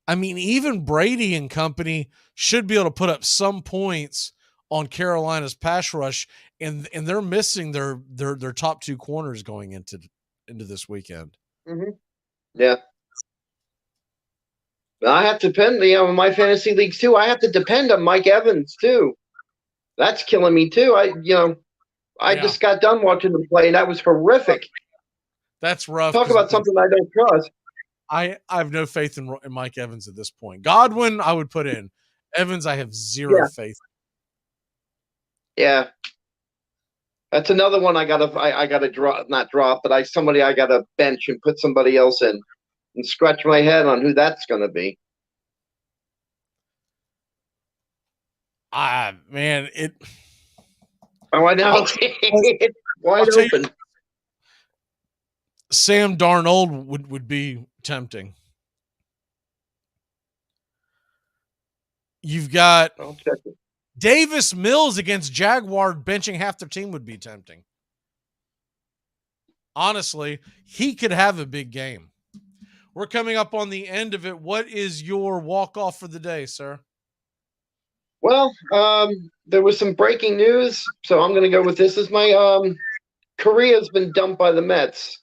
even Brady and company should be able to put up some points on Carolina's pass rush, and they're missing their top 2 corners going into this weekend. Mm-hmm. Yeah. I have to depend, in my fantasy leagues too. I have to depend on Mike Evans too. That's killing me too. I just got done watching him play, and that was horrific. That's rough. Talk about something I don't trust. I have no faith in Mike Evans at this point. Godwin, I would put in. Evans, I have zero faith. Yeah. That's another one I gotta drop, not drop, but I gotta bench and put somebody else in and scratch my head on who that's gonna be. Man, it. Oh, I know. It's wide open. Sam Darnold would be tempting. You've got Davis Mills against Jaguar, benching half their team would be tempting. Honestly, he could have a big game. We're coming up on the end of it. What is your walk-off for the day, sir? Well, there was some breaking news, so I'm going to go with this. As my Korea's been dumped by the Mets.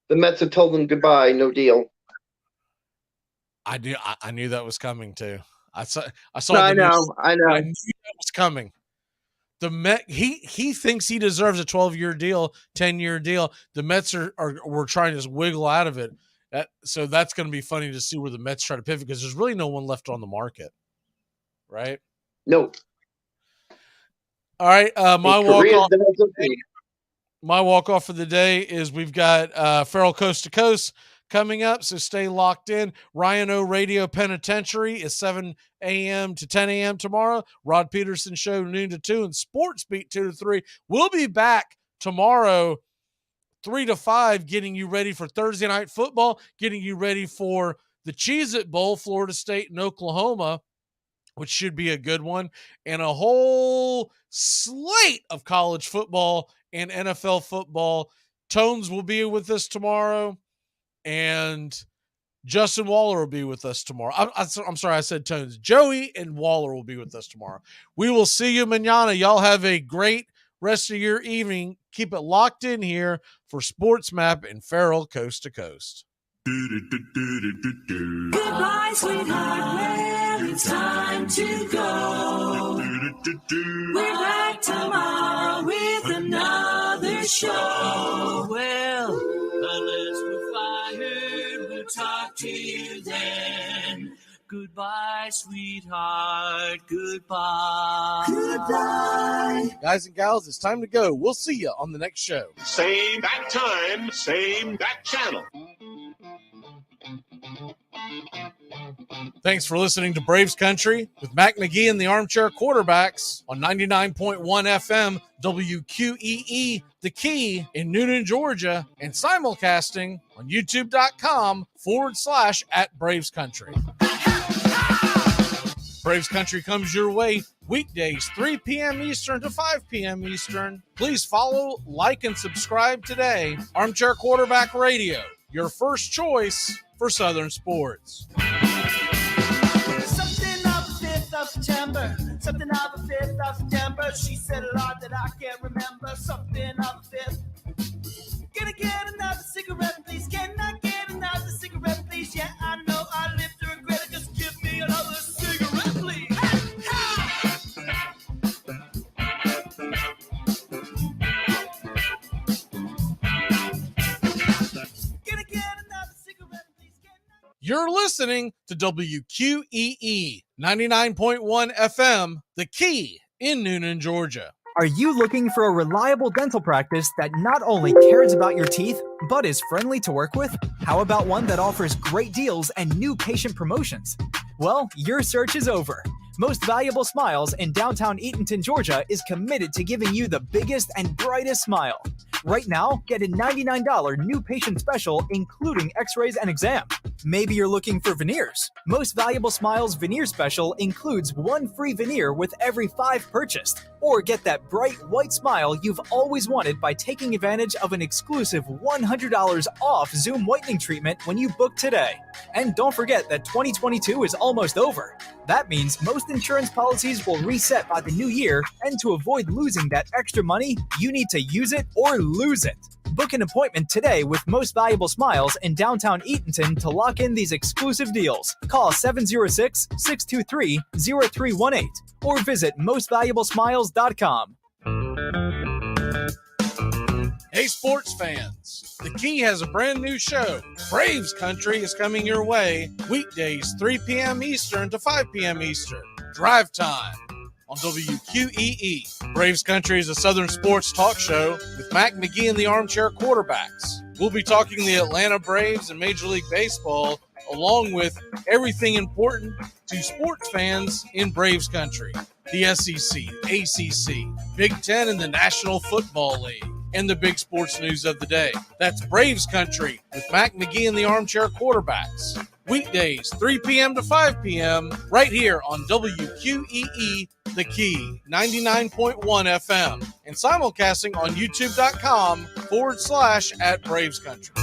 The Mets have told them goodbye, no deal. I knew that was coming too. I saw. I know. I knew that was coming. The Met. He thinks he deserves a 12-year deal, 10-year deal. The Mets were trying to wiggle out of it. So that's going to be funny to see where the Mets try to pivot, because there's really no one left on the market, right? No. All right. My walk off for the day is we've got Feral Coast to Coast coming up, so stay locked in. Ryan O Radio Penitentiary is 7 a.m. to 10 a.m. tomorrow. Rod Peterson Show noon to 2 and Sports Beat 2 to 3. We'll be back tomorrow 3 to 5, getting you ready for Thursday night football, getting you ready for the Cheez-It Bowl, Florida State and Oklahoma, which should be a good one, and a whole slate of college football and NFL football. Tones will be with us tomorrow, and Justin Waller will be with us tomorrow. I'm sorry, I said Tones. Joey and Waller will be with us tomorrow. We will see you mañana. Y'all have a great rest of your evening. Keep it locked in here for Sports Map and Feral Coast to Coast. Goodbye, sweetheart. Well, it's time to go. We're back tomorrow with another show. Well, unless we're fired, we'll talk to you then. Goodbye, sweetheart. Goodbye. Goodbye. Guys and gals, it's time to go. We'll see you on the next show. Same bat time, same bat channel. Thanks for listening to Braves Country with Mac McGee and the Armchair Quarterbacks on 99.1 FM WQEE, The Key in Noonan, Georgia, and simulcasting on youtube.com/@Braves Country. Braves Country comes your way weekdays, 3 p.m. Eastern to 5 p.m. Eastern. Please follow, like, and subscribe today. Armchair Quarterback Radio, your first choice for Southern sports. Something of the 5th of September. Something of the 5th of September. She said a lot that I can't remember. Something of the 5th. Can I get another cigarette, please? Can I get another cigarette, please? Yeah, I know I live to regret it. Just give me another cigarette, please. You're listening to WQEE 99.1 FM, The Key in Noonan, Georgia. Are you looking for a reliable dental practice that not only cares about your teeth, but is friendly to work with? How about one that offers great deals and new patient promotions? Well, your search is over. Most Valuable Smiles in downtown Eatonton, Georgia is committed to giving you the biggest and brightest smile. Right now, get a $99 new patient special, including x-rays and exam. Maybe you're looking for veneers. Most Valuable Smiles veneer special includes one free veneer with every 5 purchased. Or get that bright white smile you've always wanted by taking advantage of an exclusive $100 off Zoom whitening treatment when you book today. And don't forget that 2022 is almost over. That means most insurance policies will reset by the new year, and to avoid losing that extra money, you need to use it or lose it. Book an appointment today with Most Valuable Smiles in downtown Eatonton to lock in these exclusive deals. Call 706-623-0318 or visit mostvaluablesmiles.com. Hey, sports fans. The Key has a brand new show. Braves Country is coming your way weekdays, 3 p.m. Eastern to 5 p.m. Eastern. Drive time on WQEE. Braves Country is a Southern sports talk show with Mac McGee and the Armchair Quarterbacks. We'll be talking the Atlanta Braves and Major League Baseball, along with everything important to sports fans in Braves Country. The SEC, ACC, Big Ten, and the National Football League, and the big sports news of the day. That's Braves Country with Mac McGee and the Armchair Quarterbacks. Weekdays, 3 p.m. to 5 p.m. right here on WQEE, The Key, 99.1 FM, and simulcasting on youtube.com/@Braves Country.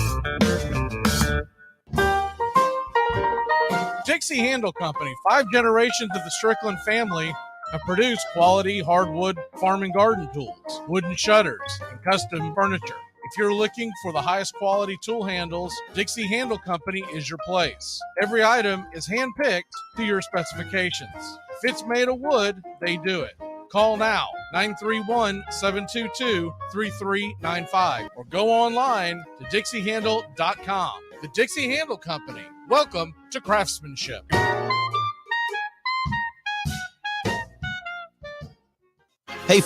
Dixie Handle Company, 5 generations of the Strickland family have produced quality hardwood farm and garden tools, wooden shutters, and custom furniture. If you're looking for the highest quality tool handles, Dixie Handle Company is your place. Every item is hand-picked to your specifications. If it's made of wood, they do it. Call now, 931-722-3395, or go online to dixiehandle.com. The Dixie Handle Company. Welcome to craftsmanship.